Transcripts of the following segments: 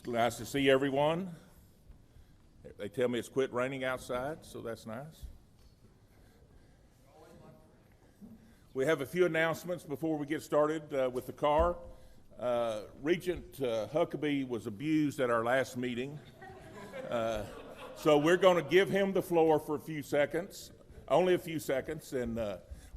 It's nice to see everyone. They tell me it's quit raining outside, so that's nice. We have a few announcements before we get started with the car. Regent Huckabee was abused at our last meeting, so we're going to give him the floor for a few seconds, only a few seconds, and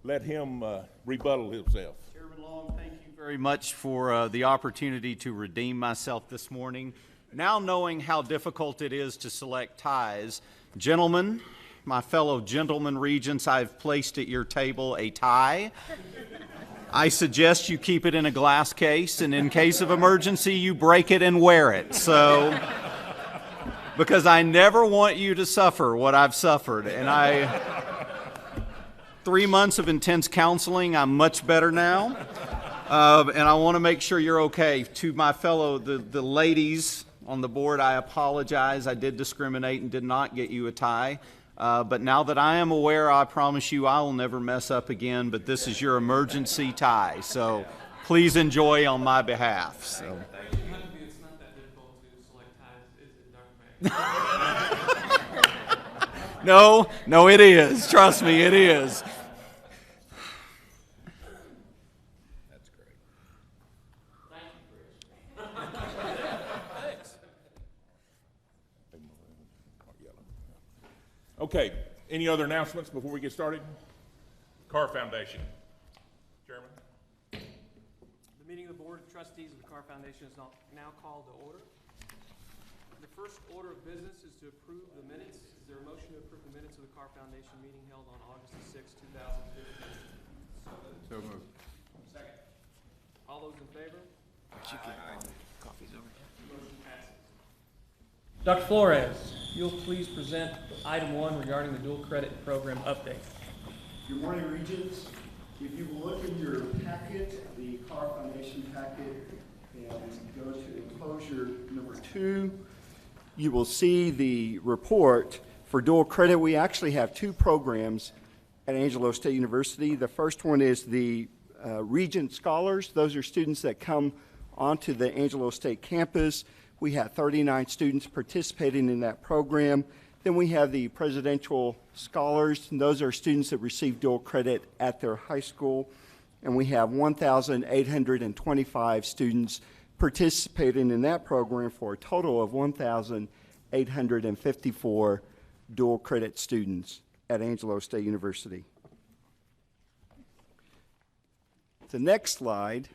let him rebuttal himself. Chairman Long, thank you very much for the opportunity to redeem myself this morning. Now knowing how difficult it is to select ties, gentlemen, my fellow gentlemen regents, I've placed at your table a tie. I suggest you keep it in a glass case, and in case of emergency, you break it and wear it. So, because I never want you to suffer what I've suffered. And 3 months of intense counseling, I'm much better now. And I want to make sure you're okay. To my fellow, the ladies on the board, I apologize. I did discriminate and did not get you a tie. But now that I am aware, I promise you I will never mess up again, but this is your emergency tie. So please enjoy on my behalf. So. It's not that difficult to select ties, is it, Dr. May? No, it is. Trust me, it is. That's great. Thank you, Chris. Thanks. Okay, any other announcements before we get started? Carr Foundation. Chairman. The meeting of the Board of Trustees of the Carr Foundation is now called to order. The first order of business is to approve the minutes. Is there a motion to approve the minutes of the Carr Foundation meeting held on August 6, 2015? So moved. Second. All those in favor? Coffee's over here. Motion passes. Dr. Flores, you'll please present item 1 regarding the dual credit program update. Good morning, Regents. If you will look in your packet, the Carr Foundation packet, and go to enclosure number 2, you will see the report for dual credit. We actually have 2 programs at Angelo State University. The first one is the Regent Scholars. Those are students that come onto the Angelo State campus. We had 39 students participating in that program. Then we have the Presidential Scholars, and those are students that receive dual credit at their high school. And we have 1,825 students participating in that program for a total of 1,854 dual credit students at Angelo State University. The next slide,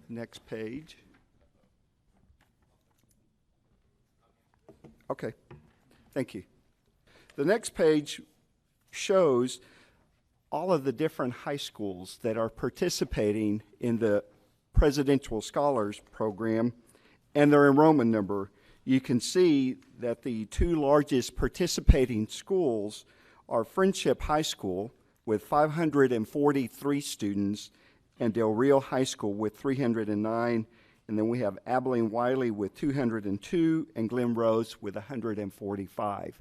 next page. Okay, thank you. The next page shows all of the different high schools that are participating in the Presidential Scholars Program and their enrollment number. You can see that the 2 largest participating schools are Friendship High School with 543 students and Del Rio High School with 309. And then we have Abilene Wiley with 202 and Glen Rose with 145.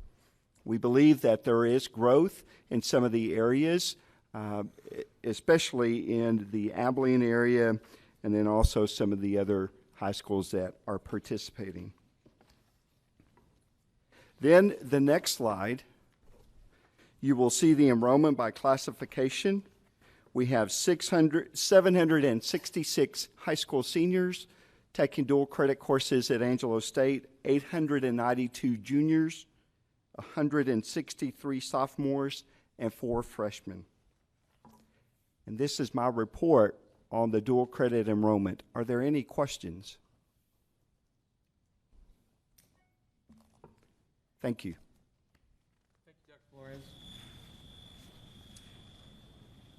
We believe that there is growth in some of the areas, especially in the Abilene area, and then also some of the other high schools that are participating. Then the next slide, you will see the enrollment by classification. We have 766 high school seniors taking dual credit courses at Angelo State, 892 juniors, 163 sophomores, and 4 freshmen. And this is my report on the dual credit enrollment. Are there any questions? Thank you. Thank you, Dr. Flores.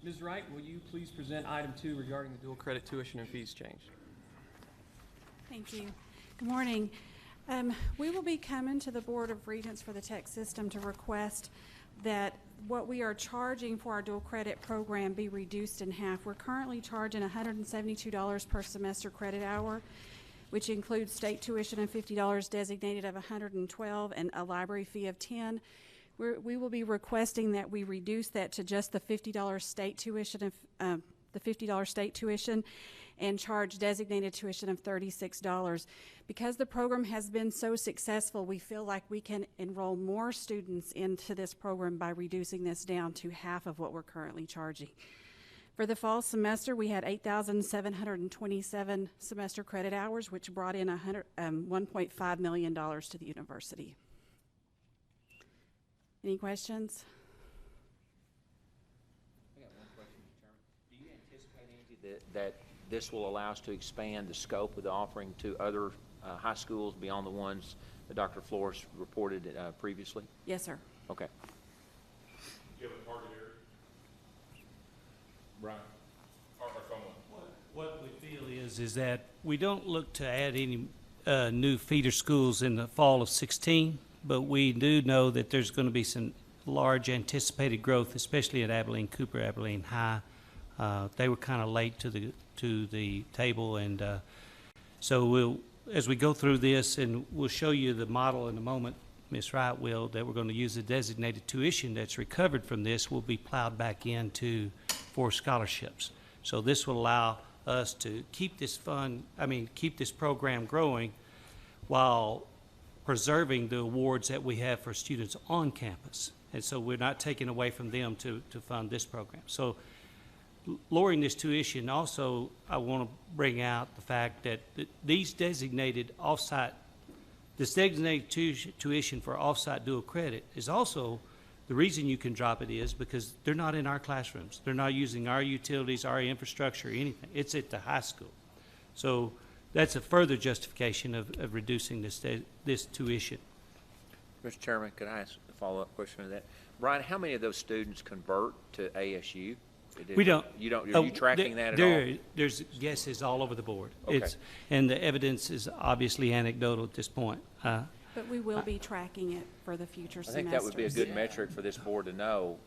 Ms. Wright, will you please present item 2 regarding the dual credit tuition and fees change? Thank you. Good morning. We will be coming to the Board of Regents for the tech system to request that what we are charging for our dual credit program be reduced in half. We're currently charging $172 per semester credit hour, which includes state tuition and $50 designated of $112 and a library fee of $10. We will be requesting that we reduce that to just the $50 state tuition the $50 state tuition and charge designated tuition of $36. Because the program has been so successful, we feel like we can enroll more students into this program by reducing this down to half of what we're currently charging. For the fall semester, we had 8,727 semester credit hours, which brought in $1.5 million to the university. Any questions? I got one question, Mr. Chairman. Do you anticipate, Angie, that this will allow us to expand the scope of the offering to other high schools beyond the ones that Dr. Flores reported previously? Yes, sir. Okay. Do you have a target area? Brian, or someone? What we feel is that we don't look to add any new feeder schools in the fall of 16, but we do know that there's going to be some large anticipated growth, especially at Abilene Cooper, Abilene High. They were kind of late to the table, and so as we go through this, and we'll show you the model in a moment, Ms. Wright will, that we're going to use the designated tuition that's recovered from this will be plowed back into for scholarships. So this will allow us to keep this keep this program growing while preserving the awards that we have for students on campus. And so we're not taking away from them to fund this program. So lowering this tuition also, I want to bring out the fact that these designated off-site, this designated tuition for off-site dual credit is also, the reason you can drop it is because they're not in our classrooms. They're not using our utilities, our infrastructure, or anything. It's at the high school. So that's a further justification of reducing this tuition. Mr. Chairman, could I ask a follow-up question to that? Brian, how many of those students convert to ASU? We don't. Are you tracking that at all? There's guesses all over the board. Okay. And the evidence is obviously anecdotal at this point. But we will be tracking it for the future I semesters. think that would be a good metric for this board to know.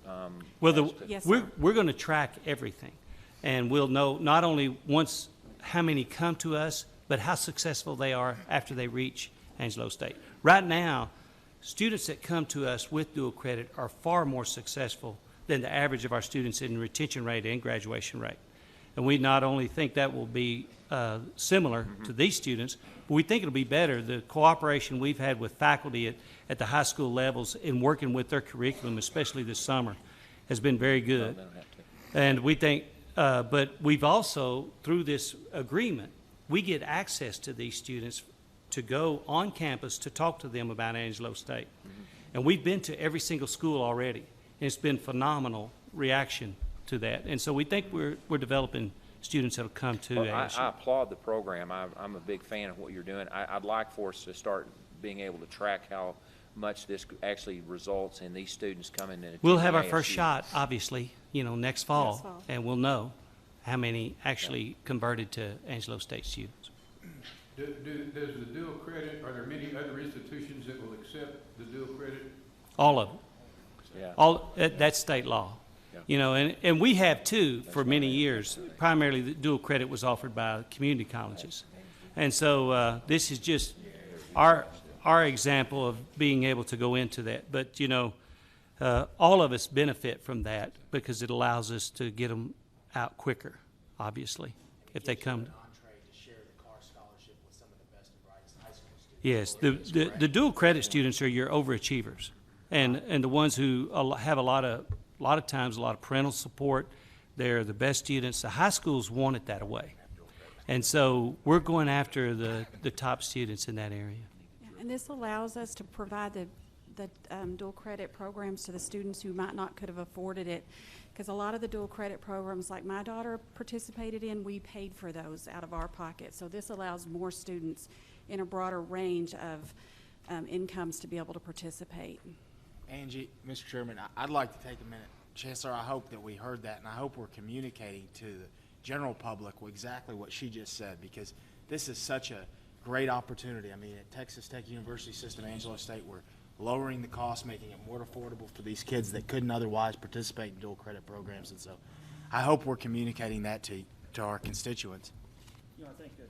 Yes, sir. We're going to track everything, and we'll know not only once how many come to us, but how successful they are after they reach Angelo State. Right now, students that come to us with dual credit are far more successful than the average of our students in retention rate and graduation rate. And we not only think that will be similar to these students, but we think it'll be better. The cooperation we've had with faculty at the high school levels in working with their curriculum, especially this summer, has been very good. And we think, but we've also, through this agreement, we get access to these students to go on campus to talk to them about Angelo State. And we've been to every single school already, and it's been phenomenal reaction to that. And so we think we're developing students that'll come to ASU. I applaud the program. I'm a big fan of what you're doing. I'd like for us to start being able to track how much this actually results in these students coming in. We'll have our first shot, obviously, next fall, Next fall. and we'll know how many actually converted to Angelo State students. Does the dual credit, are there many other institutions that will accept the dual credit? All of them. Yeah. That's state law. Yeah. And we have too for many years. Primarily, the dual credit was offered by community colleges. And so this is just our example of being able to go into that. But, all of us benefit from that because it allows us to get them out quicker, obviously, if they come. Yes, the dual credit students are your overachievers, and the ones who have a lot of times a lot of parental support. They're the best students. The high schools want it that way, and so we're going after the top students in that area. Yeah, and this allows us to provide the dual credit programs to the students who might not could have afforded it, because a lot of the dual credit programs, like my daughter participated in, we paid for those out of our pocket. So this allows more students in a broader range of incomes to be able to participate. Angie, Mr. Chairman, I'd like to take a minute. Chancellor, I hope that we heard that, and I hope we're communicating to the general public exactly what she just said, because this is such a great opportunity. I mean, at Texas Tech University System, Angelo State, we're lowering the cost, making it more affordable for these kids that couldn't otherwise participate in dual credit programs, and so I hope we're communicating that to our constituents. I think that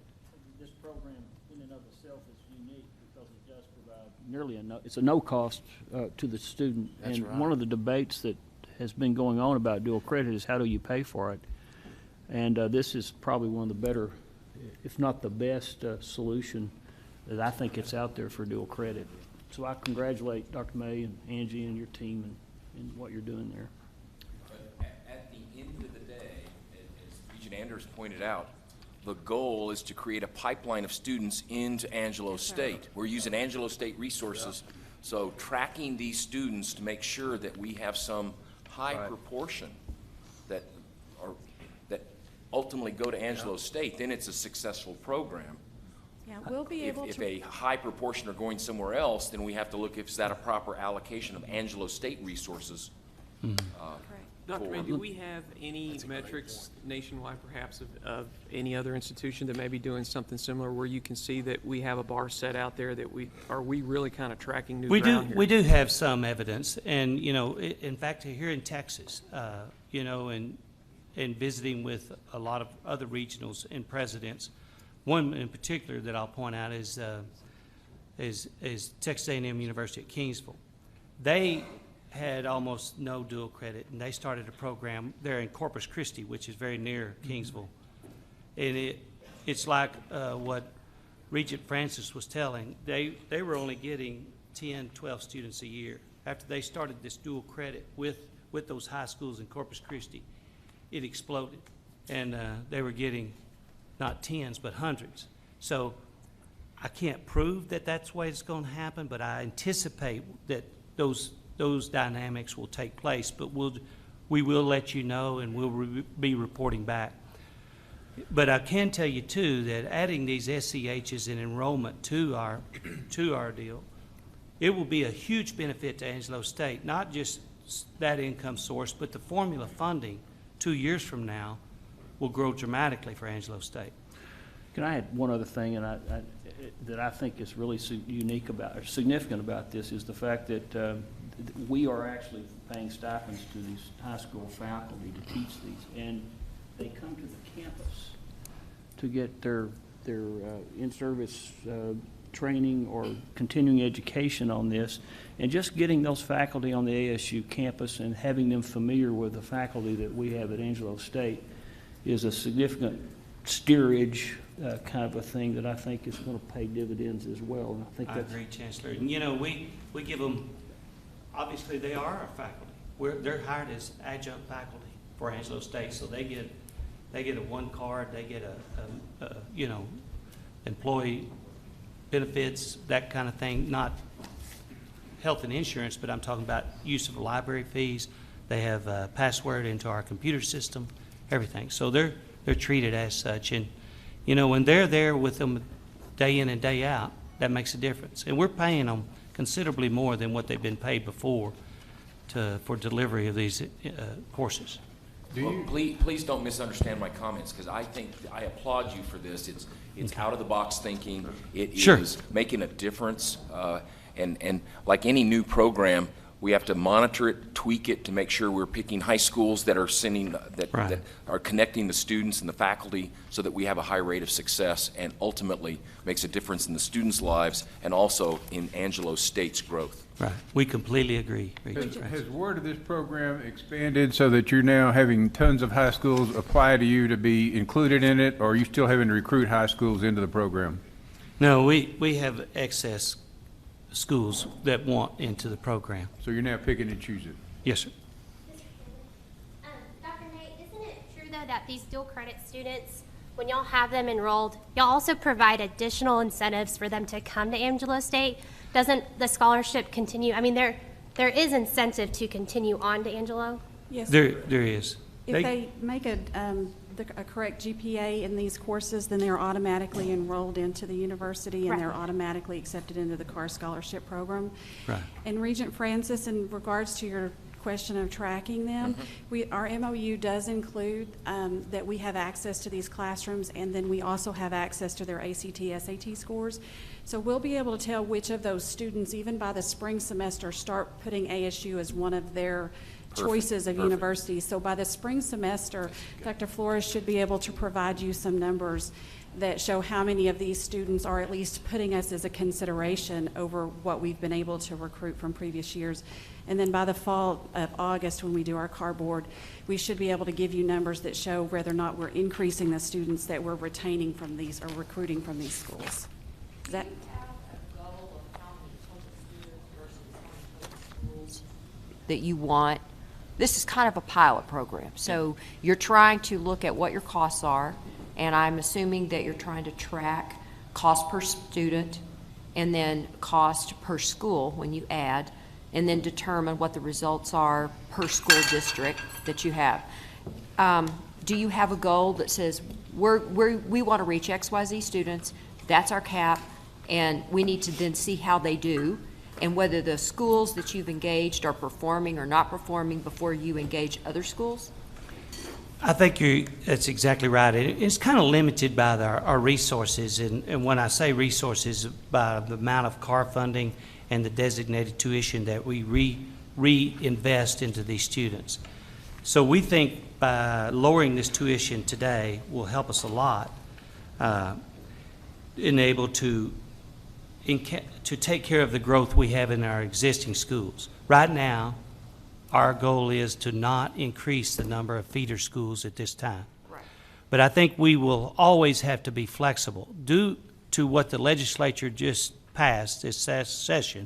this program in and of itself is unique because it does provide it's a no cost to the student. That's and right. One of the debates that has been going on about dual credit is how do you pay for it? And this is probably one of the better, if not the best, solution that I think it's out there for dual credit. So I congratulate Dr. May and Angie and your team and what you're doing there. At the end of the day, as Regent Anders pointed out, the goal is to create a pipeline of students into Angelo State. We're using Angelo State resources, so tracking these students to make sure that we have some high proportion that ultimately go to Angelo State, then it's a successful program. Yeah, we'll be able If to. a high proportion are going somewhere else, then we have to look if is that a proper allocation of Angelo State resources. Correct. Dr. May, do we have any metrics nationwide, perhaps, of any other institution that may be doing something similar, where you can see that we have a bar set out there that are we really kind of tracking new ground here? We do have some evidence, and, in fact, here in Texas, and visiting with a lot of other regionals and presidents, one in particular that I'll point out is Texas A&M University at Kingsville. They had almost no dual credit, and they started a program there in Corpus Christi, which is very near Kingsville. And it's like what Regent Francis was telling. They were only getting 10, 12 students a year. After they started this dual credit with those high schools in Corpus Christi, it exploded. And they were getting not tens, but hundreds. So I can't prove that that's the way it's going to happen, but I anticipate that those dynamics will take place. But we will let you know, and we'll be reporting back. But I can tell you too that adding these SCHs and enrollment to our deal, it will be a huge benefit to Angelo State. Not just that income source, but the formula funding 2 years from now will grow dramatically for Angelo State. Can I add one other thing, and that I think is really unique about, or significant about this, is the fact that we are actually paying stipends to these high school faculty to teach these, and they come to the campus to get their in-service training or continuing education on this, and just getting those faculty on the ASU campus and having them familiar with the faculty that we have at Angelo State is a significant steerage kind of a thing that I think is going to pay dividends as well. And I think I agree, Chancellor. And, we give them, obviously they are our faculty. They're hired as adjunct faculty for Angelo State, so they get a one card, they get a employee benefits, that kind of thing, not health and insurance, but I'm talking about use of library fees. They have a password into our computer system, everything. So they're treated as such. And, when they're there with them day in and day out, that makes a difference. And we're paying them considerably more than what they've been paid before for delivery of these courses. Well, please don't misunderstand my comments, because I think I applaud you for this. It's out of the box thinking. It Sure. is making a difference. And like any new program, we have to monitor it, tweak it to make sure we're picking high schools that are that are connecting the students and the faculty so that we have a high rate of success and ultimately makes a difference in the students' lives and also in Angelo State's growth. Right. We completely agree. Has word of this program expanded so that you're now having tons of high schools apply to you to be included in it, or are you still having to recruit high schools into the program? No, we have excess schools that want into the program. So you're now picking and choosing? Yes, sir. Dr. Nate, isn't it true, though, that these dual credit students, when y'all have them enrolled, y'all also provide additional incentives for them to come to Angelo State? Doesn't the scholarship continue? I mean, there is incentive to continue on to Angelo? Yes. There is. If they make a correct GPA in these courses, then they're automatically enrolled into the university, and they're automatically accepted into the CAR scholarship program. Right. And Regent Francis, in regards to your question of tracking them, our MOU does include that we have access to these classrooms, and then we also have access to their ACT, SAT scores. So we'll be able to tell which of those students, even by the spring semester, start putting ASU as one of their choices of universities. So by the spring semester, Dr. Flores should be able to provide you some numbers that show how many of these students are at least putting us as a consideration over what we've been able to recruit from previous years. And then by the fall of August, when we do our CAR board, we should be able to give you numbers that show whether or not we're increasing the students that we're retaining from these or recruiting from these schools. Is that? That you want. This is kind of a pilot program. So you're trying to look at what your costs are, and I'm assuming that you're trying to track cost per student and then cost per school when you add, and then determine what the results are per school district that you have. Do you have a goal that says we want to reach XYZ students, that's our cap, and we need to then see how they do, and whether the schools that you've engaged are performing or not performing before you engage other schools? I think that's exactly right. It's kind of limited by our resources, and when I say resources, by the amount of CAR funding and the designated tuition that we reinvest into these students. So we think by lowering this tuition today will help us a lot, enable to take care of the growth we have in our existing schools. Right now, our goal is to not increase the number of feeder schools at this time. Right. But I think we will always have to be flexible. Due to what the legislature just passed this session,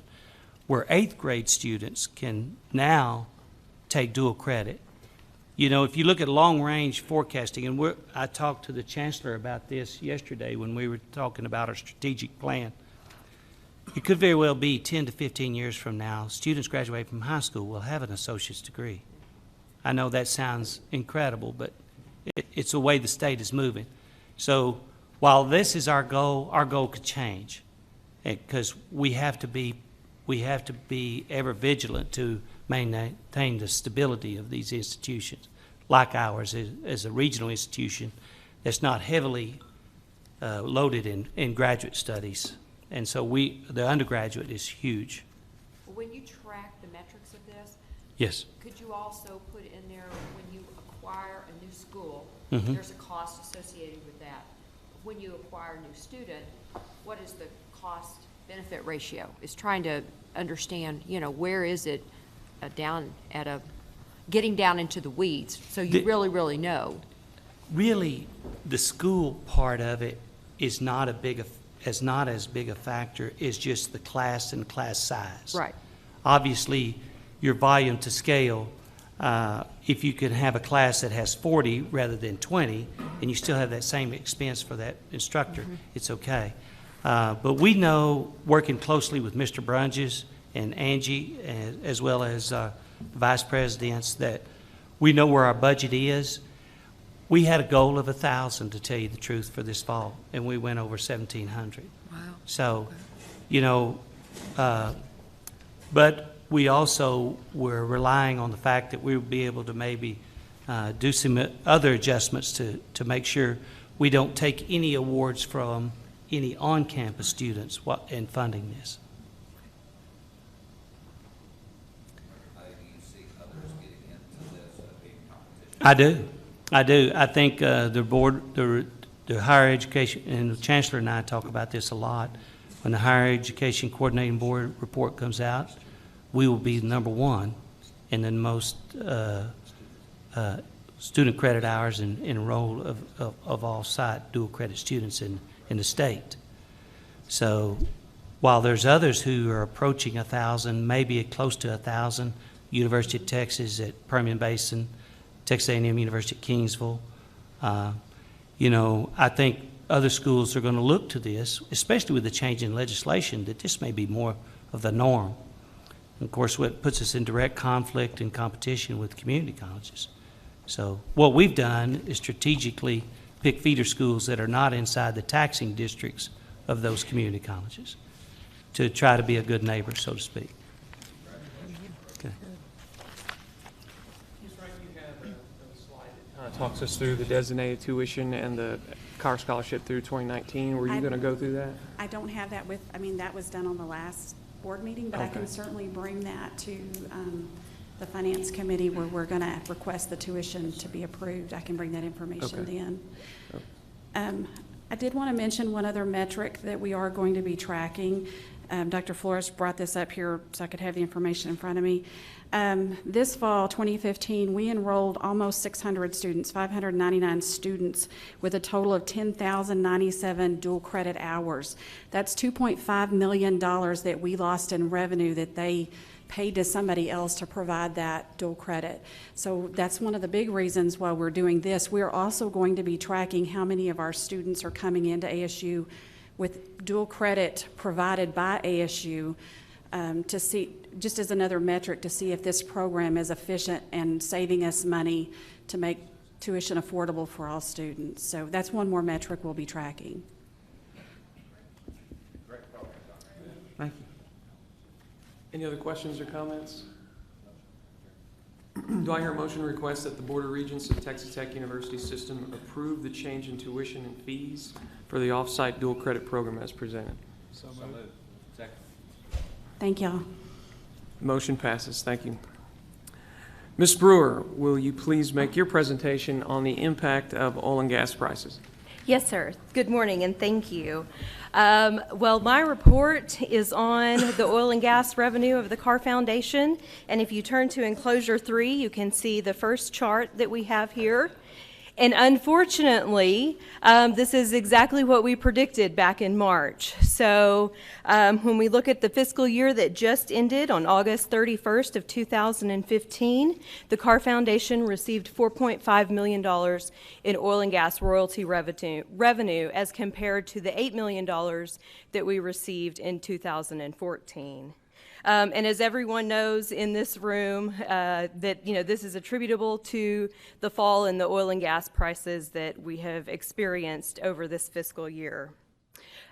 where 8th grade students can now take dual credit. You know, if you look at long-range forecasting, and I talked to the chancellor about this yesterday when we were talking about our strategic plan. It could very well be 10 to 15 years from now, students graduate from high school will have an associate's degree. I know that sounds incredible, but it's the way the state is moving. So while this is our goal could change, because we have to be ever vigilant to maintain the stability of these institutions, like ours as a regional institution that's not heavily loaded in graduate studies. And so the undergraduate is huge. When you track the metrics of this, Yes. could you also put in there when you acquire a new school, Mhm. there's a cost associated with that. When you acquire a new student, what is the cost benefit ratio? Is trying to understand, where is it getting down into the weeds, so you really, really know. Really, the school part of it is not as big a factor as just the class and class size. Right. Obviously, your volume to scale, if you can have a class that has 40 rather than 20, and you still have that same expense for that instructor, it's okay. But we know, working closely with Mr. Brunges and Angie, as well as the vice presidents, that we know where our budget is. We had a goal of 1,000, to tell you the truth, for this fall, and we went over 1,700. Wow. So, but we also were relying on the fact that we would be able to maybe do some other adjustments to make sure we don't take any awards from any on-campus students in funding this. I do. I think the board, the higher education, and the chancellor and I talk about this a lot. When the higher education coordinating board report comes out, we will be number one in the most student credit hours and enroll of all site dual credit students in the state. So while there's others who are approaching 1,000, maybe close to 1,000, University of Texas at Permian Basin, Texas A&M University at Kingsville. I think other schools are going to look to this, especially with the change in legislation, that this may be more of the norm. And of course, what puts us in direct conflict and competition with community colleges. So what we've done is strategically pick feeder schools that are not inside the taxing districts of those community colleges to try to be a good neighbor, so to speak. Okay. Talks us through the designated tuition and the CAR scholarship through 2019. Were you going to go through that? I don't have that that was done on the last board meeting, but I can certainly bring that to the Finance Committee where we're going to request the tuition to be approved. I can bring that information then. I did want to mention one other metric that we are going to be tracking. Dr. Flores brought this up here so I could have the information in front of me. This fall, 2015, we enrolled almost 600 students, 599 students, with a total of 10,097 dual credit hours. That's $2.5 million that we lost in revenue that they paid to somebody else to provide that dual credit. So that's one of the big reasons why we're doing this. We're also going to be tracking how many of our students are coming into ASU with dual credit provided by ASU to see, just as another metric, to see if this program is efficient and saving us money to make tuition affordable for all students. So that's one more metric we'll be tracking. Thank you. Any other questions or comments? Do I hear a motion to request that the Board of Regents of Texas Tech University System approve the change in tuition and fees for the off-site dual credit program as presented? So moved. Second. Thank y'all. Motion passes. Thank you. Ms. Brewer, will you please make your presentation on the impact of oil and gas prices? Yes, sir. Good morning, and thank you. Well, my report is on the oil and gas revenue of the Carr Foundation, and if you turn to enclosure 3, you can see the first chart that we have here. And unfortunately, this is exactly what we predicted back in March. So when we look at the fiscal year that just ended on August 31st of 2015, the Carr Foundation received $4.5 million in oil and gas royalty revenue as compared to the $8 million that we received in 2014. And as everyone knows in this room, that this is attributable to the fall in the oil and gas prices that we have experienced over this fiscal year.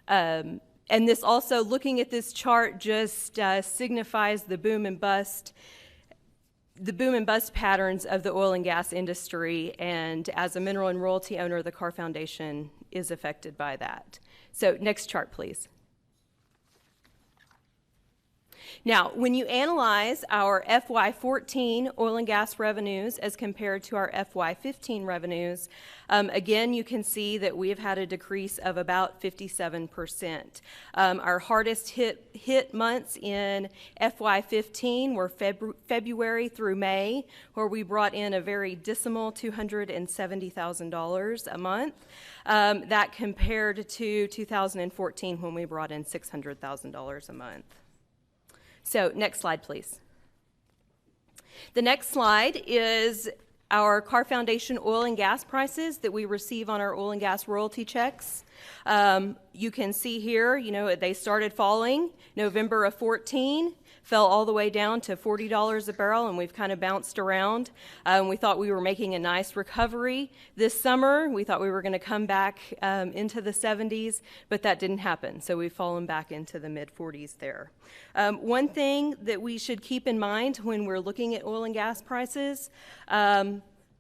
And this also, looking at this chart, just signifies the boom and bust patterns of the oil and gas industry. And as a mineral and royalty owner, the Carr Foundation is affected by that. So next chart, please. Now, when you analyze our FY14 oil and gas revenues as compared to our FY15 revenues, again, you can see that we have had a decrease of about 57%. Our hardest hit months in FY15 were February through May, where we brought in a very dismal $270,000 a month. That compared to 2014 when we brought in $600,000 a month. So next slide, please. The next slide is our Carr Foundation oil and gas prices that we receive on our oil and gas royalty checks. You can see here, they started falling November of 14, fell all the way down to $40 a barrel, and we've kind of bounced around. We thought we were making a nice recovery this summer. We thought we were going to come back into the 70s, but that didn't happen. So we've fallen back into the mid-40s there. One thing that we should keep in mind when we're looking at oil and gas prices,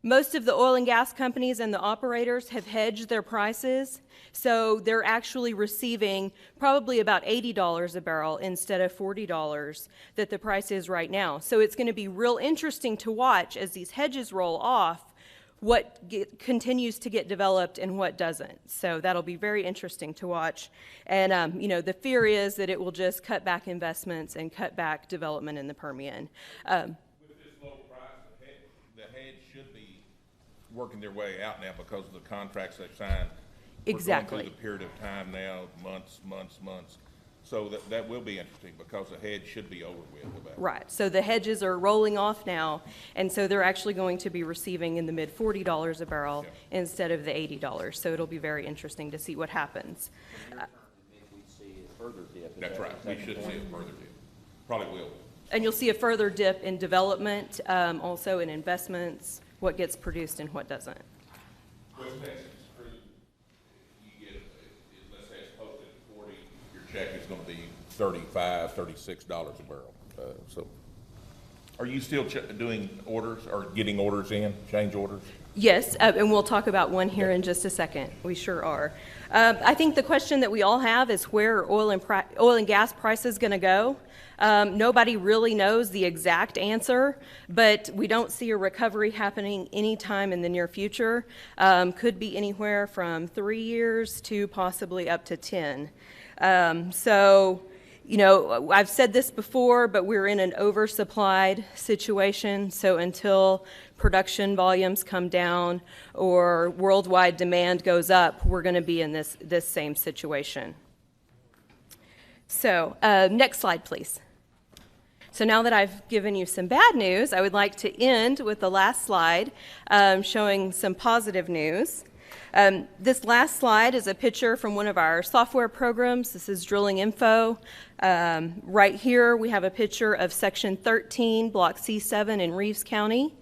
most of the oil and gas companies and the operators have hedged their prices, so they're actually receiving probably about $80 a barrel instead of $40 that the price is right now. So it's going to be real interesting to watch as these hedges roll off what continues to get developed and what doesn't. So that'll be very interesting to watch. And, the fear is that it will just cut back investments and cut back development in the Permian. With this low price, the hedge should be working their way out now because of the contracts they've signed. Exactly. We're going through the period of time now, months. So that will be interesting because the hedge should be over with. Right. So the hedges are rolling off now, and so they're actually going to be receiving in the mid-$40 a barrel instead of the $80. So it'll be very interesting to see what happens. That's right. We should see a further dip. Probably will. And you'll see a further dip in development, also in investments, what gets produced and what doesn't. West Texas crude, you get, let's say it's posted at 40, your check is going to be $35, $36 a barrel. Are you still doing orders or getting orders in, change orders? Yes, and we'll talk about one here in just a second. We sure are. I think the question that we all have is where are oil and gas prices going to go? Nobody really knows the exact answer, but we don't see a recovery happening anytime in the near future. Could be anywhere from 3 years to possibly up to 10. So, you know, I've said this before, but we're in an oversupplied situation. So until production volumes come down or worldwide demand goes up, we're going to be in this same situation. So next slide, please. So now that I've given you some bad news, I would like to end with the last slide showing some positive news. This last slide is a picture from one of our software programs. This is Drilling Info. Right here we have a picture of Section 13, Block C7 in Reeves County.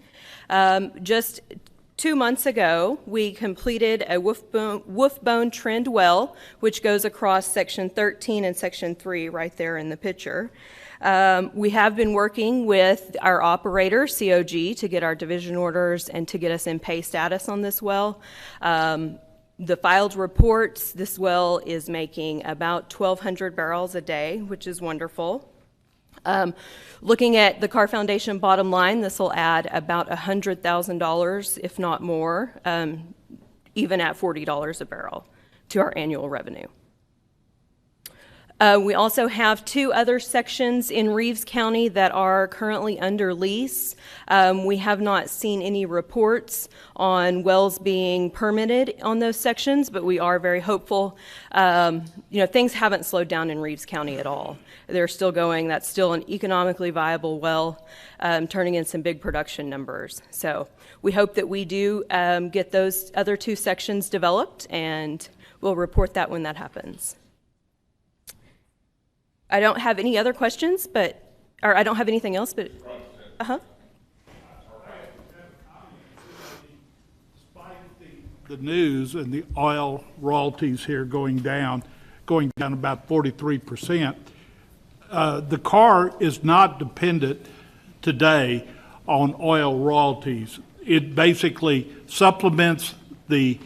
Just 2 months ago, we completed a wolfbone trend well, which goes across Section 13 and Section 3 right there in the picture. We have been working with our operator, COG, to get our division orders and to get us in pay status on this well. The filed reports, this well is making about 1,200 barrels a day, which is wonderful. Looking at the Carr Foundation bottom line, this will add about $100,000, if not more, even at $40 a barrel to our annual revenue. We also have 2 other sections in Reeves County that are currently under lease. We have not seen any reports on wells being permitted on those sections, but we are very hopeful. You know, things haven't slowed down in Reeves County at all. They're still going. That's still an economically viable well, turning in some big production numbers. So we hope that we do get those other 2 sections developed, and we'll report that when that happens. I don't have any other questions, or I don't have anything else, but, Despite the news and the oil royalties here going down about 43%, the Carr is not dependent today on oil royalties. It basically supplements the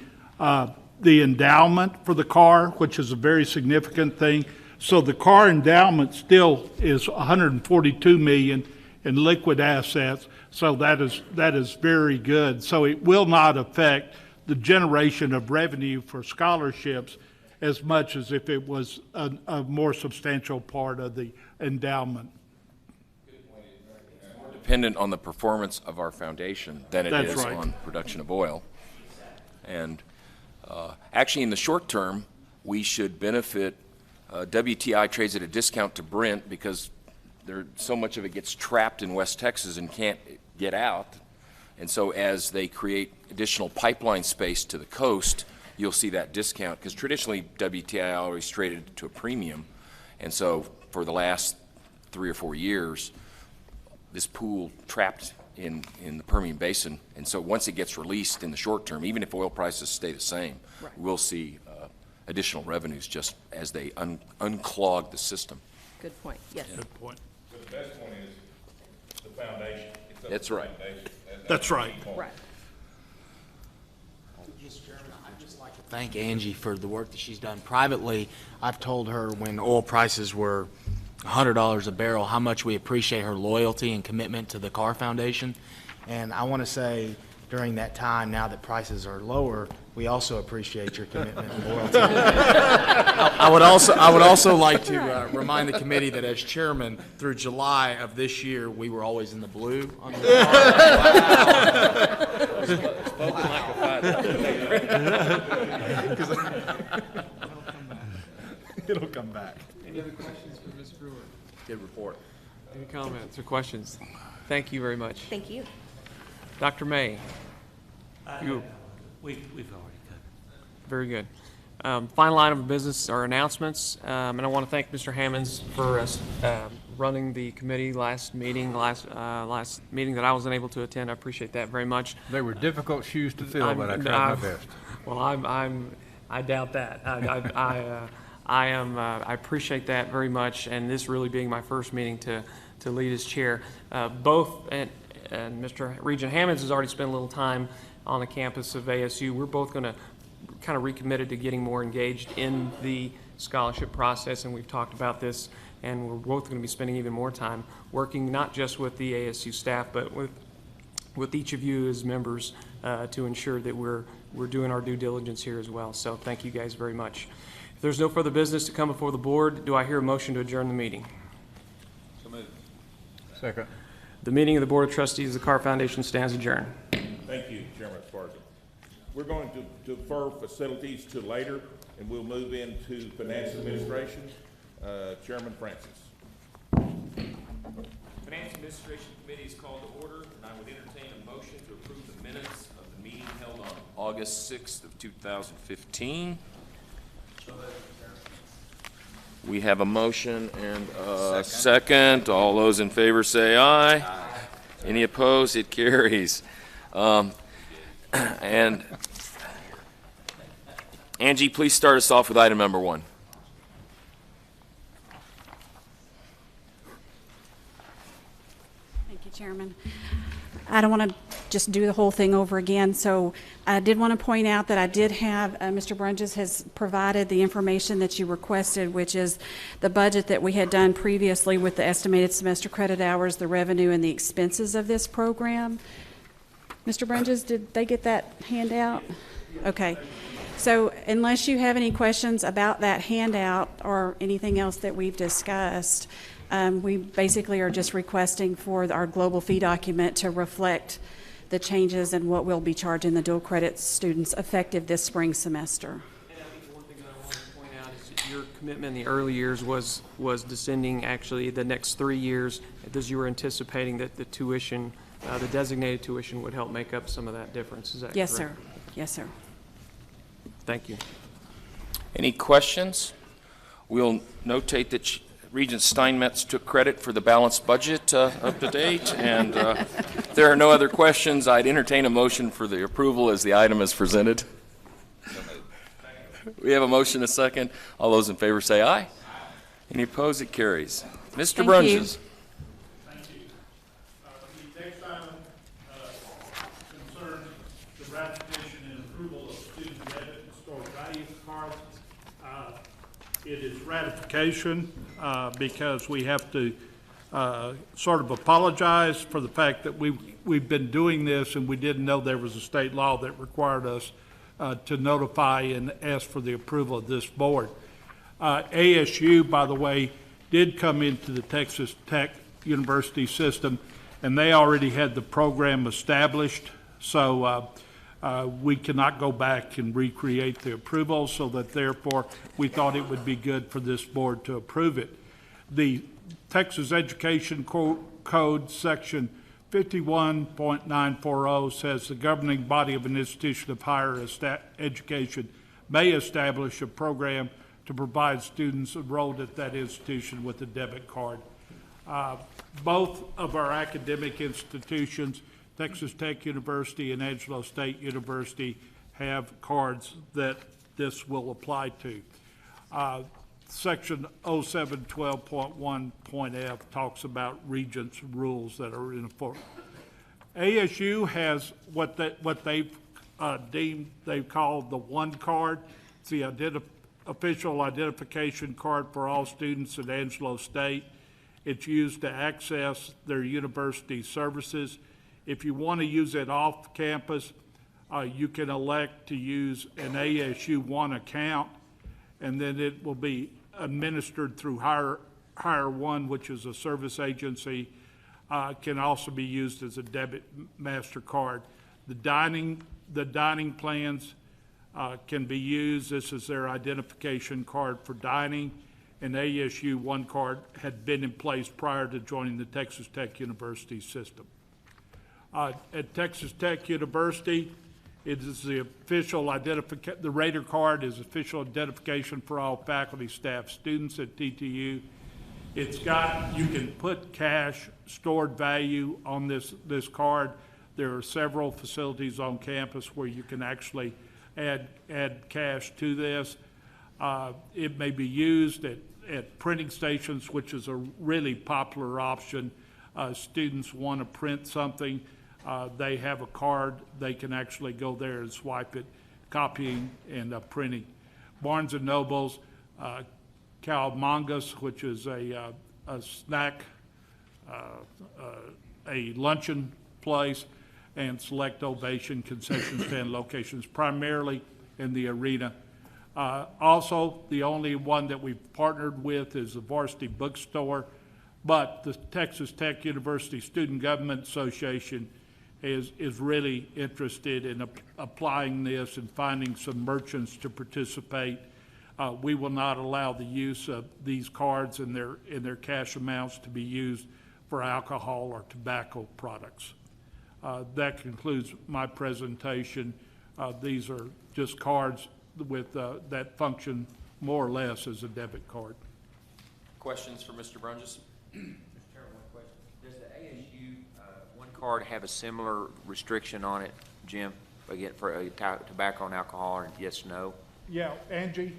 endowment for the Carr, which is a very significant thing. So the Carr endowment still is $142 million in liquid assets. So that is very good. So it will not affect the generation of revenue for scholarships as much as if it was a more substantial part of the endowment. It's more dependent on the performance of our foundation than it is on production of oil. And actually, in the short term, we should benefit. WTI trades at a discount to Brent because so much of it gets trapped in West Texas and can't get out. And so as they create additional pipeline space to the coast, you'll see that discount, because traditionally WTI always traded to a premium. And so for the last 3 or 4 years, this pool trapped in the Permian Basin. And so once it gets released in the short term, even if oil prices stay the same, we'll see additional revenues just as they unclog the system. Good point, yes. Good point. But the best one is the foundation. That's right. That's right. Right. Mr. Chairman, I'd just like to thank Angie for the work that she's done. Privately, I've told her when oil prices were $100 a barrel how much we appreciate her loyalty and commitment to the Carr Foundation. And I want to say during that time, now that prices are lower, we also appreciate your commitment and loyalty. I would also like to remind the committee that as chairman, through July of this year, we were always in the blue on the It'll come back. Any other questions for Ms. Brewer? Good report. Any comments or questions? Thank you very much. Thank you. Dr. May. We've already covered. Very good. Final item of business are announcements, and I want to thank Mr. Hammonds for running the committee last meeting that I wasn't able to attend. I appreciate that very much. They were difficult shoes to fill, but I tried my best. Well, I doubt that. I appreciate that very much, and this really being my first meeting to to lead as chair. Both, and Mr. Regent Hammonds has already spent a little time on the campus of ASU. We're both going to kind of recommitted to getting more engaged in the scholarship process, and we've talked about this, and we're both going to be spending even more time working not just with the ASU staff, but with each of you as members to ensure that we're doing our due diligence here as well. So thank you guys very much. If there's no further business to come before the board, do I hear a motion to adjourn the meeting? So moved. Second. The meeting of the Board of Trustees of the Carr Foundation stands adjourned. Thank you, Chairman Spargo. We're going to defer facilities to later, and we'll move into finance administration. Chairman Francis. Finance Administration Committee is called to order, and I would entertain a motion to approve the minutes of the meeting held on August 6th of 2015. We have a motion and a second. All those in favor say aye. Any opposed? It carries. And Angie, please start us off with item number 1. Thank you, Chairman. I don't want to just do the whole thing over again, so I did want to point out that I did have, Mr. Brunges has provided the information that you requested, which is the budget that we had done previously with the estimated semester credit hours, the revenue, and the expenses of this program. Mr. Brunges, did they get that handout? Okay. So unless you have any questions about that handout or anything else that we've discussed, we basically are just requesting for our global fee document to reflect the changes and what we'll be charging the dual credit students effective this spring semester. And I think one thing that I want to point out is that your commitment in the early years was descending actually the next 3 years, as you were anticipating that the tuition, the designated tuition would help make up some of that difference. Is that Yes, correct? sir. Yes, sir. Thank you. Any questions? We'll notate that Regent Steinmetz took credit for the balanced budget up to date, and if there are no other questions, I'd entertain a motion for the approval as the item is presented. We have a motion, a second. All those in favor say aye. Any opposed? It carries. Mr. Brunges. Thank you. The next item concerns the ratification and approval of student debit and stored value cards. It is ratification because we have to sort of apologize for the fact that we've been doing this and we didn't know there was a state law that required us to notify and ask for the approval of this board. ASU, by the way, did come into the Texas Tech University system, and they already had the program established, so we cannot go back and recreate the approval, so that therefore we thought it would be good for this board to approve it. The Texas Education Code section 51.940 says the governing body of an institution of higher education may establish a program to provide students enrolled at that institution with a debit card. Both of our academic institutions, Texas Tech University and Angelo State University, have cards that this will apply to. Section 0712.1.f talks about Regents rules that are in force. ASU has what they've called the one card. It's the official identification card for all students at Angelo State. It's used to access their university services. If you want to use it off campus, you can elect to use an ASU One account, and then it will be administered through Hire One, which is a service agency. Can also be used as a debit MasterCard. The dining plans can be used. This is their identification card for dining. An ASU One card had been in place prior to joining the Texas Tech University system. At Texas Tech University, it is the official identification. The Raider card is official identification for all faculty, staff, students at TTU. It's got, you can put cash, stored value on this card. There are several facilities on campus where you can actually add cash to this. It may be used at printing stations, which is a really popular option. Students want to print something, they have a card, they can actually go there and swipe it, copying and printing. Barnes and Nobles, Cowabungas, which is a snack, a luncheon place, and Select Ovation concession stand locations, primarily in the arena. Also, the only one that we've partnered with is the Varsity Bookstore, but the Texas Tech University Student Government Association is really interested in applying this and finding some merchants to participate. We will not allow the use of these cards and their cash amounts to be used for alcohol or tobacco products. That concludes my presentation. These are just cards with that function more or less as a debit card. Questions for Mr. Brunges? Mr. Chairman, one question. Does the ASU one card have a similar restriction on it, Jim, again, for tobacco and alcohol, or yes, no? Yeah, Angie,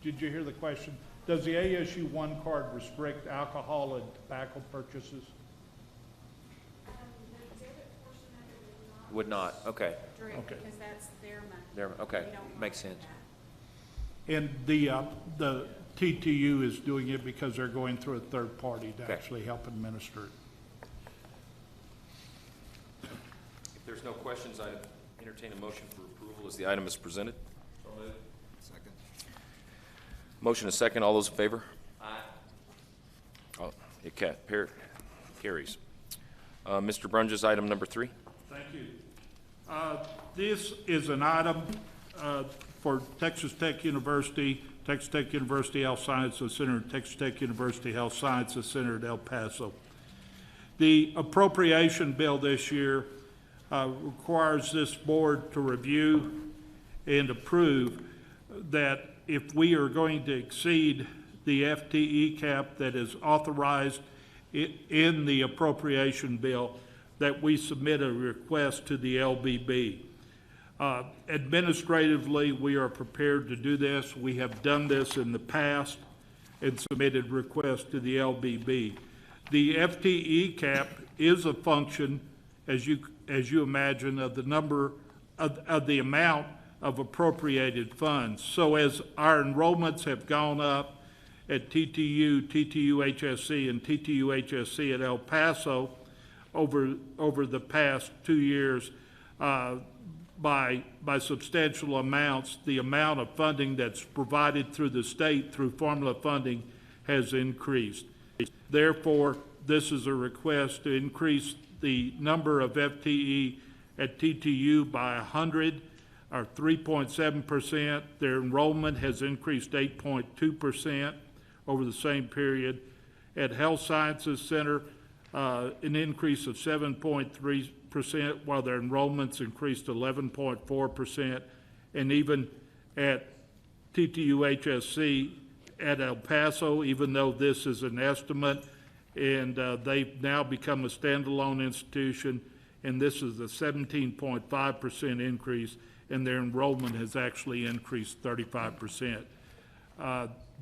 did you hear the question? Does the ASU One card restrict alcohol and tobacco purchases? Would not, okay. Direct, Okay. because that's their money. Okay, We don't makes want sense. that. And the TTU is doing it because they're going through a third party to Okay. actually help administer it. If there's no questions, I entertain a motion for approval as the item is presented. Second. Motion is second. All those in favor? Aye. Oh, it carries. Mr. Brunges, item number 3. Thank you. This is an item for Texas Tech University Health Sciences Center, and Texas Tech University Health Sciences Center at El Paso. The appropriation bill this year requires this board to review and approve that if we are going to exceed the FTE cap that is authorized in the appropriation bill, that we submit a request to the LBB. Administratively, we are prepared to do this. We have done this in the past and submitted requests to the LBB. The FTE cap is a function, as you imagine, of the number of the amount of appropriated funds. So as our enrollments have gone up at TTU, TTU-HSC, and TTU-HSC at El Paso over the past 2 years, by substantial amounts, the amount of funding that's provided through the state through formula funding has increased. Therefore, this is a request to increase the number of FTE at TTU by 100, or 3.7%. Their enrollment has increased 8.2% over the same period. At Health Sciences Center, an increase of 7.3%, while their enrollments increased 11.4%. And even at TTU-HSC at El Paso, even though this is an estimate, and they've now become a standalone institution, and this is a 17.5% increase, and their enrollment has actually increased 35%.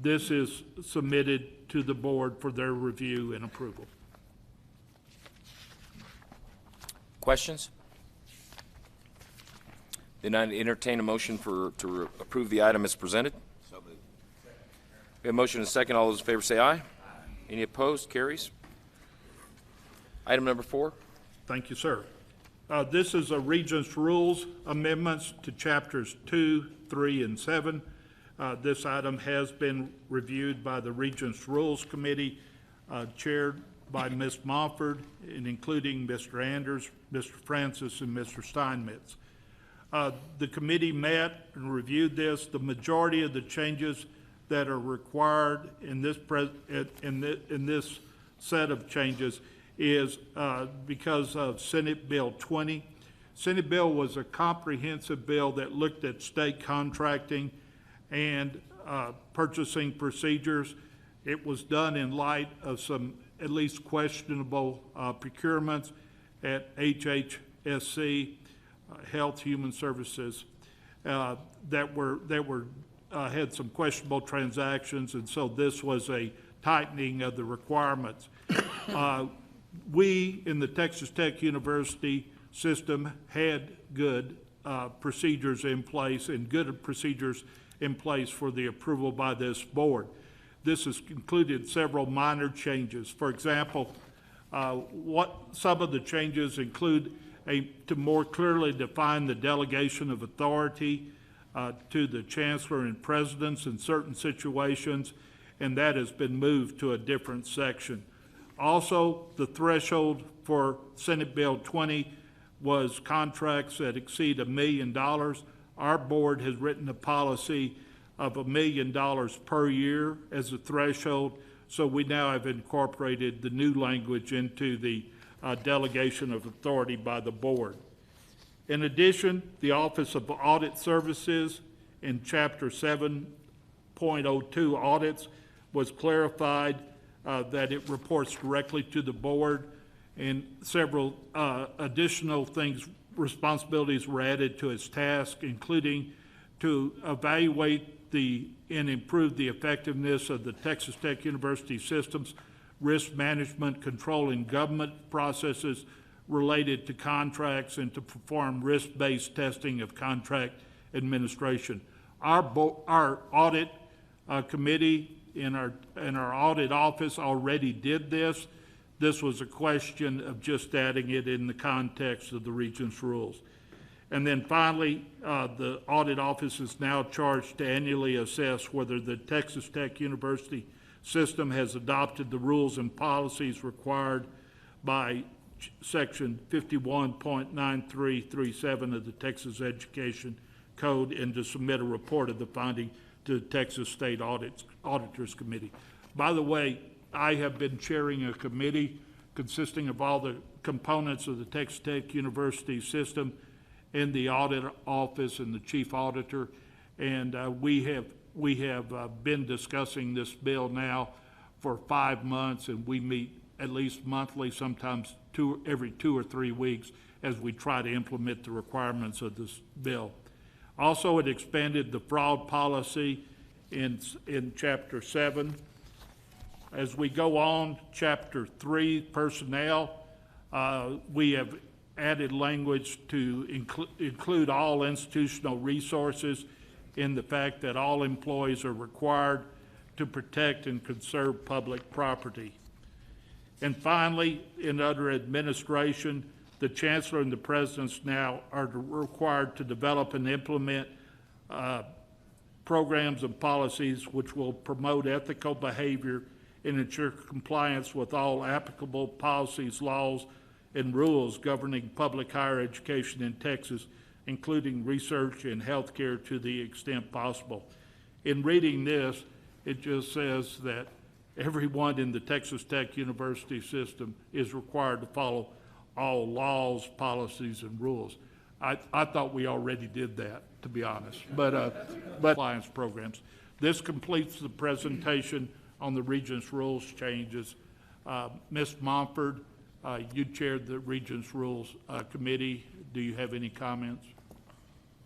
This is submitted to the board for their review and approval. Questions? Then I entertain a motion to approve the item as presented. So moved. We have a motion and a second. All those in favor say aye. Any opposed? Carries. Item number 4. Thank you, sir. This is a Regents Rules amendments to chapters 2, 3, and 7. This item has been reviewed by the Regents Rules Committee, chaired by Ms. Montford, and including Mr. Anders, Mr. Francis, and Mr. Steinmetz. The committee met and reviewed this. The majority of the changes that are required in this set of changes is because of Senate Bill 20. Senate Bill was a comprehensive bill that looked at state contracting and purchasing procedures. It was done in light of some at least questionable procurements at HHSC, Health Human Services, that were had some questionable transactions, and so this was a tightening of the requirements. We, in the Texas Tech University system, had good procedures in place and good procedures in place for the approval by this board. This has included several minor changes. For example, some of the changes include to more clearly define the delegation of authority to the chancellor and presidents in certain situations, and that has been moved to a different section. Also, the threshold for Senate Bill 20 was contracts that exceed $1 million. Our board has written a policy of $1 million per year as a threshold, so we now have incorporated the new language into the delegation of authority by the board. In addition, the Office of Audit Services in Chapter 7.02 audits was clarified that it reports directly to the board, and several additional responsibilities were added to its task, including to evaluate and improve the effectiveness of the Texas Tech University system's risk management, control, and government processes related to contracts, and to perform risk-based testing of contract administration. Our audit committee in our audit office already did this. This was a question of just adding it in the context of the Regents' rules. And then finally, the audit office is now charged to annually assess whether the Texas Tech University system has adopted the rules and policies required by Section 51.9337 of the Texas Education Code, and to submit a report of the finding to the Texas State Auditors Committee. By the way, I have been chairing a committee consisting of all the components of the Texas Tech University system in the audit office and the chief auditor, and we have been discussing this bill now for 5 months, and we meet at least monthly, sometimes every 2 or 3 weeks, as we try to implement the requirements of this bill. Also, it expanded the fraud policy in Chapter 7. As we go on, Chapter 3, personnel, we have added language to include all institutional resources in the fact that all employees are required to protect and conserve public property. And finally, in other administration, the chancellor and the presidents now are required to develop and implement programs and policies which will promote ethical behavior and ensure compliance with all applicable policies, laws, and rules governing public higher education in Texas, including research and healthcare to the extent possible. In reading this, it just says that everyone in the Texas Tech University system is required to follow all laws, policies, and rules. I thought we already did that, to be honest, but compliance programs. This completes the presentation on the Regents' rules changes. Ms. Montford, you chaired the Regents' rules committee. Do you have any comments?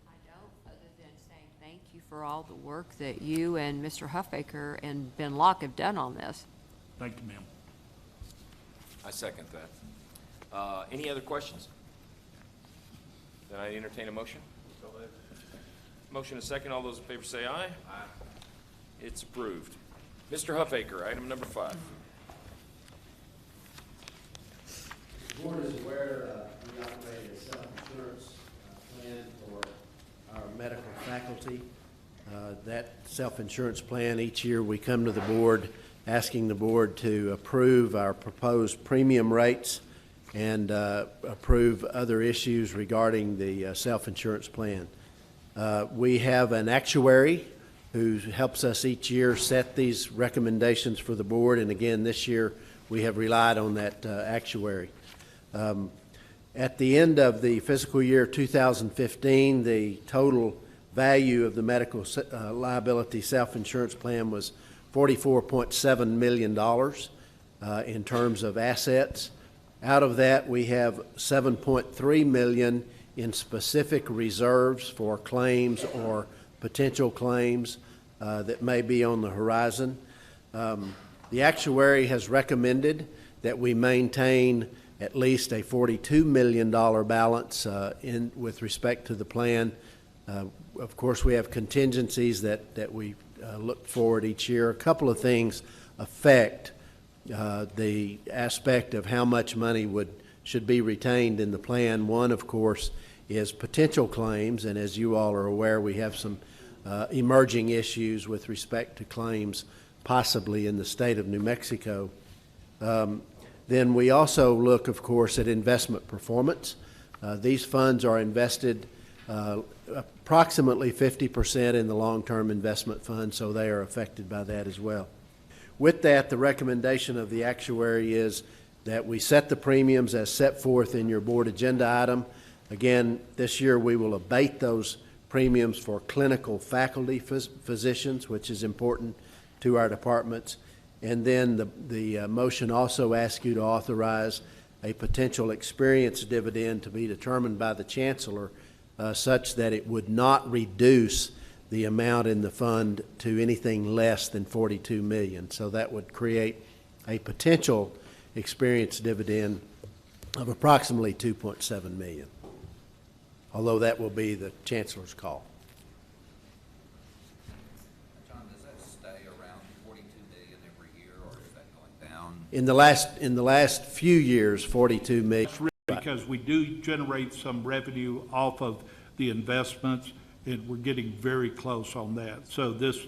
I don't, other than saying thank you for all the work that you and Mr. Huffaker and Ben Locke have done on this. Thank you, ma'am. I second that. Any other questions? Then I entertain a motion. Motion is second. All those in favor say aye. Aye. It's approved. Mr. Huffaker, item number 5. The board is aware we operate a self-insurance plan for our medical faculty. That self-insurance plan, each year we come to the board asking the board to approve our proposed premium rates and approve other issues regarding the self-insurance plan. We have an actuary who helps us each year set these recommendations for the board, and again, this year we have relied on that actuary. At the end of the fiscal year 2015, the total value of the medical liability self-insurance plan was $44.7 million in terms of assets. Out of that, we have $7.3 million in specific reserves for claims or potential claims. that may be on the horizon. The actuary has recommended that we maintain at least a $42 million balance with respect to the plan. Of course, we have contingencies that we look forward each year. A couple of things affect the aspect of how much money should be retained in the plan. One, of course, is potential claims, and as you all are aware, we have some emerging issues with respect to claims possibly in the state of New Mexico. Then we also look, of course, at investment performance. These funds are invested approximately 50% in the long-term investment fund, so they are affected by that as well. With that, the recommendation of the actuary is that we set the premiums as set forth in your board agenda item. Again, this year we will abate those premiums for clinical faculty physicians, which is important to our departments. And then the motion also asks you to authorize a potential experience dividend to be determined by the chancellor such that it would not reduce the amount in the fund to anything less than $42 million. So that would create a potential experience dividend of approximately $2.7 million, although that will be the chancellor's call. John, does that stay around $42 million every year, or is that going down? In the last few years, $42 million. Because we do generate some revenue off of the investments, and we're getting very close on that. So this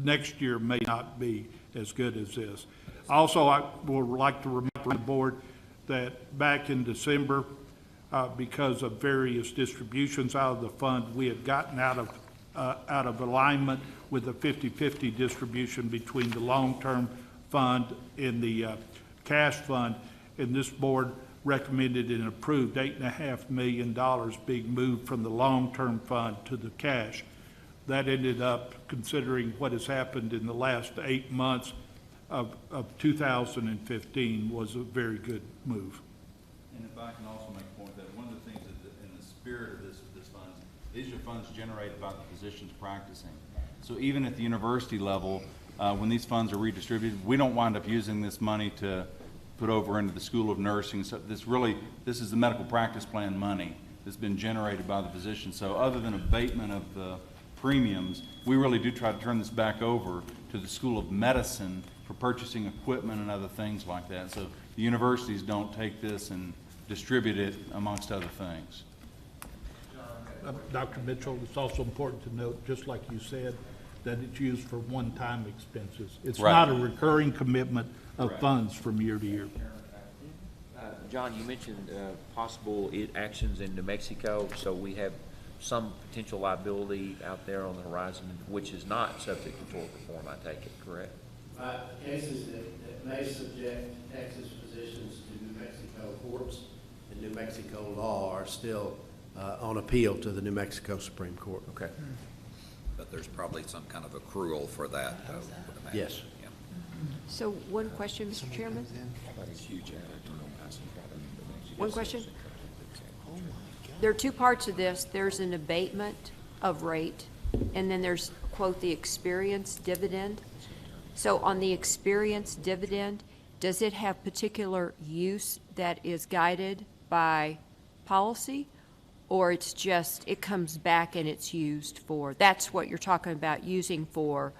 next year may not be as good as this. Also, I would like to remind the board that back in December, because of various distributions out of the fund, we had gotten out of alignment with the 50-50 distribution between the long-term fund and the cash fund, and this board recommended and approved $8.5 million being moved from the long-term fund to the cash. That ended up, considering what has happened in the last 8 months of 2015, was a very good move. And if I can also make a point that one of the things that in the spirit of this fund, these are funds generated by the physicians practicing. So even at the university level, when these funds are redistributed, we don't wind up using this money to put over into the School of Nursing. So this is the medical practice plan money that's been generated by the physicians. So other than abatement of the premiums, we really do try to turn this back over to the School of Medicine for purchasing equipment and other things like that. So the universities don't take this and distribute it amongst other things. Dr. Mitchell, it's also important to note, just like you said, that it's used for one-time expenses. It's Right. not a recurring commitment of Right. funds from year to year. John, you mentioned possible actions in New Mexico, so we have some potential liability out there on the horizon, which is not subject to tort reform, I take it, correct? Cases that may subject Texas physicians to New Mexico courts and New Mexico law are still on appeal to the New Mexico Supreme Court. Okay. But there's probably some kind of accrual for that, I would imagine. Yes. Yeah. So one question, Mr. Chairman? One question? There are two parts of this. There's an abatement of rate, and then there's, quote, the experience dividend. So on the experience dividend, does it have particular use that is guided by policy? Or it's just, it comes back and it's used for, that's what you're talking about, using for,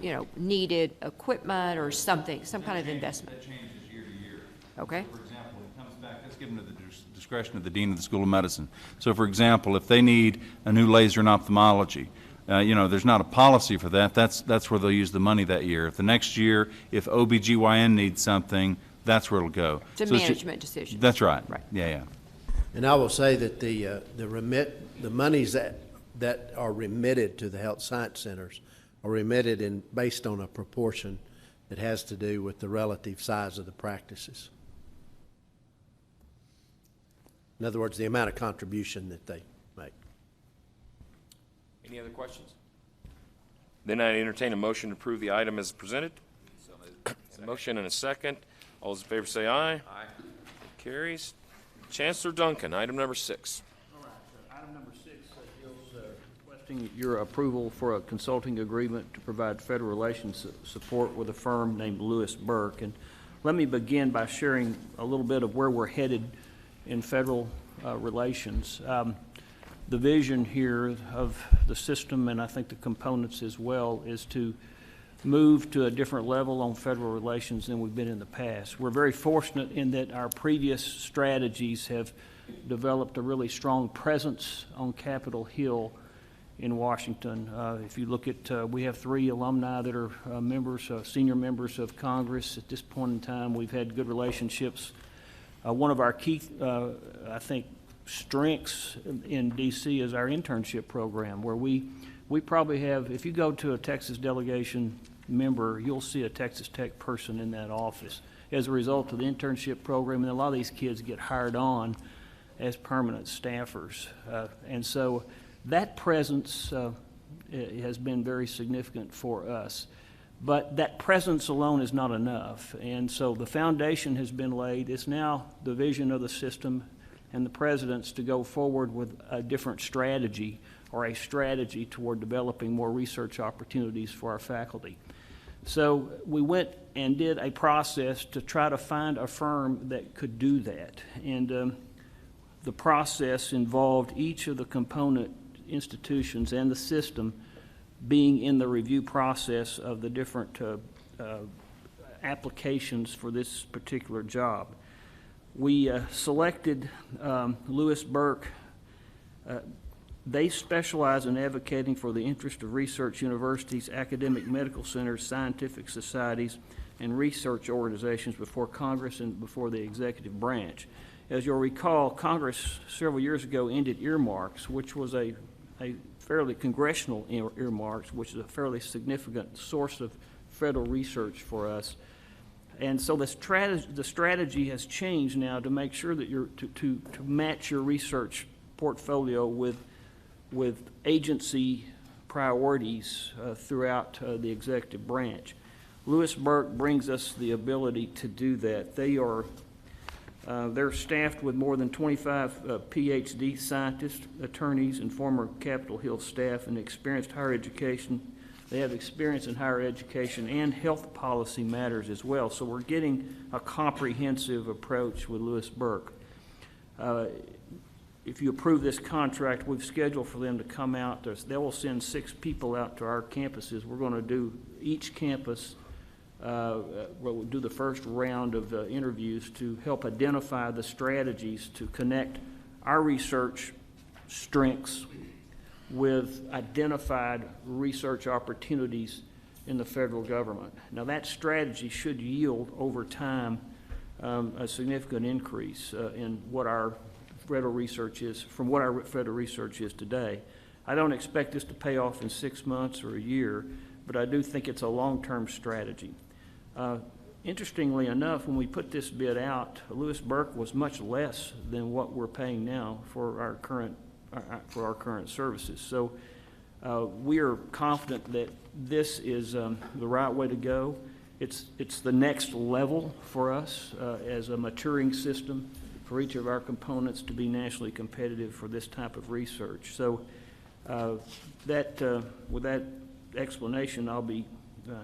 you know, needed equipment or something, some kind of investment? That changes year to year. Okay. So for example, it comes back, that's given to the discretion of the dean of the School of Medicine. So for example, if they need a new laser in ophthalmology, there's not a policy for that. That's where they'll use the money that year. If the next year, if OBGYN needs something, that's where it'll go. It's a management decision. That's right. Right. Yeah. And I will say that the monies that are remitted to the health science centers are remitted based on a proportion that has to do with the relative size of the practices. In other words, the amount of contribution that they make. Any other questions? Then I entertain a motion to approve the item as presented. A motion and a second. All those in favor say aye. Aye. It carries. Chancellor Duncan, item number 6. All right, so item number 6 deals request requesting your approval for a consulting agreement to provide federal relations support with a firm named Lewis Burke. And let me begin by sharing a little bit of where we're headed in federal relations. The vision here of the system, and I think the components as well, is to move to a different level on federal relations than we've been in the past. We're very fortunate in that our previous strategies have developed a really strong presence on Capitol Hill in Washington. If you look at, we have 3 alumni that are members, senior members of Congress. At this point in time, we've had good relationships. One of our key, I think, strengths in D.C. is our internship program, where we probably have, if you go to a Texas delegation member, you'll see a Texas Tech person in that office as a result of the internship program, and a lot of these kids get hired on as permanent staffers. And so that presence has been very significant for us. But that presence alone is not enough. And so the foundation has been laid. It's now the vision of the system and the president's to go forward with a different strategy, or a strategy toward developing more research opportunities for our faculty. So we went and did a process to try to find a firm that could do that. And the process involved each of the component institutions and the system being in the review process of the different applications for this particular job. We selected Lewis Burke. They specialize in advocating for the interest of research universities, academic medical centers, scientific societies, and research organizations before Congress and before the executive branch. As you'll recall, Congress several years ago ended earmarks, which was a fairly congressional earmarks, which is a fairly significant source of federal research for us. And so the strategy has changed now to make sure that you're to match your research portfolio with agency priorities throughout the executive branch. Lewis Burke brings us the ability to do that. They're staffed with more than 25 PhD scientists, attorneys, and former Capitol Hill staff and experienced higher education. They have experience in higher education and health policy matters as well. So we're getting a comprehensive approach with Lewis Burke. If you approve this contract, we've scheduled for them to come out. They will send 6 people out to our campuses. We're going to do each campus. We'll do the first round of interviews to help identify the strategies to connect our research strengths with identified research opportunities in the federal government. Now that strategy should yield over time a significant increase in what our federal research is, from what our federal research is today. I don't expect this to pay off in 6 months or a year, but I do think it's a long-term strategy. Interestingly enough, when we put this bid out, Lewis Burke was much less than what we're paying now for our current services. So we are confident that this is the right way to go. It's the next level for us as a maturing system for each of our components to be nationally competitive for this type of research. So with that explanation, I'll be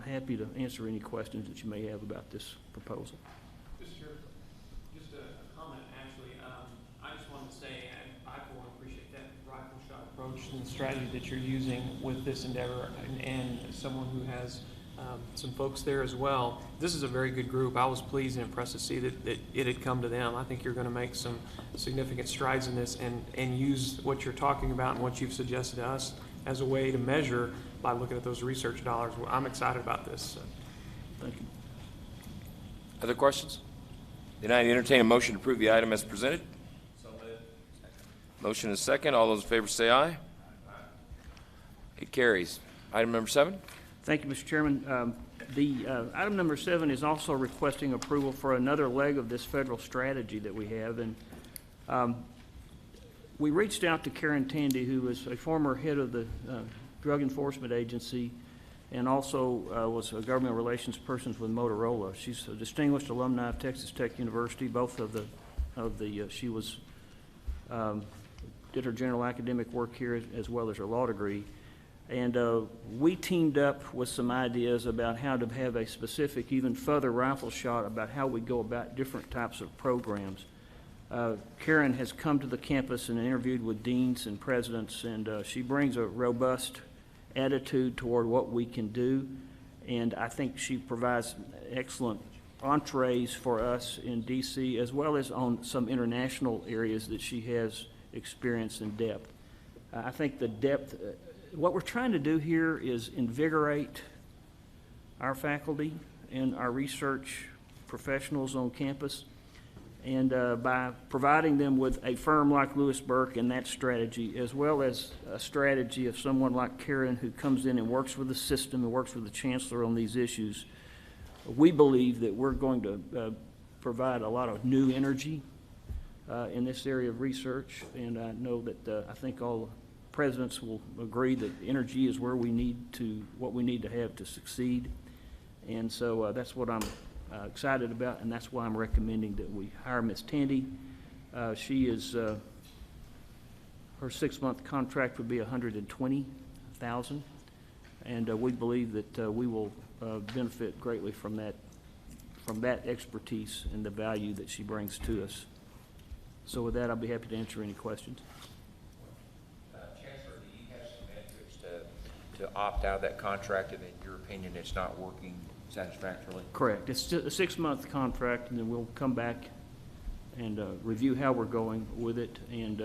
happy to answer any questions that you may have about this proposal. Just a comment, actually. I just wanted to say, I for one appreciate that rifle shot approach and strategy that you're using with this endeavor, and as someone who has some folks there as well. This is a very good group. I was pleased and impressed to see that it had come to them. I think you're going to make some significant strides in this and use what you're talking about and what you've suggested to us as a way to measure by looking at those research dollars. I'm excited about this. So. Thank you. Other questions? Then I entertain a motion to approve the item as presented. So moved. Motion is second. All those in favor say aye. Aye. It carries. Item number 7. Thank you, Mr. Chairman. Item number 7 is also requesting approval for another leg of this federal strategy that we have. And we reached out to Karen Tandy, who was a former head of the Drug Enforcement Agency and also was a government relations person with Motorola. She's a distinguished alumni of Texas Tech University. Both of the she was did her general academic work here as well as her law degree. And we teamed up with some ideas about how to have a specific, even further rifle shot about how we go about different types of programs. Karen has come to the campus and interviewed with deans and presidents, and she brings a robust attitude toward what we can do. And I think she provides excellent entrees for us in DC, as well as on some international areas that she has experience and depth. I think the depth, what we're trying to do here is invigorate our faculty and our research professionals on campus. And by providing them with a firm like Lewis Burke and that strategy, as well as a strategy of someone like Karen who comes in and works with the system and works with the chancellor on these issues, we believe that we're going to provide a lot of new energy in this area of research. And I know that I think all presidents will agree that energy is where what we need to have to succeed. And so that's what I'm excited about, and that's why I'm recommending that we hire Ms. Tandy. She is, her 6-month contract would be $120,000, and we believe that we will benefit greatly from that expertise and the value that she brings to us. So with that, I'll be happy to answer any questions. Chancellor, do you have some metrics to opt out of that contract, and in your opinion, it's not working satisfactorily? Correct. It's a 6-month contract, and then we'll come back and review how we're going with it. And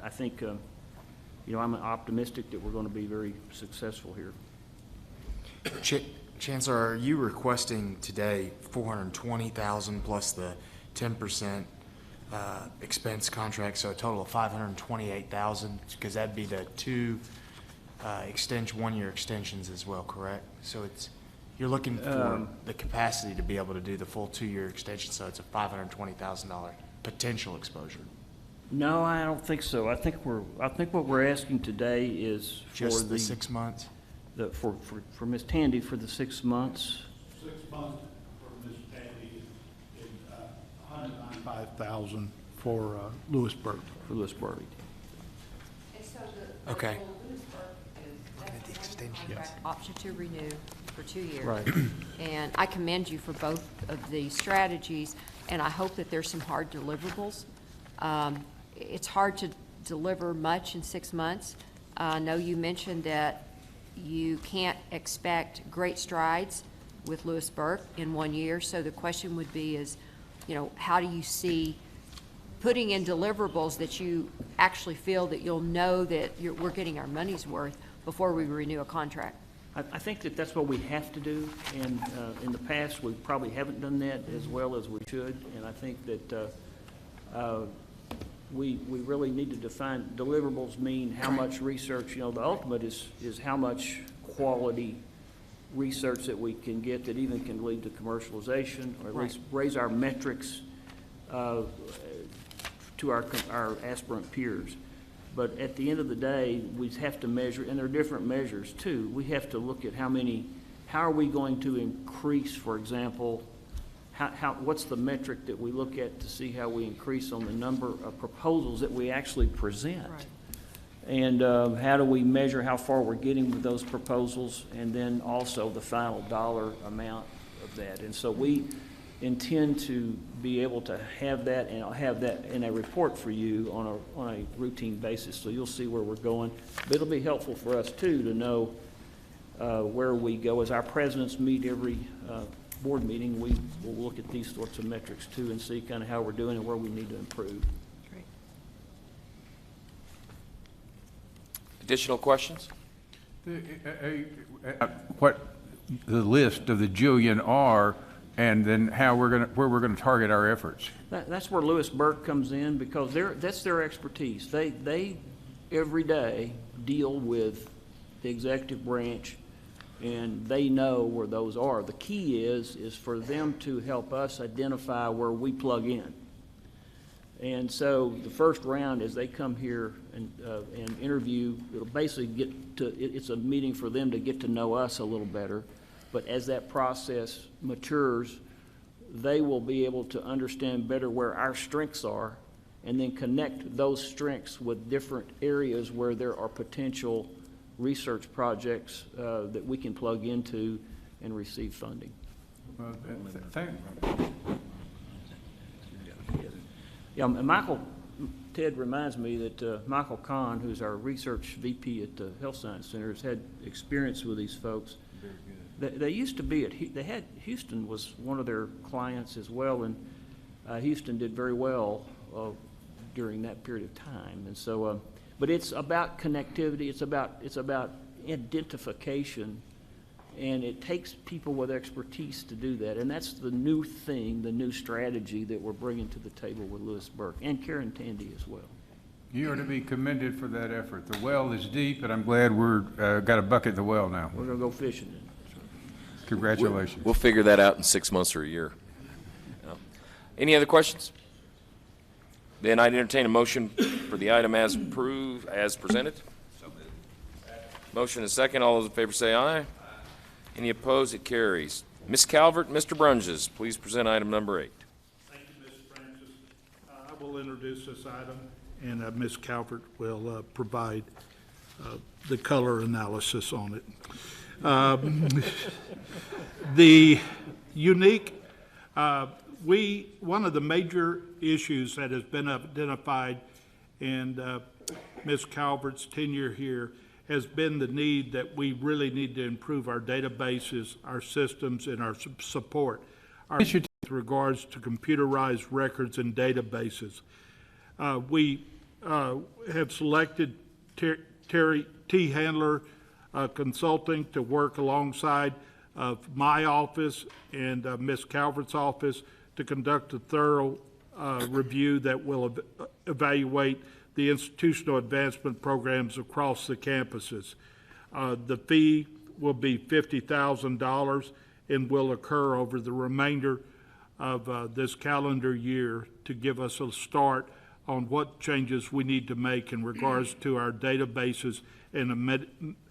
I think, I'm optimistic that we're going to be very successful here. Chancellor, are you requesting today $420,000 plus the 10% expense contract, so a total of $528,000? Because that'd be the two 1-year extensions as well, correct? So you're looking for the capacity to be able to do the full 2-year extension, so it's a $520,000 potential exposure. No, I don't think so. I think what we're asking today is for just the 6 months. For Ms. Tandy for the 6 months. 6 months for Ms. Tandy and $195,000 for Lewis Burke. For Lewis Burke. Okay. The extension. Option to renew for 2 years. Right. And I commend you for both of the strategies, and I hope that there's some hard deliverables. It's hard to deliver much in 6 months. I know you mentioned that you can't expect great strides with Lewis Burke in 1 year, so the question would be is, how do you see putting in deliverables that you actually feel that you'll know that we're getting our money's worth before we renew a contract? I think that that's what we have to do, and in the past, we probably haven't done that as well as we should, and I think that we really need to define deliverables mean how much research, the ultimate is how much quality research that we can get that even can lead to commercialization, or at least raise our metrics to our aspirant peers. But at the end of the day, we have to measure, and there are different measures too. We have to look at how are we going to increase, for example, what's the metric that we look at to see how we increase on the number of proposals that we actually present? Right. And how do we measure how far we're getting with those proposals, and then also the final dollar amount of that. And so we intend to be able to have that, and I'll have that in a report for you on a routine basis, so you'll see where we're going. But it'll be helpful for us too to know where we go. As our presidents meet every board meeting, we will look at these sorts of metrics too and see kind of how we're doing and where we need to improve. Great. Additional questions? What the list of the jillion are, and then where we're gonna target our efforts. That's where Lewis Burke comes in, because that's their expertise. They every day deal with the executive branch, and they know where those are. The key is for them to help us identify where we plug in. And so the first round, as they come here and interview, it'll basically it's a meeting for them to get to know us a little better. But as that process matures, they will be able to understand better where our strengths are and then connect those strengths with different areas where there are potential research projects that we can plug into and receive funding. Well, Yeah, and Ted reminds me that Michael Kahn, who's our research VP at the Health Science Center, has had experience with these folks. Very good. They used to be Houston was one of their clients as well, and Houston did very well during that period of time. And so, but it's about connectivity. It's about identification, and it takes people with expertise to do that. And that's the new thing, the new strategy that we're bringing to the table with Lewis Burke and Karen Tandy as well. You are to be commended for that effort. The well is deep, and I'm glad we're got a bucket at the well now. We're going to go fishing. Congratulations. We'll figure that out in 6 months or a year. Any other questions? Then I'd entertain a motion for the item as presented. Motion is second. All those in favor say aye. Any opposed? It carries. Ms. Calvert, Mr. Brunges, please present item number 8. Thank you, Ms. Francis. I will introduce this item, and Ms. Calvert will provide the color analysis on it. The unique, one of the major issues that has been identified in Ms. Calvert's tenure here has been the need that we really need to improve our databases, our systems, and our support. With regards to computerized records and databases. We have selected Terry T. Handler Consulting to work alongside my office and Ms. Calvert's office to conduct a thorough review that will evaluate the institutional advancement programs across the campuses. The fee will be $50,000 and will occur over the remainder of this calendar year to give us a start on what changes we need to make in regards to our databases and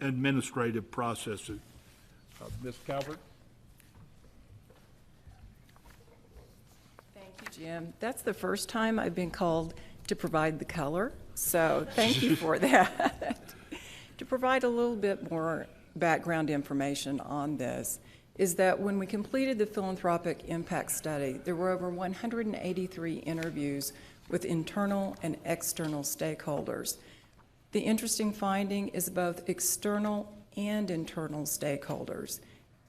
administrative processes. Ms. Calvert? Thank you, Jim. That's the first time I've been called to provide the color, so thank you for that. To provide a little bit more background information on this is that when we completed the philanthropic impact study, there were over 183 interviews with internal and external stakeholders. The interesting finding is both external and internal stakeholders.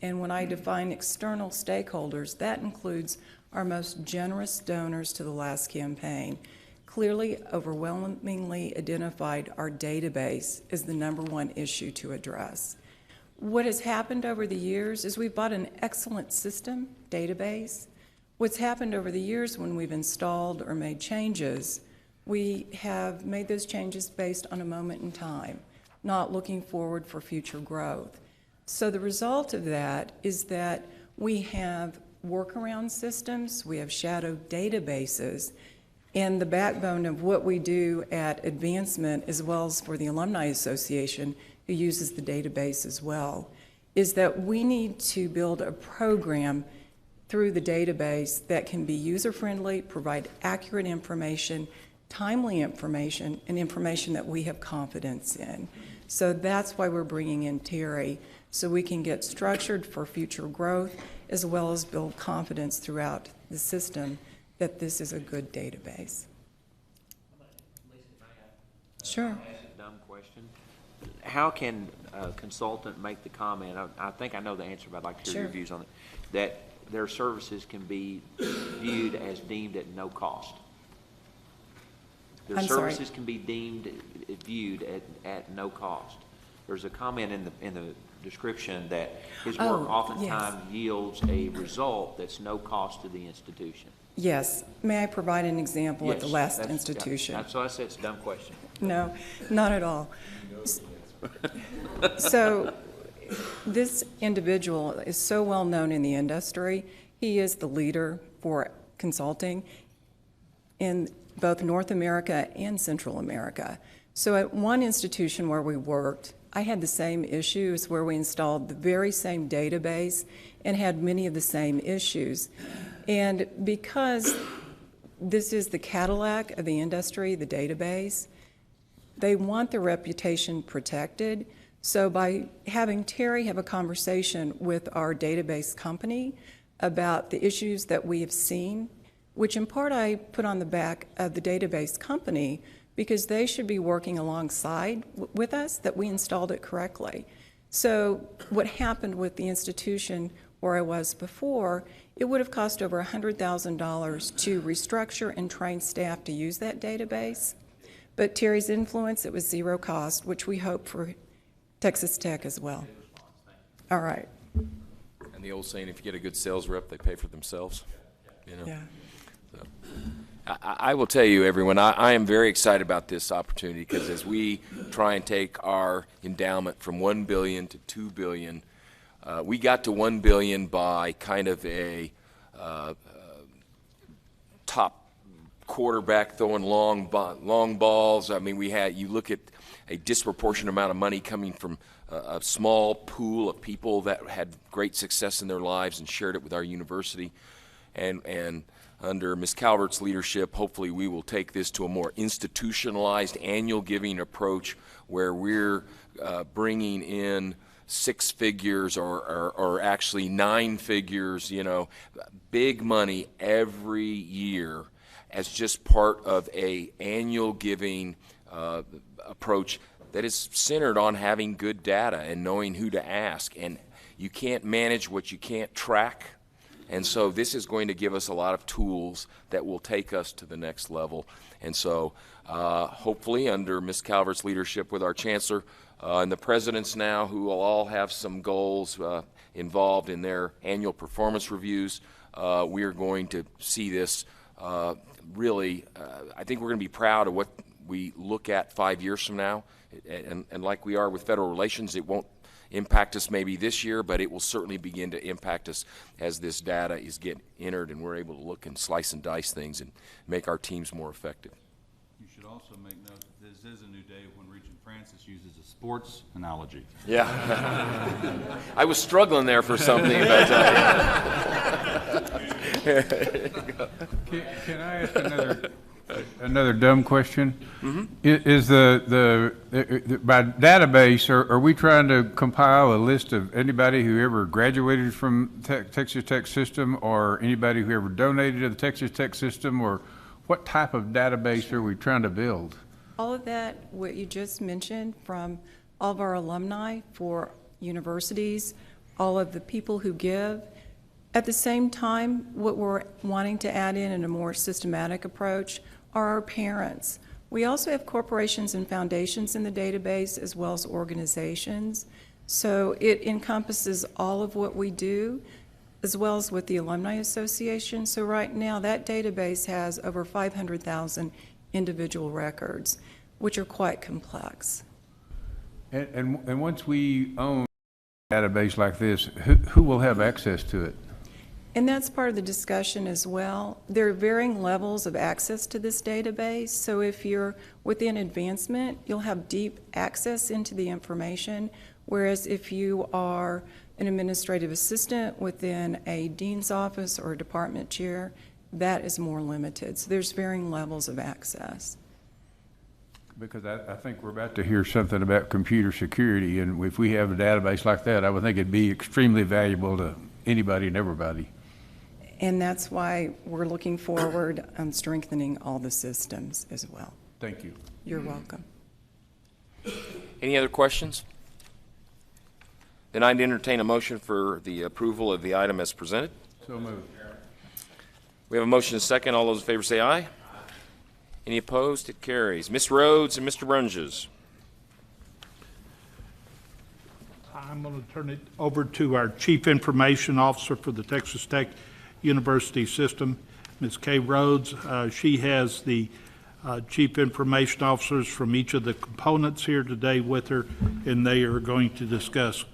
And when I define external stakeholders, that includes our most generous donors to the last campaign. Clearly, overwhelmingly identified our database as the #1 issue to address. What has happened over the years is we've bought an excellent system, database. What's happened over the years when we've installed or made changes, we have made those changes based on a moment in time, not looking forward for future growth. So the result of that is that we have workaround systems, we have shadow databases, and the backbone of what we do at Advancement, as well as for the Alumni Association, who uses the database as well, is that we need to build a program through the database that can be user-friendly, provide accurate information, timely information, and information that we have confidence in. So that's why we're bringing in Terry, so we can get structured for future growth, as well as build confidence throughout the system that this is a good database. Sure. Ask a dumb question. How can a consultant make the comment, I think I know the answer, but I'd like to hear your views on it, that their services can be viewed as deemed at no cost? Their services can be viewed at no cost. There's a comment in the description that his work oftentimes yields a result that's no cost to the institution. Yes. May I provide an example at the last institution? So I said it's a dumb question. No, not at all. So this individual is so well known in the industry. He is the leader for consulting in both North America and Central America. So at one institution where we worked, I had the same issues where we installed the very same database and had many of the same issues. And because this is the Cadillac of the industry, the database. They want their reputation protected. So by having Terry have a conversation with our database company about the issues that we have seen, which in part I put on the back of the database company because they should be working alongside with us that we installed it correctly. So what happened with the institution where I was before, it would have cost over $100,000 to restructure and train staff to use that database. But Terry's influence, it was zero cost, which we hope for Texas Tech as well. All right. And the old saying, if you get a good sales rep, they pay for themselves. You know? Yeah. So, I will tell you, everyone, I am very excited about this opportunity because as we try and take our endowment from $1 billion to $2 billion, we got to $1 billion by kind of a top quarterback throwing long balls. I mean, you look at a disproportionate amount of money coming from a small pool of people that had great success in their lives and shared it with our university. And under Ms. Calvert's leadership, hopefully we will take this to a more institutionalized annual giving approach where we're bringing in 6 figures or actually 9 figures, you know, big money every year as just part of a annual giving approach that is centered on having good data and knowing who to ask. And you can't manage what you can't track. And so this is going to give us a lot of tools that will take us to the next level. And so hopefully under Ms. Calvert's leadership with our chancellor and the presidents now, who will all have some goals involved in their annual performance reviews, we are going to see this really, I think we're going to be proud of what we look at 5 years from now. And like we are with federal relations, it won't impact us maybe this year, but it will certainly begin to impact us as this data is getting entered and we're able to look and slice and dice things and make our teams more effective. You should also make note that this is a new day when Regent Francis uses a sports analogy. Yeah. I was struggling there for something, but Can I ask another dumb question? Mm-hmm. Is by database, are we trying to compile a list of anybody who ever graduated from Texas Tech system or anybody who ever donated to the Texas Tech system, or what type of database are we trying to build? All of that, what you just mentioned, from all of our alumni for universities, all of the people who give. At the same time, what we're wanting to add in a more systematic approach are our parents. We also have corporations and foundations in the database as well as organizations. So it encompasses all of what we do as well as with the Alumni Association. So right now that database has over 500,000 individual records, which are quite complex. And once we own a database like this, who will have access to it? And that's part of the discussion as well. There are varying levels of access to this database. So if you're within advancement, you'll have deep access into the information, whereas if you are an administrative assistant within a dean's office or a department chair, that is more limited. So there's varying levels of access. Because I think we're about to hear something about computer security, and if we have a database like that, I would think it'd be extremely valuable to anybody and everybody. And that's why we're looking forward on strengthening all the systems as well. Thank you. You're welcome. Any other questions? Then I'd entertain a motion for the approval of the item as presented. So moved. We have a motion and a second. All those in favor say aye. Any opposed? It carries. Ms. Rhodes and Mr. Brunges. I'm going to turn it over to our Chief Information Officer for the Texas Tech University System, Ms. Kay Rhodes. She has the Chief Information Officers from each of the components here today with her, and they are going to discuss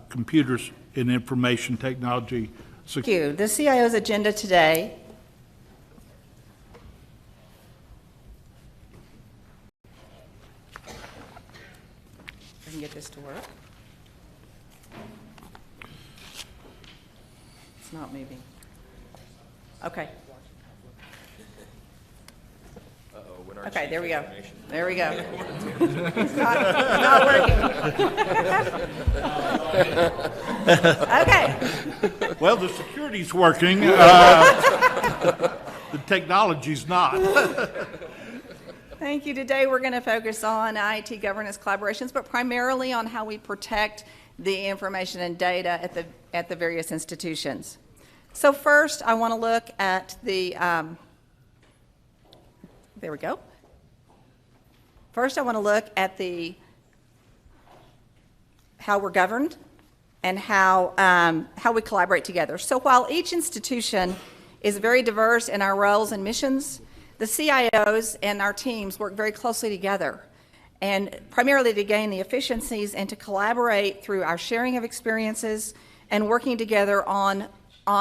computers and information technology. Thank you. The CIO's agenda today I can get this to work. It's not moving. Okay. when our Okay, chief there we go. information- There we go. It's not working. Okay. Well, the security's working. The technology's not. Thank you. Today, we're going to focus on IT governance collaborations, but primarily on how we protect the information and data at the various institutions. So first, I want to look at the, there we go. First, I want to look at how we're governed and how we collaborate together. So while each institution is very diverse in our roles and missions, the CIOs and our teams work very closely together, and primarily to gain the efficiencies and to collaborate through our sharing of experiences and working together on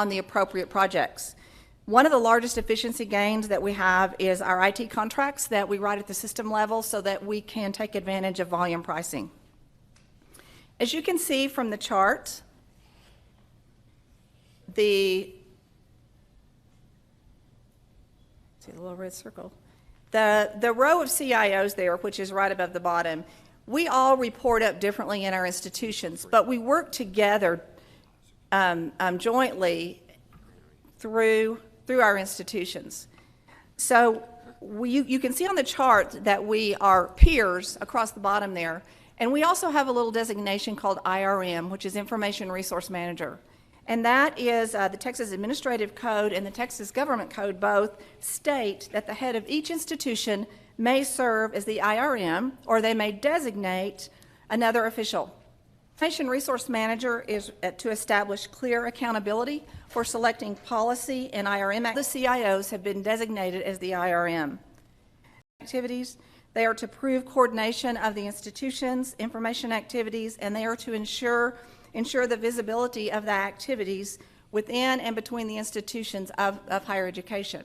the appropriate projects. One of the largest efficiency gains that we have is our IT contracts that we write at the system level so that we can take advantage of volume pricing. As you can see from the chart, the little red circle. The row of CIOs there, which is right above the bottom, we all report up differently in our institutions, but we work together jointly through our institutions. So you can see on the chart that we are peers across the bottom there, and we also have a little designation called IRM, which is Information Resource Manager. And that is the Texas Administrative Code and the Texas Government Code both state that the head of each institution may serve as the IRM, or they may designate another official. Information Resource Manager is to establish clear accountability for selecting policy and IRM. The CIOs have been designated as the IRM. Activities, they are to prove coordination of the institution's information activities, and they are to ensure the visibility of the activities within and between the institutions of higher education.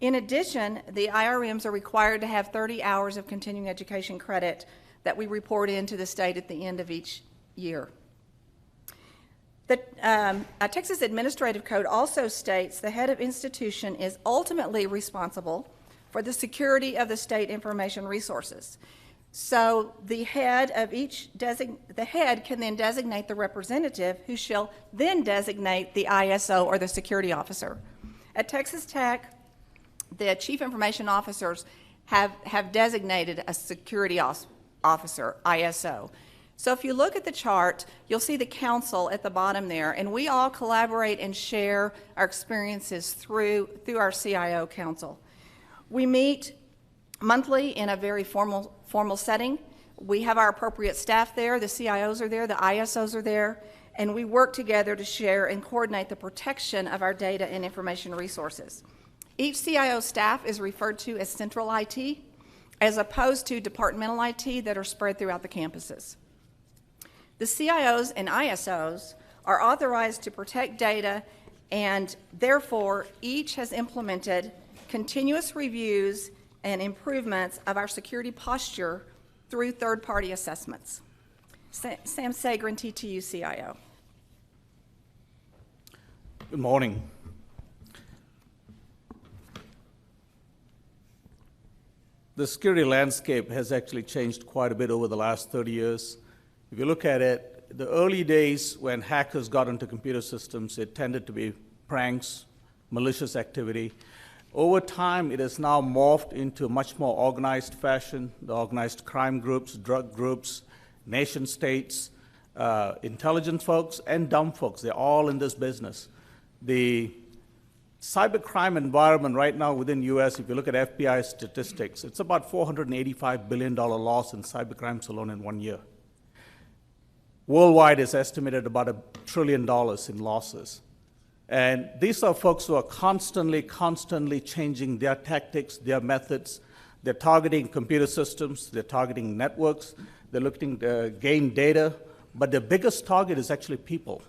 In addition, the IRMs are required to have 30 hours of continuing education credit that we report into the state at the end of each year. The Texas Administrative Code also states the head of institution is ultimately responsible for the security of the state information resources. So the head can then designate the representative, who shall then designate the ISO, or the security officer. At Texas Tech, the chief information officers have designated a security officer, ISO. So if you look at the chart, you'll see the council at the bottom there, and we all collaborate and share our experiences through our CIO council. We meet monthly in a very formal setting. We have our appropriate staff there, the CIOs are there, the ISOs are there, and we work together to share and coordinate the protection of our data and information resources. Each CIO staff is referred to as central IT, as opposed to departmental IT that are spread throughout the campuses. The CIOs and ISOs are authorized to protect data, and therefore each has implemented continuous reviews and improvements of our security posture through third-party assessments. Sam Sagrin, TTU CIO. Good morning. The security landscape has actually changed quite a bit over the last 30 years. If you look at it, the early days when hackers got into computer systems, it tended to be pranks, malicious activity. Over time, it has now morphed into a much more organized fashion. The organized crime groups, drug groups, nation states, intelligence folks, and dumb folks, they're all in this business. The cybercrime environment right now within the US, if you look at FBI statistics, it's about $485 billion loss in cybercrimes alone in 1 year. Worldwide is estimated about $1 trillion in losses. And these are folks who are constantly changing their tactics, their methods. They're targeting computer systems, they're targeting networks, they're looking to gain data, but their biggest target is actually people.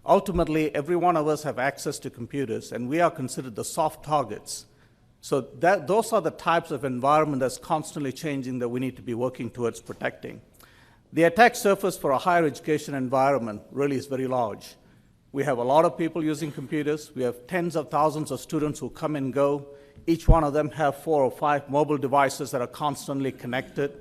Ultimately, every one of us have access to computers, and we are considered the soft targets. So those are the types of environment that's constantly changing that we need to be working towards protecting. The attack surface for a higher education environment really is very large. We have a lot of people using computers. We have tens of thousands of students who come and go. Each one of them have 4 or 5 mobile devices that are constantly connected.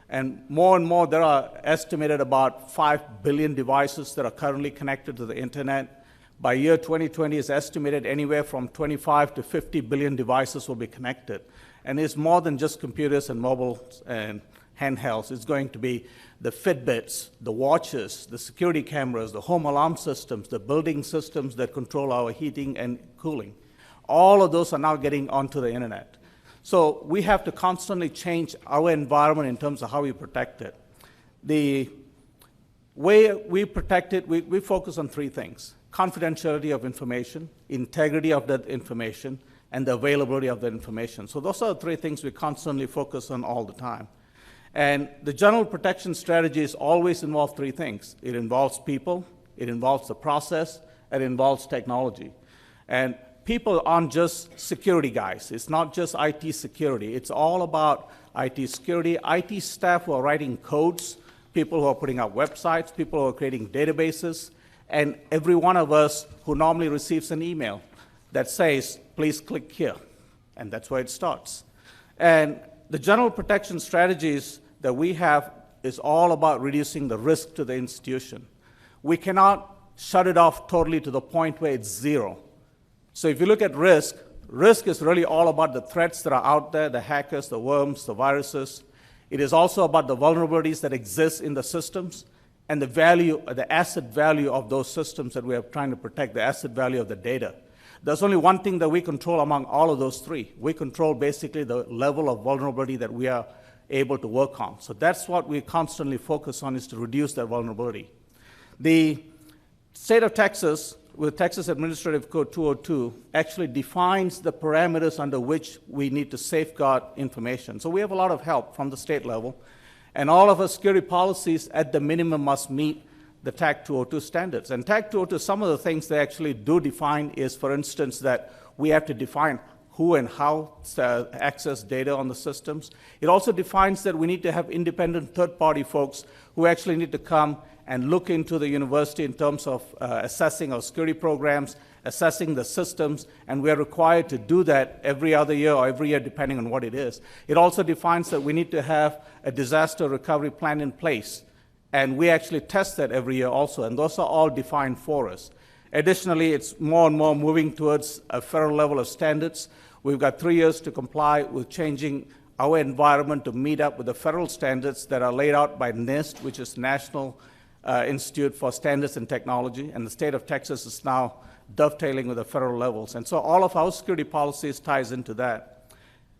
And more, there are estimated about 5 billion devices that are currently connected to the internet. By year 2020, it's estimated anywhere from 25 to 50 billion devices will be connected. And it's more than just computers and mobiles and handhelds. It's going to be the Fitbits, the watches, the security cameras, the home alarm systems, the building systems that control our heating and cooling. All of those are now getting onto the internet. So we have to constantly change our environment in terms of how we protect it. The way we protect it, we focus on 3 things: confidentiality of information, integrity of that information, and the availability of that information. So those are the 3 things we constantly focus on all the time. And the general protection strategies always involve 3 things. It involves people, it involves the process, and it involves technology. And people aren't just security guys. It's not just IT security. It's all about IT security, IT staff who are writing codes, people who are putting up websites, people who are creating databases, and every one of us who normally receives an email that says, please click here. And that's where it starts. And the general protection strategies that we have is all about reducing the risk to the institution. We cannot shut it off totally to the point where it's 0. So if you look at risk, risk is really all about the threats that are out there, the hackers, the worms, the viruses. It is also about the vulnerabilities that exist in the systems and the value, the asset value of those systems that we are trying to protect, the asset value of the data. There's only one thing that we control among all of those 3. We control basically the level of vulnerability that we are able to work on. So that's what we constantly focus on, is to reduce that vulnerability. The state of Texas, with Texas Administrative Code 202, actually defines the parameters under which we need to safeguard information. So we have a lot of help from the state level, and all of our security policies at the minimum must meet the TAC 202 standards. And TAC 202, some of the things they actually do define is, for instance, that we have to define who and how to access data on the systems. It also defines that we need to have independent third-party folks who actually need to come and look into the university in terms of assessing our security programs, assessing the systems, and we are required to do that every other year or every year depending on what it is. It also defines that we need to have a disaster recovery plan in place, and we actually test that every year also, and those are all defined for us. Additionally, it's more and more moving towards a federal level of standards. We've got 3 years to comply with changing our environment to meet up with the federal standards that are laid out by NIST, which is National Institute for Standards and Technology, and the state of Texas is now dovetailing with the federal levels. And so all of our security policies ties into that.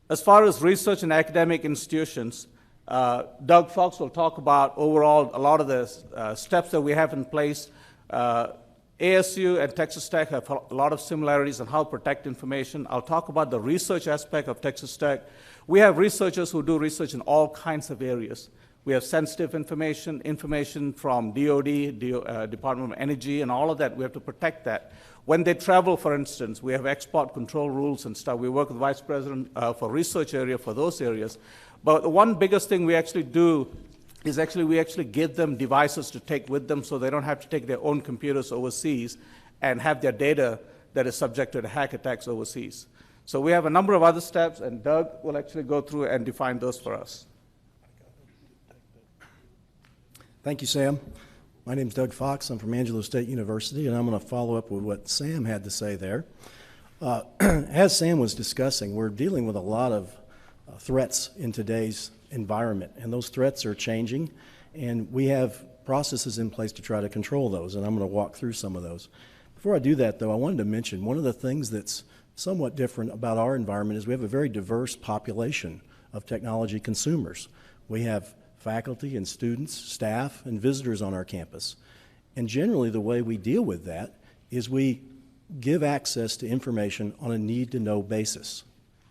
As far as research and academic institutions, Doug Fox will talk about overall a lot of the steps that we have in place. ASU and Texas Tech have a lot of similarities on how to protect information. I'll talk about the research aspect of Texas Tech. We have researchers who do research in all kinds of areas. We have sensitive information, information from DOD, Department of Energy, and all of that. We have to protect that. When they travel, for instance, we have export control rules and stuff. We work with the Vice President for research area for those areas. But the one biggest thing we actually do is we actually give them devices to take with them so they don't have to take their own computers overseas and have their data that is subjected to hack attacks overseas. So we have a number of other steps, and Doug will actually go through and define those for us. Thank you, Sam. My name is Doug Fox. I'm from Angelo State University, and I'm going to follow up with what Sam had to say there. As Sam was discussing, we're dealing with a lot of threats in today's environment, and those threats are changing, and we have processes in place to try to control those, and I'm going to walk through some of those. Before I do that, though, I wanted to mention one of the things that's somewhat different about our environment is we have a very diverse population of technology consumers. We have faculty and students, staff, and visitors on our campus, and generally the way we deal with that is we give access to information on a need-to-know basis.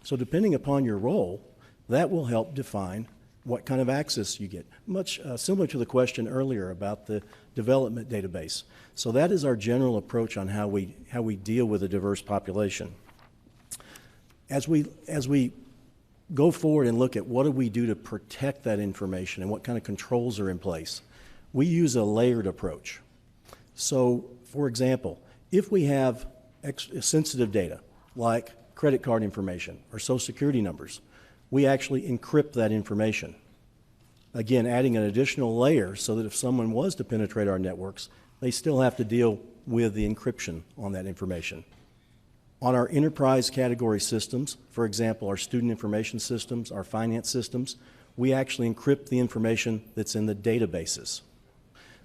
So depending upon your role, that will help define what kind of access you get, much similar to the question earlier about the development database. So that is our general approach on how we deal with a diverse population. As we go forward and look at what do we do to protect that information and what kind of controls are in place, we use a layered approach. So, for example, if we have sensitive data, like credit card information or social security numbers, we actually encrypt that information. Again, adding an additional layer so that if someone was to penetrate our networks, they still have to deal with the encryption on that information. On our enterprise category systems, for example, our student information systems, our finance systems, we actually encrypt the information that's in the databases.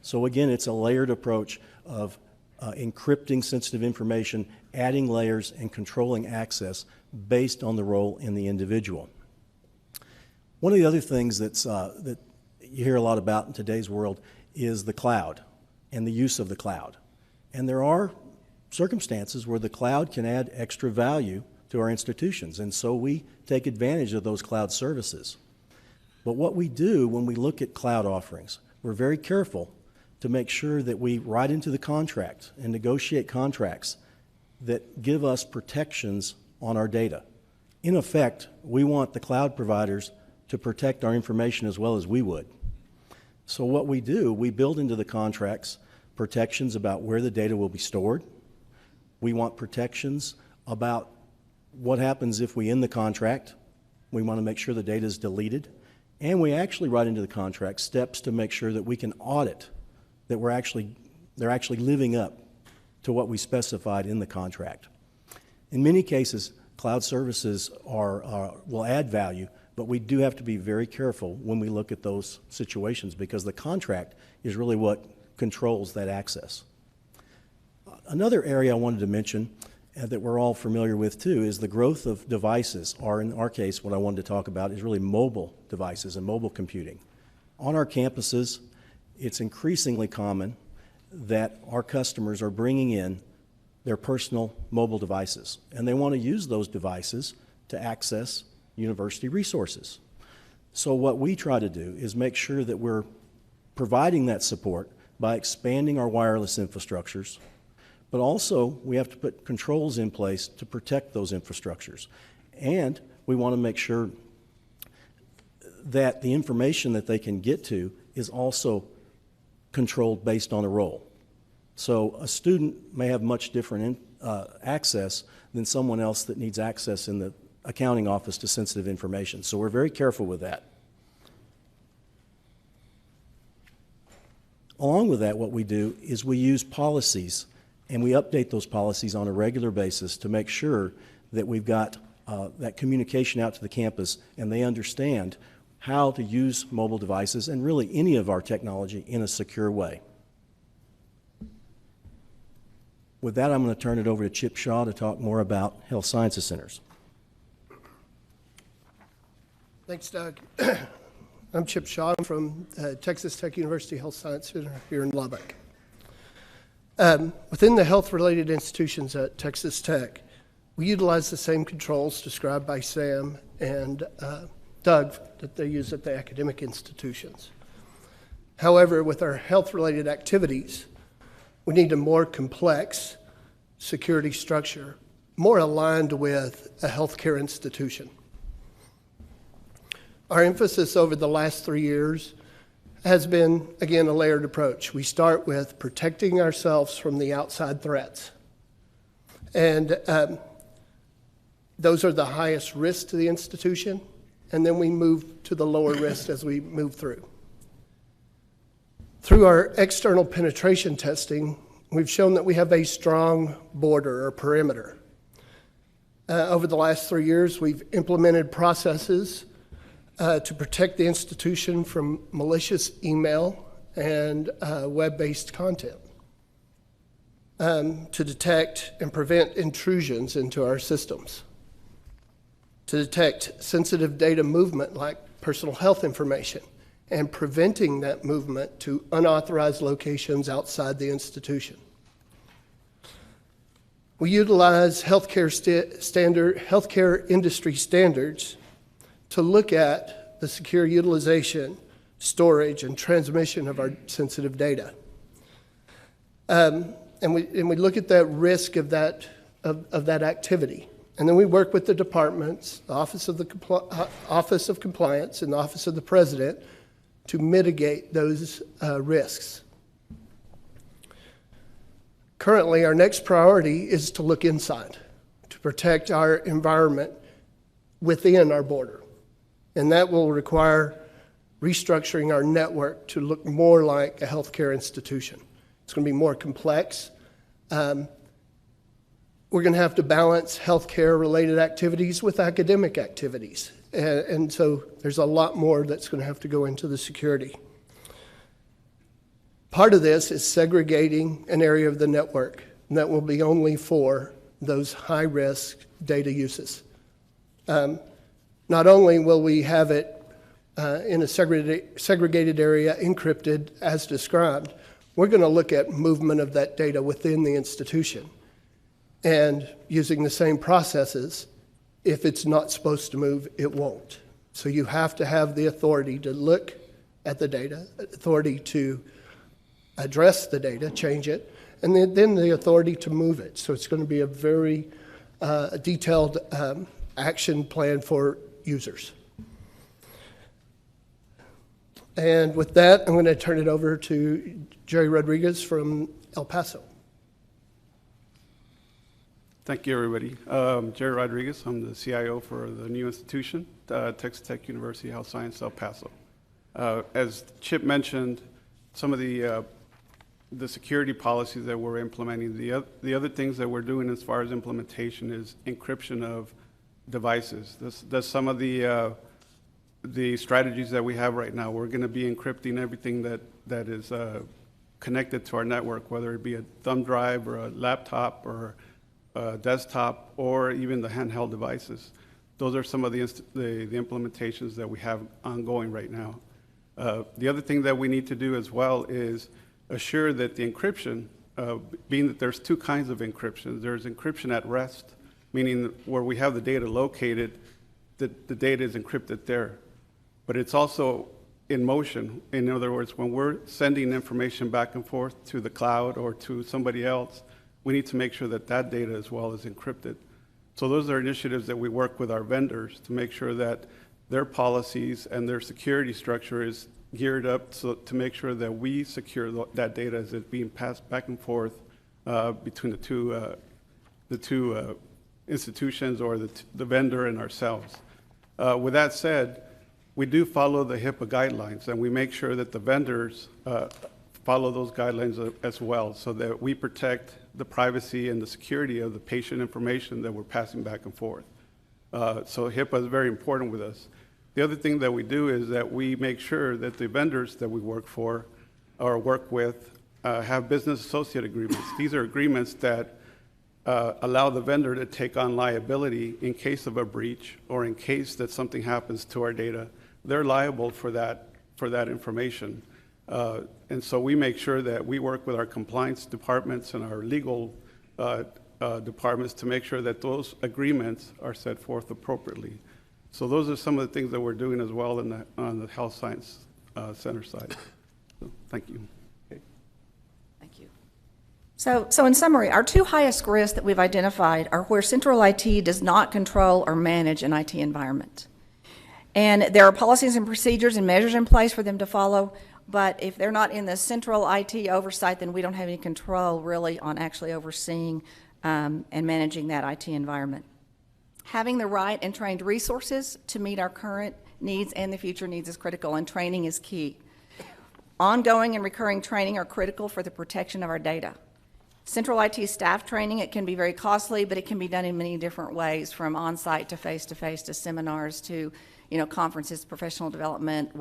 So again, it's a layered approach of encrypting sensitive information, adding layers, and controlling access based on the role in the individual. One of the other things that you hear a lot about in today's world is the cloud and the use of the cloud. And there are circumstances where the cloud can add extra value to our institutions, and so we take advantage of those cloud services. But what we do when we look at cloud offerings, we're very careful to make sure that we write into the contract and negotiate contracts that give us protections on our data. In effect, we want the cloud providers to protect our information as well as we would. So what we do, we build into the contracts protections about where the data will be stored. We want protections about what happens if we end the contract. We want to make sure the data is deleted. And we actually write into the contract steps to make sure that we can audit that they're actually living up to what we specified in the contract. In many cases, cloud services will add value, but we do have to be very careful when we look at those situations because the contract is really what controls that access. Another area I wanted to mention that we're all familiar with too is the growth of devices, or in our case, what I wanted to talk about is really mobile devices and mobile computing. On our campuses, it's increasingly common that our customers are bringing in their personal mobile devices, and they want to use those devices to access university resources. So what we try to do is make sure that we're providing that support by expanding our wireless infrastructures, but also we have to put controls in place to protect those infrastructures. And we want to make sure that the information that they can get to is also controlled based on a role. So a student may have much different access than someone else that needs access in the accounting office to sensitive information. So we're very careful with that. Along with that, what we do is we use policies and we update those policies on a regular basis to make sure that we've got that communication out to the campus and they understand how to use mobile devices and really any of our technology in a secure way. With that, I'm going to turn it over to Chip Shaw to talk more about health sciences centers. Thanks, Doug. I'm Chip Shaw. I'm from Texas Tech University Health Science Center here in Lubbock. Within the health-related institutions at Texas Tech, we utilize the same controls described by Sam and Doug that they use at the academic institutions. However, with our health-related activities, we need a more complex security structure, more aligned with a healthcare institution. Our emphasis over the last 3 years has been, again, a layered approach. We start with protecting ourselves from the outside threats. And those are the highest risk to the institution, and then we move to the lower risk as we move through. Through our external penetration testing, we've shown that we have a strong border or perimeter. Over the last 3 years, we've implemented processes to protect the institution from malicious email and web-based content, to detect and prevent intrusions into our systems, to detect sensitive data movement like personal health information, and preventing that movement to unauthorized locations outside the institution. We utilize healthcare industry standards to look at the secure utilization, storage, and transmission of our sensitive data. And we look at that risk of that activity. And then we work with the departments, the Office of Compliance and the Office of the President to mitigate those risks. Currently, our next priority is to look inside, to protect our environment within our border. And that will require restructuring our network to look more like a healthcare institution. It's going to be more complex. We're going to have to balance healthcare-related activities with academic activities. And so there's a lot more that's going to have to go into the security. Part of this is segregating an area of the network, and that will be only for those high-risk data uses. Not only will we have it in a segregated area, encrypted as described, we're going to look at movement of that data within the institution. And using the same processes, if it's not supposed to move, it won't. So you have to have the authority to look at the data, authority to address the data, change it, and then the authority to move it. So it's going to be a very detailed action plan for users. And with that, I'm going to turn it over to Jerry Rodriguez from El Paso. Thank you, everybody. Jerry Rodriguez, I'm the CIO for the new institution, Texas Tech University Health Science El Paso. As Chip mentioned, some of the security policies that we're implementing, the other things that we're doing as far as implementation is encryption of devices. That's some of the strategies that we have right now. We're going to be encrypting everything that is connected to our network, whether it be a thumb drive or a laptop or desktop, or even the handheld devices. Those are some of the implementations that we have ongoing right now. The other thing that we need to do as well is assure that the encryption, being that there's two kinds of encryption. There's encryption at rest, meaning where we have the data located, the data is encrypted there. But it's also in motion. In other words, when we're sending information back and forth to the cloud or to somebody else, we need to make sure that that data as well is encrypted. So those are initiatives that we work with our vendors to make sure that their policies and their security structure is geared up to make sure that we secure that data as it's being passed back and forth between the two institutions or the vendor and ourselves. With that said, we do follow the HIPAA guidelines, and we make sure that the vendors follow those guidelines as well, so that we protect the privacy and the security of the patient information that we're passing back and forth. So HIPAA is very important with us. The other thing that we do is that we make sure that the vendors that we work for or work with have business associate agreements. These are agreements that allow the vendor to take on liability in case of a breach or in case that something happens to our data. They're liable for that information. And so we make sure that we work with our compliance departments and our legal departments to make sure that those agreements are set forth appropriately. So those are some of the things that we're doing as well on the health science center side. So, thank you. Okay. Thank you. So in summary, our two highest risks that we've identified are where central IT does not control or manage an IT environment. And there are policies and procedures and measures in place for them to follow, but if they're not in the central IT oversight, then we don't have any control really on actually overseeing and managing that IT environment. Having the right and trained resources to meet our current needs and the future needs is critical, and training is key. Ongoing and recurring training are critical for the protection of our data. Central IT staff training, it can be very costly, but it can be done in many different ways, from on-site to face-to-face to seminars to conferences, professional development,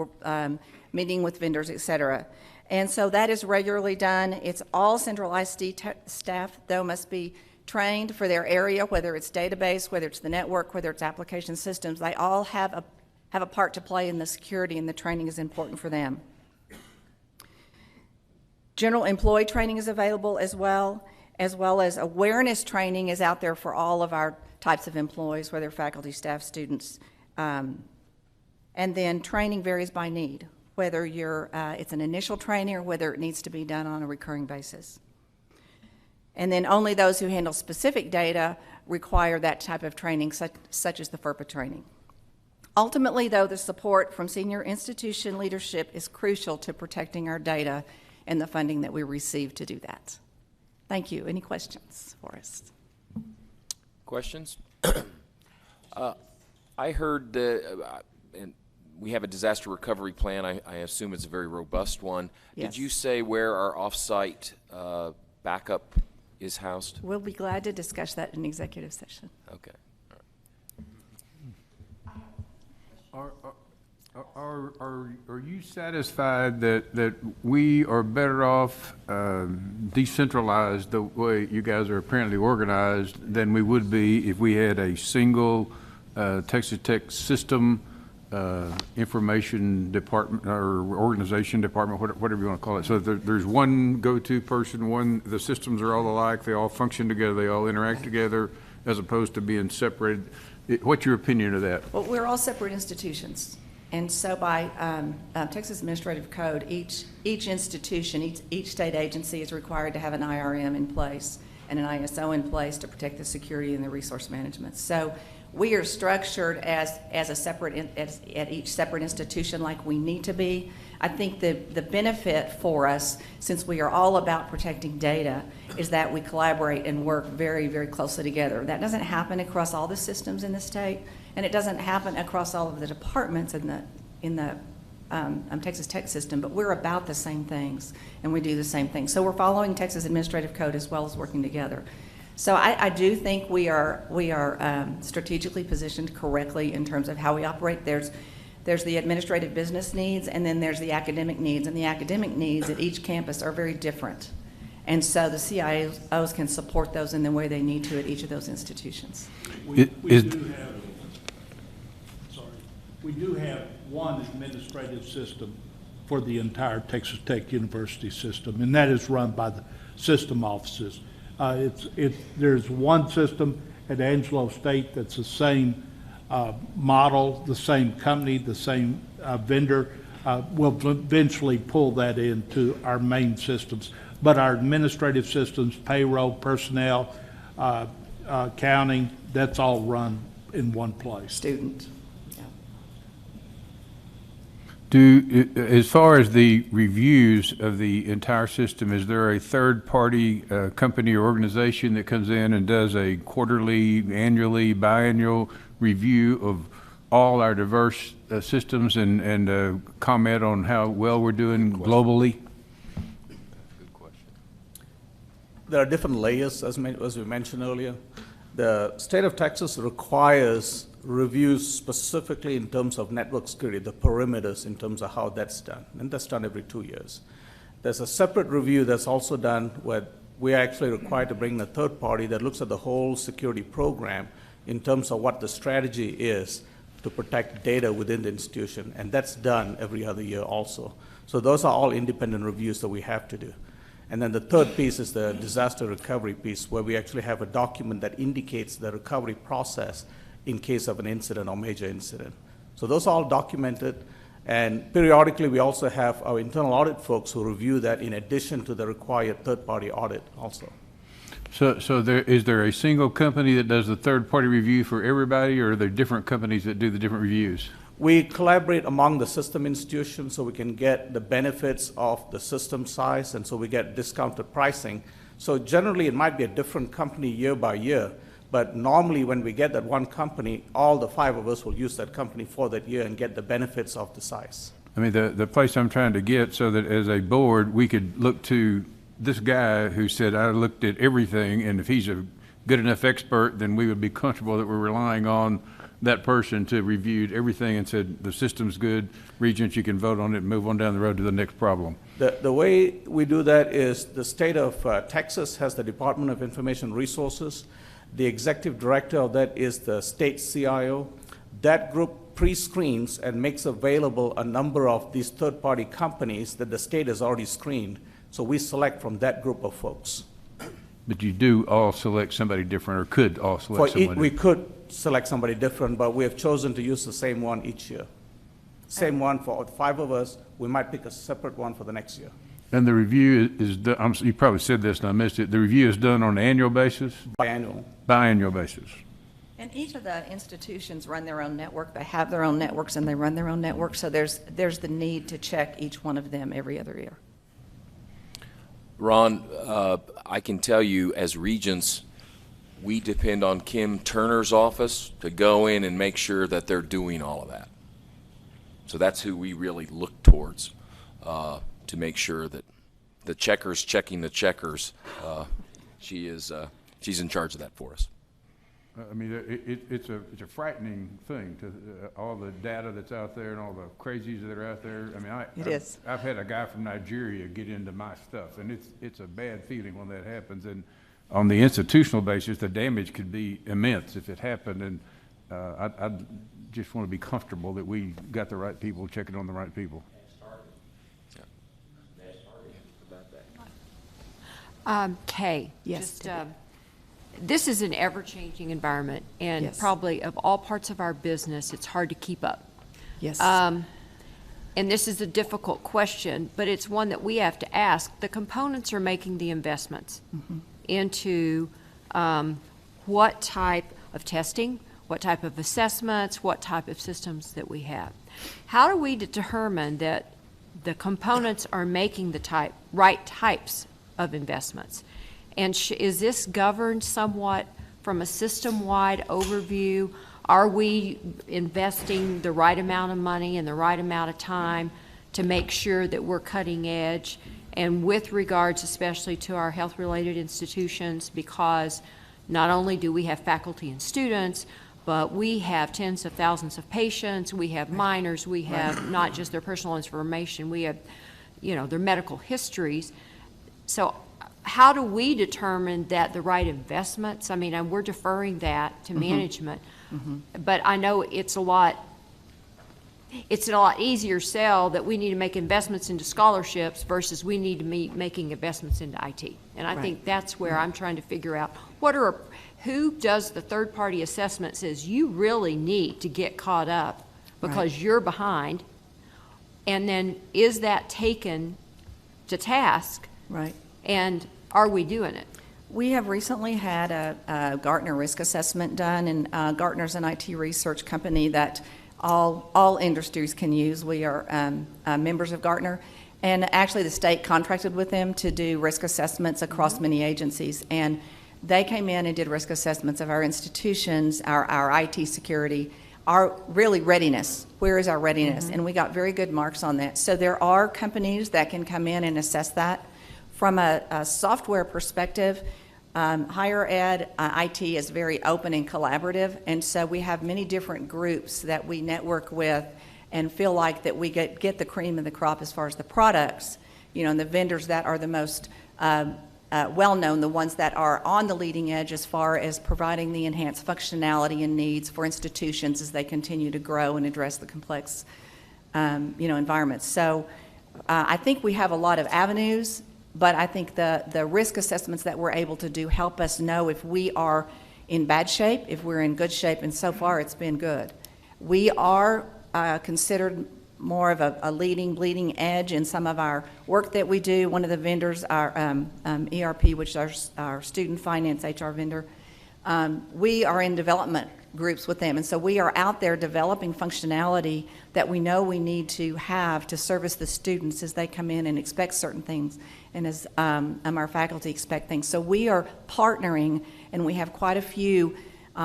meeting with vendors, et cetera. And so that is regularly done. It's all central IT staff, though, must be trained for their area, whether it's database, whether it's the network, whether it's application systems. They all have a part to play in the security, and the training is important for them. General employee training is available as well as awareness training is out there for all of our types of employees, whether faculty, staff, students. And then training varies by need, whether it's an initial training or whether it needs to be done on a recurring basis. And then only those who handle specific data require that type of training, such as the FERPA training. Ultimately, though, the support from senior institution leadership is crucial to protecting our data and the funding that we receive to do that. Thank you. Any questions for us? Questions? I heard that, and we have a disaster recovery plan. I assume it's a very robust one. Yes. Did you say where our off-site backup is housed? We'll be glad to discuss that in executive session. Okay. Are you satisfied that we are better off decentralized the way you guys are apparently organized than we would be if we had a single Texas Tech system, information department or organization department, whatever you want to call it? So there's one go-to person, the systems are all alike, they all function together, they all interact together, as opposed to being separated. What's your opinion of that? Well, we're all separate institutions. And so by Texas Administrative Code, each institution, each state agency is required to have an IRM in place and an ISO in place to protect the security and the resource management. So we are structured as a separate, at each separate institution like we need to be. I think the benefit for us, since we are all about protecting data, is that we collaborate and work very, very closely together. That doesn't happen across all the systems in the state, and it doesn't happen across all of the departments in the Texas Tech system, but we're about the same things, and we do the same things. So we're following Texas Administrative Code as well as working together. So I do think we are strategically positioned correctly in terms of how we operate. There's the administrative business needs, and then there's the academic needs, and the academic needs at each campus are very different. And so the CIOs can support those in the way they need to at each of those institutions. We do have one administrative system for the entire Texas Tech University system, and that is run by the system offices. There's one system at Angelo State that's the same model, the same company, the same vendor. We'll eventually pull that into our main systems. But our administrative systems, payroll, personnel, accounting, that's all run in one place. Student. As far as the reviews of the entire system, is there a third-party company or organization that comes in and does a quarterly, annually, biannual review of all our diverse systems and comment on how well we're doing globally? Good question. There are different layers, as we mentioned earlier. The state of Texas requires reviews specifically in terms of network security, the perimeters in terms of how that's done, and that's done every 2 years. There's a separate review that's also done where we are actually required to bring in a third party that looks at the whole security program in terms of what the strategy is to protect data within the institution, and that's done every other year also. So those are all independent reviews that we have to do. And then the third piece is the disaster recovery piece, where we actually have a document that indicates the recovery process in case of an incident or major incident. So those are all documented, and periodically we also have our internal audit folks who review that in addition to the required third-party audit also. So is there a single company that does the third-party review for everybody, or are there different companies that do the different reviews? We collaborate among the system institutions so we can get the benefits of the system size, and so we get discounted pricing. So generally it might be a different company year by year, but normally when we get that one company, all the 5 of us will use that company for that year and get the benefits of the size. I mean, the place I'm trying to get so that as a board, we could look to this guy who said, I looked at everything, and if he's a good enough expert, then we would be comfortable that we're relying on that person to reviewed everything and said, the system's good, Regents, you can vote on it and move on down the road to the next problem. The way we do that is the state of Texas has the Department of Information Resources. The executive director of that is the state CIO. That group pre-screens and makes available a number of these third-party companies that the state has already screened. So we select from that group of folks. But you do all select somebody different, or could all select somebody We could select somebody different, but we have chosen to use the same one each year. Same one for 5 of us. We might pick a separate one for the next year. And the review is done, you probably said this and I missed it, the review is done on an annual basis? Biannual. Biannual basis. And each of the institutions run their own network. They have their own networks and they run their own network. So there's the need to check each one of them every other year. Ron, I can tell you as regents, we depend on Kim Turner's office to go in and make sure that they're doing all of that. So that's who we really look towards to make sure that the checkers checking the checkers, she's in charge of that for us. I mean, it's a frightening thing to all the data that's out there and all the crazies that are out there. I mean, I've had a guy from Nigeria get into my stuff, and it's a bad feeling when that happens. And on the institutional basis, the damage could be immense if it happened. And I just want to be comfortable that we got the right people checking on the right people. Kay, Yes, just, this is an ever-changing environment, and probably of all parts of our business, it's hard to keep up. Yes. And this is a difficult question, but it's one that we have to ask. The components are making the investments into what type of testing, what type of assessments, what type of systems that we have. How do we determine that the components are making the right types of investments? And is this governed somewhat from a system-wide overview? Are we investing the right amount of money and the right amount of time to make sure that we're cutting edge? And with regards especially to our health-related institutions, because not only do we have faculty and students, but we have tens of thousands of patients, we have minors, we have not just their personal information, we have, their medical histories. So how do we determine that the right investments, I mean, and we're deferring that to management, but I know it's a lot easier sell that we need to make investments into scholarships versus we need to be making investments into IT. And I think that's where I'm trying to figure out who does the third-party assessment says you really need to get caught up because you're behind, and then is that taken to task? Right. And are we doing it? We have recently had a Gartner risk assessment done, and Gartner's an IT research company that all industries can use. We are members of Gartner, and actually the state contracted with them to do risk assessments across many agencies, and they came in and did risk assessments of our institutions, our IT security, our really readiness. Where is our readiness? And we got very good marks on that. So there are companies that can come in and assess that. From a software perspective, higher ed, IT is very open and collaborative, and so we have many different groups that we network with and feel like that we get the cream of the crop as far as the products, and the vendors that are the most well-known, the ones that are on the leading edge as far as providing the enhanced functionality and needs for institutions as they continue to grow and address the complex, environments. So I think we have a lot of avenues. But I think the risk assessments that we're able to do help us know if we are in bad shape, if we're in good shape, and so far it's been good. We are considered more of a bleeding edge in some of our work that we do. One of the vendors, our ERP, which is our student finance HR vendor, we are in development groups with them. And so we are out there developing functionality that we know we need to have to service the students as they come in and expect certain things, and as our faculty expect things. So we are partnering, and we have quite a few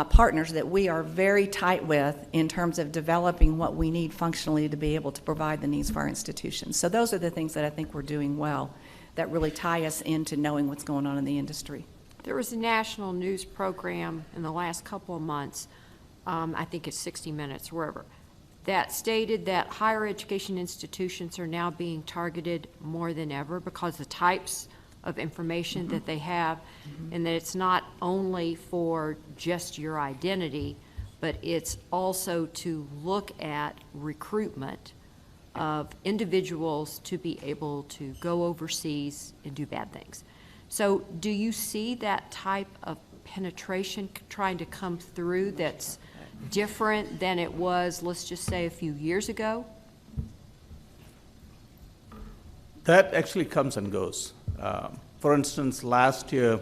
partners that we are very tight with in terms of developing what we need functionally to be able to provide the needs for our institutions. So those are the things that I think we're doing well that really tie us into knowing what's going on in the industry. There was a national news program in the last couple of months, I think it's 60 Minutes, wherever, that stated that higher education institutions are now being targeted more than ever because the types of information that they have, and that it's not only for just your identity, but it's also to look at recruitment of individuals to be able to go overseas and do bad things. So do you see that type of penetration trying to come through that's different than it was, let's just say, a few years ago? That actually comes and goes. For instance, last year,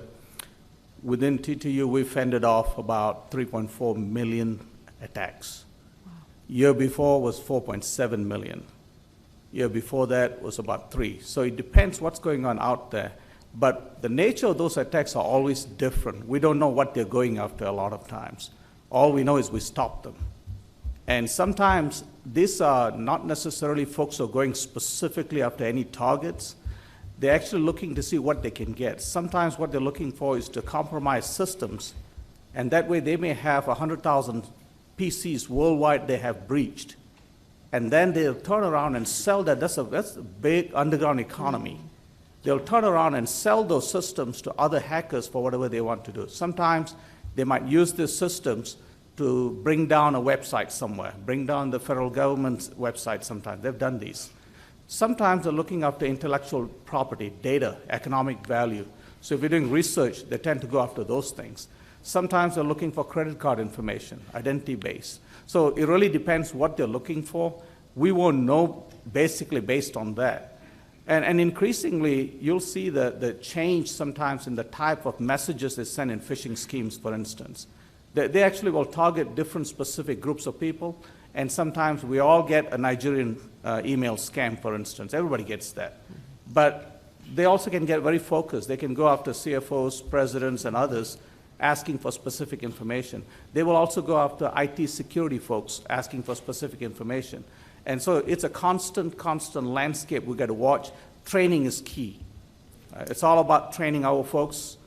within TTU, we fended off about 3.4 million attacks. Wow. Year before was 4.7 million. Year before that was about 3. So it depends what's going on out there. But the nature of those attacks are always different. We don't know what they're going after a lot of times. All we know is we stop them. And sometimes these are not necessarily folks who are going specifically after any targets. They're actually looking to see what they can get. Sometimes what they're looking for is to compromise systems, and that way they may have 100,000 PCs worldwide they have breached. And then they'll turn around and sell that. That's a big underground economy. They'll turn around and sell those systems to other hackers for whatever they want to do. Sometimes they might use these systems to bring down a website somewhere, bring down the federal government's website sometimes. They've done these. Sometimes they're looking after intellectual property, data, economic value. So if you're doing research, they tend to go after those things. Sometimes they're looking for credit card information, identity-based. So it really depends what they're looking for. We won't know basically based on that. And increasingly, you'll see the change sometimes in the type of messages they send in phishing schemes, for instance. They actually will target different specific groups of people, and sometimes we all get a Nigerian email scam, for instance. Everybody gets that. But they also can get very focused. They can go after CFOs, presidents, and others asking for specific information. They will also go after IT security folks asking for specific information. And so it's a constant landscape we got to watch. Training is key. It's all about training our folks,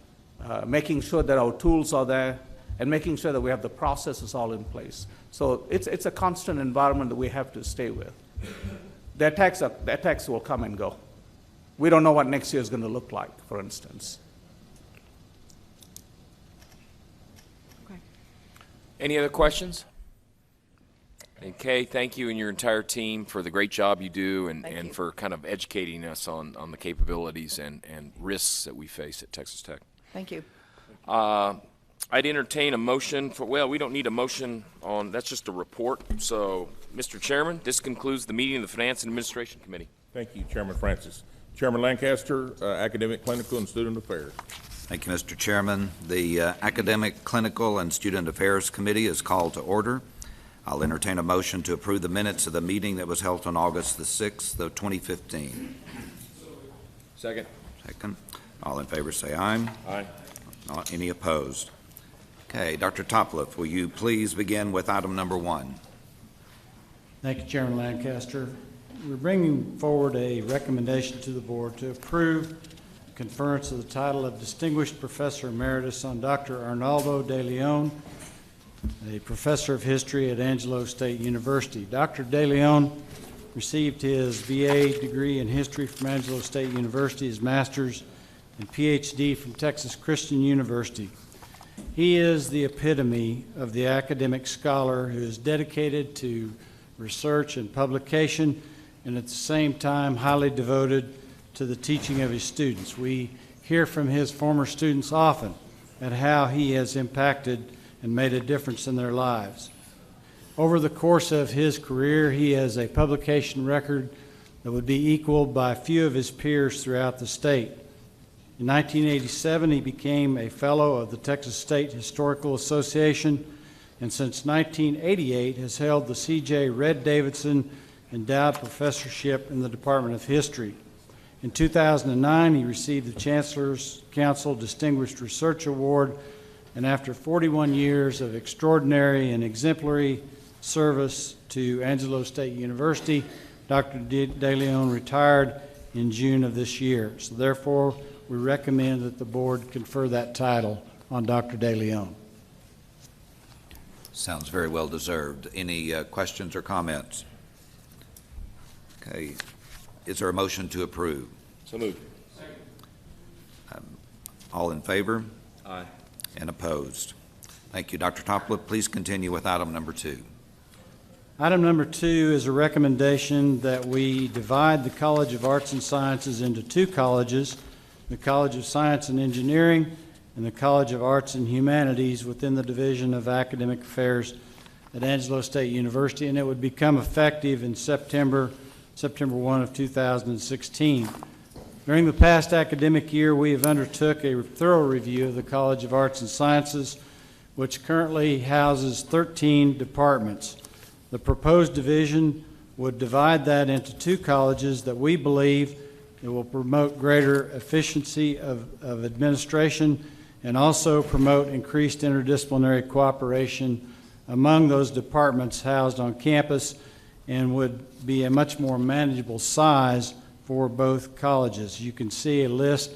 making sure that our tools are there, and making sure that we have the processes all in place. So it's a constant environment that we have to stay with. The attacks will come and go. We don't know what next year is going to look like, for instance. Okay. Any other questions? And Kay, thank you and your entire team for the great job you do and for kind of educating us on the capabilities and risks that we face at Texas Tech. Thank you. I'd entertain a motion for, well, we don't need a motion on, that's just a report. So, Mr. Chairman, this concludes the meeting of the Finance and Administration Committee. Thank you, Chairman Francis. Chairman Lancaster, Academic, Clinical, and Student Affairs. Thank you, Mr. Chairman. The Academic, Clinical, and Student Affairs Committee is called to order. I'll entertain a motion to approve the minutes of the meeting that was held on August the 6th of 2015. Second. Second. All in favor say aye. Aye. Not any opposed. Okay, Dr. Topliff, will you please begin with item number 1? Thank you, Chairman Lancaster. We're bringing forward a recommendation to the board to approve conference of the title of Distinguished Professor Emeritus on Dr. Arnaldo de Leon, a professor of history at Angelo State University. Dr. de Leon received his BA degree in history from Angelo State University, his master's and PhD from Texas Christian University. He is the epitome of the academic scholar who is dedicated to research and publication, and at the same time highly devoted to the teaching of his students. We hear from his former students often at how he has impacted and made a difference in their lives. Over the course of his career, he has a publication record that would be equaled by few of his peers throughout the state. In 1987, he became a fellow of the Texas State Historical Association, and since 1988 has held the C.J. Red Davidson Endowed Professorship in the Department of History. In 2009, he received the Chancellor's Council Distinguished Research Award, and after 41 years of extraordinary and exemplary service to Angelo State University, Dr. De Leon retired in June of this year. So therefore, we recommend that the board confer that title on Dr. De Leon. Sounds very well deserved. Any questions or comments? Okay. Is there a motion to approve? So moved. All in favor? Aye. And opposed? Thank you. Dr. Topliff, please continue with item number 2. Item number 2 is a recommendation that we divide the College of Arts and Sciences into 2 colleges, the College of Science and Engineering and the College of Arts and Humanities within the Division of Academic Affairs at Angelo State University, and it would become effective in September 1 of 2016. During the past academic year, we have undertook a thorough review of the College of Arts and Sciences, which currently houses 13 departments. The proposed division would divide that into 2 colleges that we believe It will promote greater efficiency of administration and also promote increased interdisciplinary cooperation among those departments housed on campus, and would be a much more manageable size for both colleges. You can see a list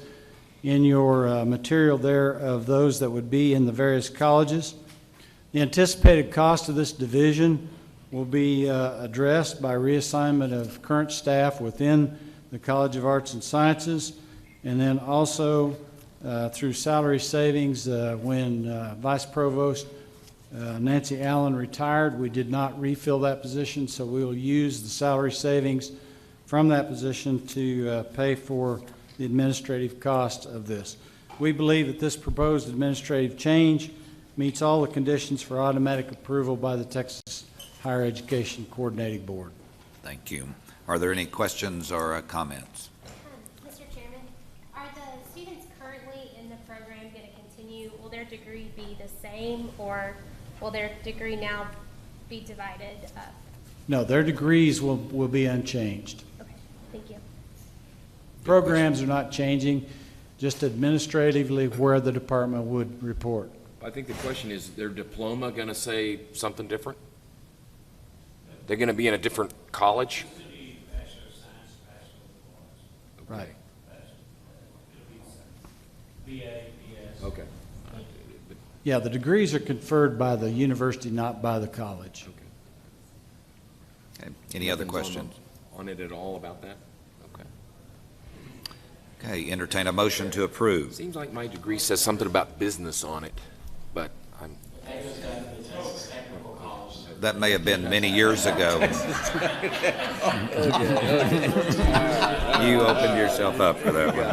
in your material there of those that would be in the various colleges. The anticipated cost of this division will be addressed by reassignment of current staff within the College of Arts and Sciences, and then also through salary savings. When Vice Provost Nancy Allen retired, we did not refill that position, so we will use the salary savings from that position to pay for the administrative cost of this. We believe that this proposed administrative change meets all the conditions for automatic approval by the Texas Higher Education Coordinating Board. Thank you. Are there any questions or comments? Mr. Chairman, are the students currently in the program going to continue? Will their degree be the same, or will their degree now be divided up? No, their degrees will be unchanged. Okay, thank you. Programs are not changing, just administratively where the department would report. I think the question is, their diploma going to say something different? They're going to be in a different college? Right. Okay. Yeah, the degrees are conferred by the university, not by the college. Okay. Any other Nothing's questions? On it at all about that? Okay. Okay, entertain a motion to approve. Seems like my degree says something about business on it, but I'm... That may have been many years ago. You opened yourself up for that one.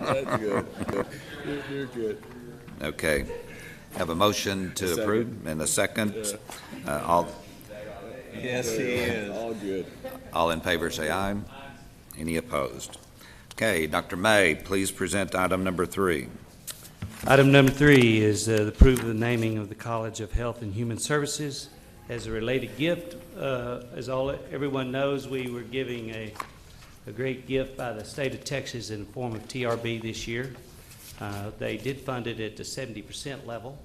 That's good. You're good. Okay. Have a motion to approve and a second. All. Yes, he is. All good. All in favor say aye. Any opposed? Okay, Dr. May, please present item number 3. Item number 3 is the approve of the naming of the College of Health and Human Services. As a related gift, as everyone knows, we were giving a great gift by the state of Texas in the form of TRB this year. They did fund it at the 70% level.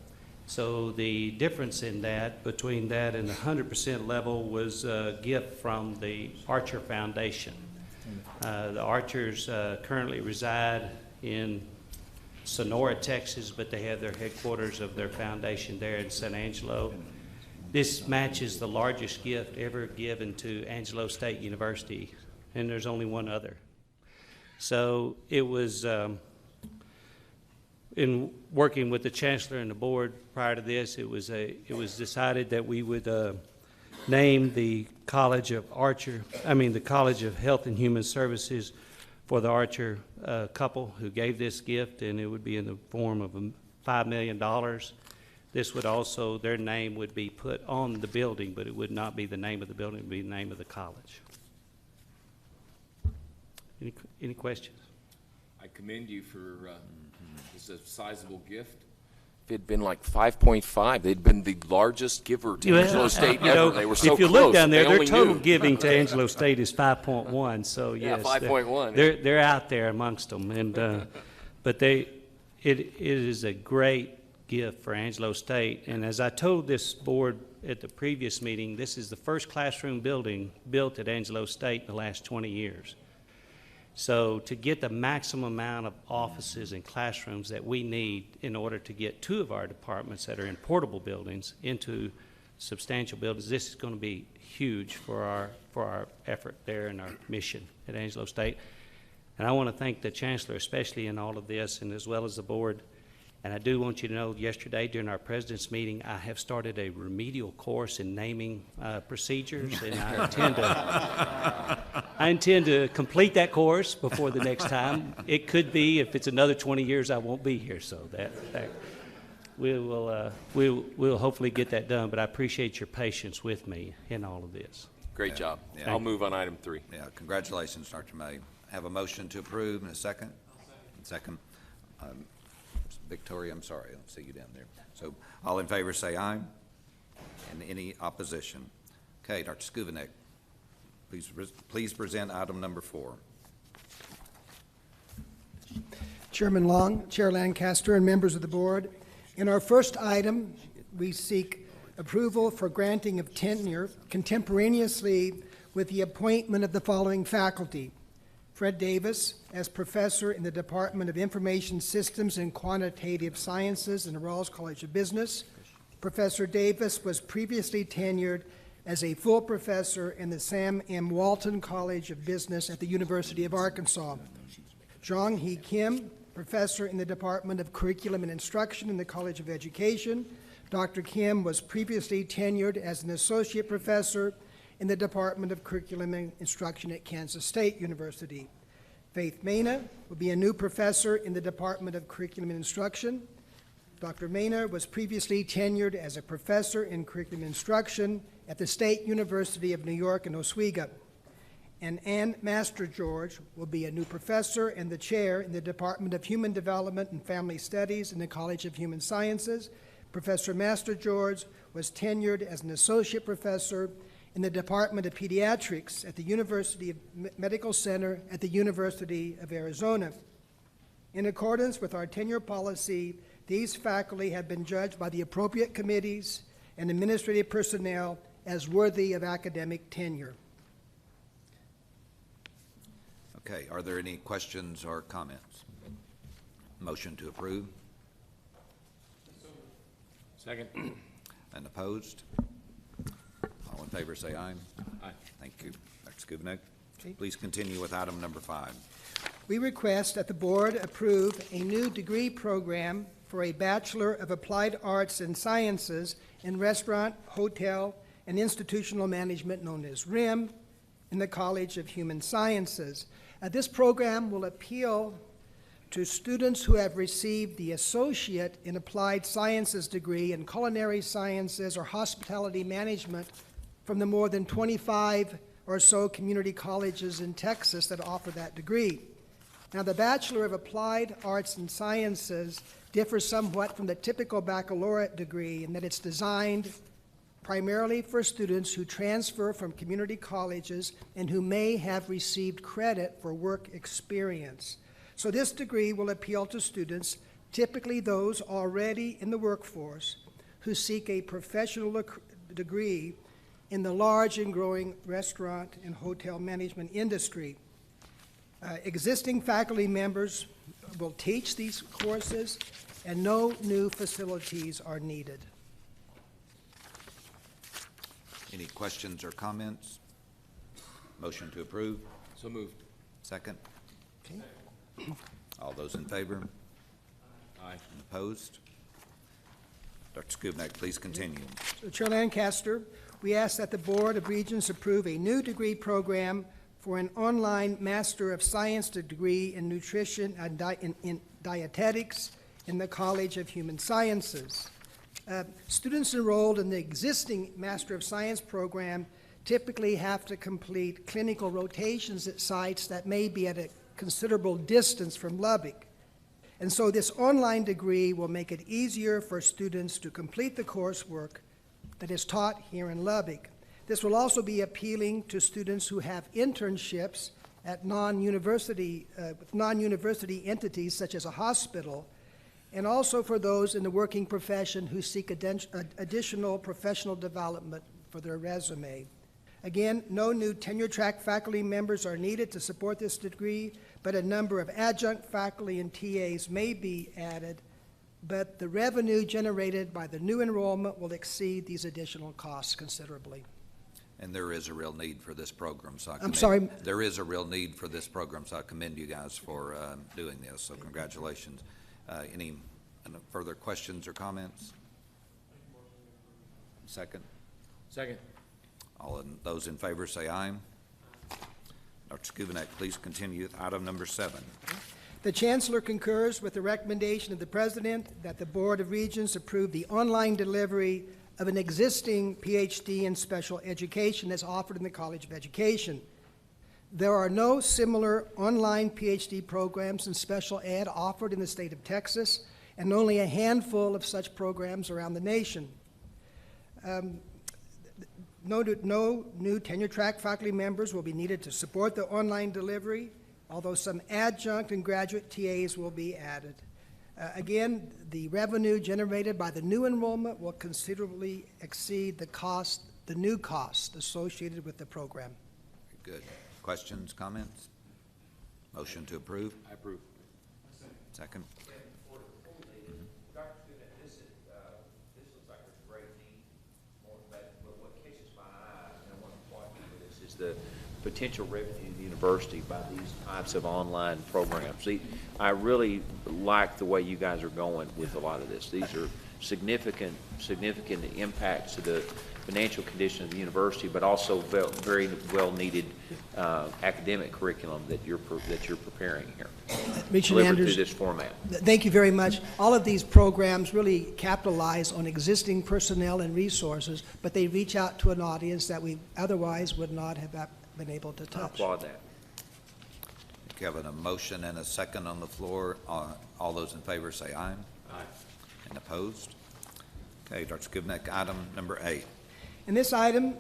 So the difference in that, between that and the 100% level, was a gift from the Archer Foundation. The Archers currently reside in Sonora, Texas, but they have their headquarters of their foundation there in San Angelo. This matches the largest gift ever given to Angelo State University, and there's only one other. So it was, in working with the chancellor and the board prior to this, it was decided that we would name the College of the College of Health and Human Services for the Archer couple who gave this gift, and it would be in the form of $5 million. This would also, their name would be put on the building, but it would not be the name of the building, it would be the name of the college. Any questions? I commend you for this a sizable gift. If it had been like 5.5, they'd been the largest giver to Angelo State ever. They were so close. If you look down there, They their only total knew. giving to Angelo State is 5.1. So Yeah, yes, 5.1. They're out there amongst them, and but it is a great gift for Angelo State. And as I told this board at the previous meeting, this is the first classroom building built at Angelo State in the last 20 years. So to get the maximum amount of offices and classrooms that we need in order to get 2 of our departments that are in portable buildings into substantial buildings, this is going to be huge for our effort there and our mission at Angelo State. And I want to thank the chancellor, especially in all of this, and as well as the board. And I do want you to know, yesterday during our president's meeting, I have started a remedial course in naming procedures, and I intend to complete that course before the next time. It could be, if it's another 20 years, I won't be here, so we'll hopefully get that done. But I appreciate your patience with me in all of this. Great job. Yeah. I'll move on item 3. Yeah, congratulations, Dr. May. Have a motion to approve and a second? Second. Victoria, I'm sorry, I don't see you down there. So all in favor say aye. And any opposition? Okay, Dr. Skuvenek. Please present item number 4. Chairman Long, Chair Lancaster, and members of the board. In our first item, we seek approval for granting of tenure contemporaneously with the appointment of the following faculty: Fred Davis as professor in the Department of Information Systems and Quantitative Sciences in the Rawls College of Business. Professor Davis was previously tenured as a full professor in the Sam M. Walton College of Business at the University of Arkansas. Jong-Hee Kim, professor in the Department of Curriculum and Instruction in the College of Education. Dr. Kim was previously tenured as an associate professor in the Department of Curriculum and Instruction at Kansas State University. Faith Mena will be a new professor in the Department of Curriculum and Instruction. Dr. Mena was previously tenured as a professor in curriculum instruction at the State University of New York in Oswego. And Ann Master George will be a new professor and the chair in the Department of Human Development and Family Studies in the College of Human Sciences. Professor Master George was tenured as an associate professor in the Department of Pediatrics at the University of Medical Center at the University of Arizona. In accordance with our tenure policy, these faculty have been judged by the appropriate committees and administrative personnel as worthy of academic tenure. Okay, are there any questions or comments? Motion to approve? Second. And opposed? All in favor say aye. Aye. Thank you. Dr. Skubnik, please continue with item number 5. We request that the board approve a new degree program for a Bachelor of Applied Arts and Sciences in Restaurant, Hotel, and Institutional Management, known as RIM, in the College of Human Sciences. This program will appeal to students who have received the Associate in Applied Sciences degree in Culinary Sciences or Hospitality Management from the more than 25 or so community colleges in Texas that offer that degree. Now, the Bachelor of Applied Arts and Sciences differs somewhat from the typical baccalaureate degree in that it's designed primarily for students who transfer from community colleges and who may have received credit for work experience. So this degree will appeal to students, typically those already in the workforce, who seek a professional degree in the large and growing restaurant and hotel management industry. Existing faculty members will teach these courses, and no new facilities are needed. Any questions or comments? Motion to approve? So moved. Second? Okay. All those in favor? Aye. And opposed? Dr. Skubnik, please continue. So, Chair Lancaster, we ask that the Board of Regents approve a new degree program for an online Master of Science degree in Nutrition and in Dietetics in the College of Human Sciences. Students enrolled in the existing Master of Science program typically have to complete clinical rotations at sites that may be at a considerable distance from Lubbock. And so this online degree will make it easier for students to complete the coursework that is taught here in Lubbock. This will also be appealing to students who have internships at non-university entities such as a hospital, and also for those in the working profession who seek additional professional development for their resume. Again, no new tenure-track faculty members are needed to support this degree, but a number of adjunct faculty and TAs may be added, but the revenue generated by the new enrollment will exceed these additional costs considerably. And there is a real need for this program, so there is a real need for this program, so I commend you guys for doing this, so congratulations. Any further questions or comments? Second? Second. All those in favor say aye. Dr. Skubnik, please continue with item number 7. The Chancellor concurs with the recommendation of the President that the Board of Regents approve the online delivery of an existing PhD in special education as offered in the College of Education. There are no similar online PhD programs in special ed offered in the state of Texas, and only a handful of such programs around the nation. No new tenure-track faculty members will be needed to support the online delivery, although some adjunct and graduate TAs will be added. Again, the revenue generated by the new enrollment will considerably exceed the new cost associated with the program. Good. Questions, comments? Motion to approve? I approve. Second. Dr. Student, this looks like it's a great need, but what catches my eye, and I want to applaud you for this, is the potential revenue to the university by these types of online programs. See, I really like the way you guys are going with a lot of this. These are significant impacts to the financial condition of the university, but also very well-needed academic curriculum that you're preparing here. Regent Delivered Andrews, through this format. Thank you very much. All of these programs really capitalize on existing personnel and resources, but they reach out to an audience that we otherwise would not have been able to I touch. applaud that. You have a motion and a second on the floor. All those in favor say aye. Aye. And opposed? Okay, Dr. Skubnik, item number 8. In this item,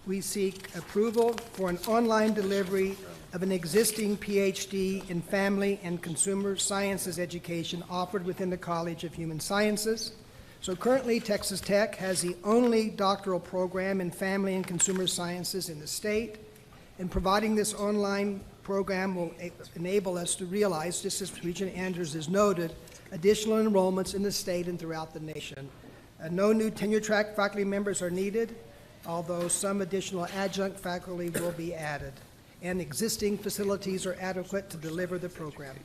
we seek approval for an online delivery of an existing PhD in Family and Consumer Sciences education offered within the College of Human Sciences. So currently, Texas Tech has the only doctoral program in Family and Consumer Sciences in the state, and providing this online program will enable us to realize, just as Regent Andrews has noted, additional enrollments in the state and throughout the nation. No new tenure-track faculty members are needed, although some additional adjunct faculty will be added, and existing facilities are adequate to deliver the program.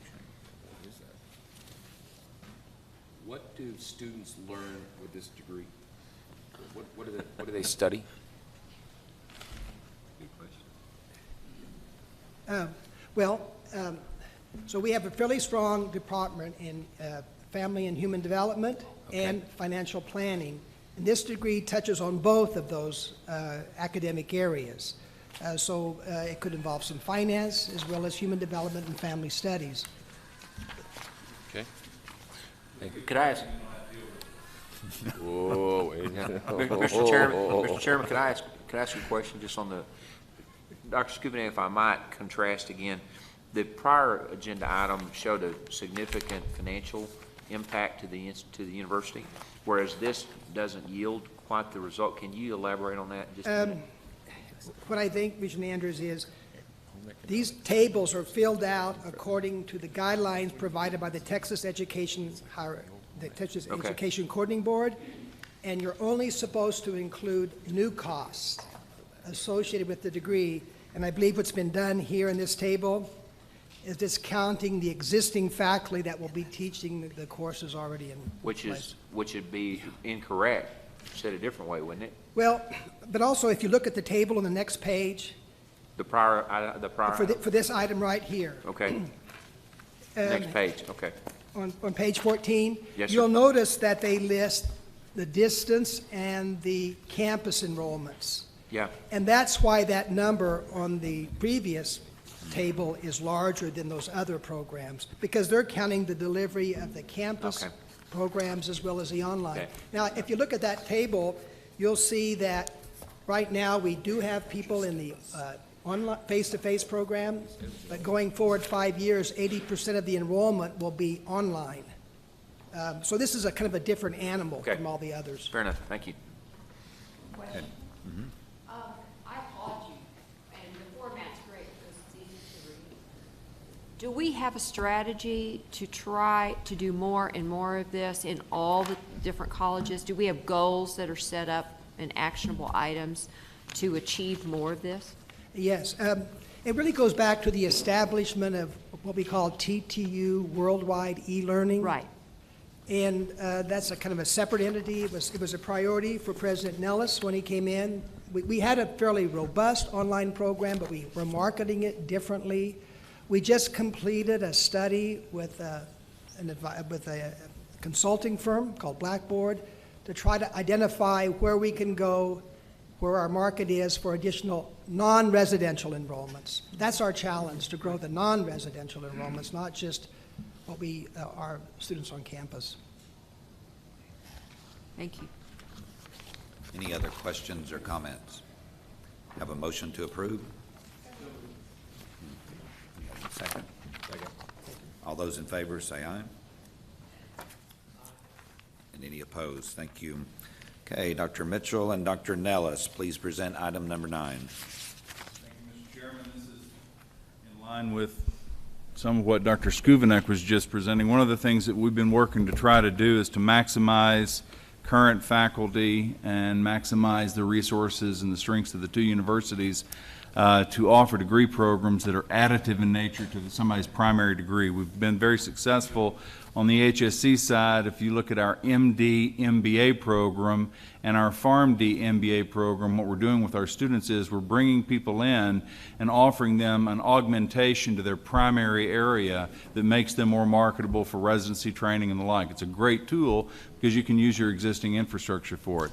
What do students learn with this degree? What do they study? So we have a fairly strong department in Family and Human Development and Financial Planning. And this degree touches on both of those academic areas. So it could involve some finance as well as human development and family studies. Okay. Thank you. Could I ask? Whoa, Mr. Chairman, could I ask you a question just on the, Dr. Skubnik, if I might contrast again, the prior agenda item showed a significant financial impact to the university, whereas this doesn't yield quite the result. Can you elaborate on that just a minute? What I think, Regent Andrews, is these tables are filled out according to the guidelines provided by the Texas Education Coordinating Board, and you're only supposed to include new costs associated with the degree. And I believe what's been done here in this table is discounting the existing faculty that will be teaching the courses already in place. Which would be incorrect, said a different way, wouldn't it? Well, but also if you look at the table on the next page, The prior. for this item right here. Okay. Next page, okay. On page 14, Yes, sir. you'll notice that they list the distance and the campus enrollments. Yeah. And that's why that number on the previous table is larger than those other programs, because they're counting the delivery of the campus programs as well as the online. Okay. Now, if you look at that table, you'll see that right now we do have people in the online face-to-face program, but going forward 5 years, 80% of the enrollment will be online. So this is a kind of a different animal from all the others. Fair enough, thank you. I applaud you, and the format's great because it's easy to read. Do we have a strategy to try to do more and more of this in all the different colleges? Do we have goals that are set up and actionable items to achieve more of this? Yes. It really goes back to the establishment of what we call TTU Worldwide E-Learning. Right. And that's a kind of a separate entity. It was a priority for President Nellis when he came in. We had a fairly robust online program, but we were marketing it differently. We just completed a study with a consulting firm called Blackboard to try to identify where we can go, where our market is for additional non-residential enrollments. That's our challenge, to grow the non-residential enrollments, not just what our students on campus. Thank you. Any other questions or comments? Have a motion to approve? Second? Second. All those in favor say aye. And any opposed? Thank you. Okay, Dr. Mitchell and Dr. Nellis, please present item number 9. Thank you, Mr. Chairman. This is in line with some of what Dr. Skuvenek was just presenting. One of the things that we've been working to try to do is to maximize current faculty and maximize the resources and the strengths of the two universities to offer degree programs that are additive in nature to somebody's primary degree. We've been very successful on the HSC side. If you look at our MD MBA program and our PharmD MBA program, what we're doing with our students is we're bringing people in and offering them an augmentation to their primary area that makes them more marketable for residency training and the like. It's a great tool because you can use your existing infrastructure for it.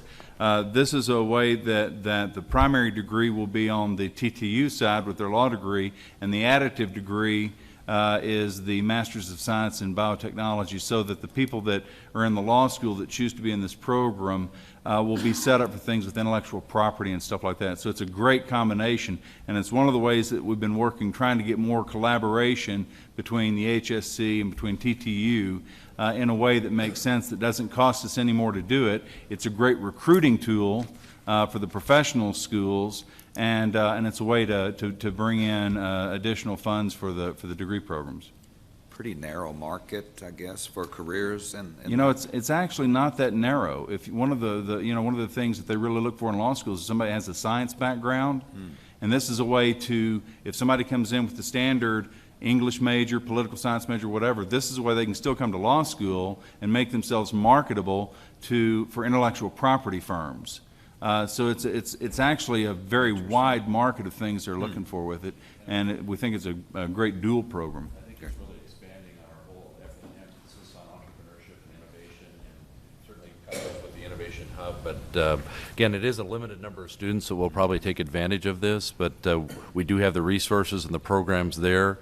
This is a way that the primary degree will be on the TTU side with their law degree, and the additive degree is the Masters of Science in Biotechnology, so that the people that are in the law school that choose to be in this program will be set up for things with intellectual property and stuff like that. So it's a great combination, and it's one of the ways that we've been working, trying to get more collaboration between the HSC and between TTU in a way that makes sense, that doesn't cost us any more to do it. It's a great recruiting tool for the professional schools, and it's a way to bring in additional funds for the degree programs. Pretty narrow market, I guess, for careers, and you know, it's actually not that narrow. If one of the things that they really look for in law schools is somebody has a science background, and this is a way to, if somebody comes in with the standard English major, political science major, whatever, this is a way they can still come to law school and make themselves marketable for intellectual property firms. So it's actually a very wide market of things they're looking for with it, and we think it's a great dual program. I think it's really expanding our whole emphasis on entrepreneurship and innovation, and certainly comes with the Innovation Hub. But again, it is a limited number of students that will probably take advantage of this, but we do have the resources and the programs there.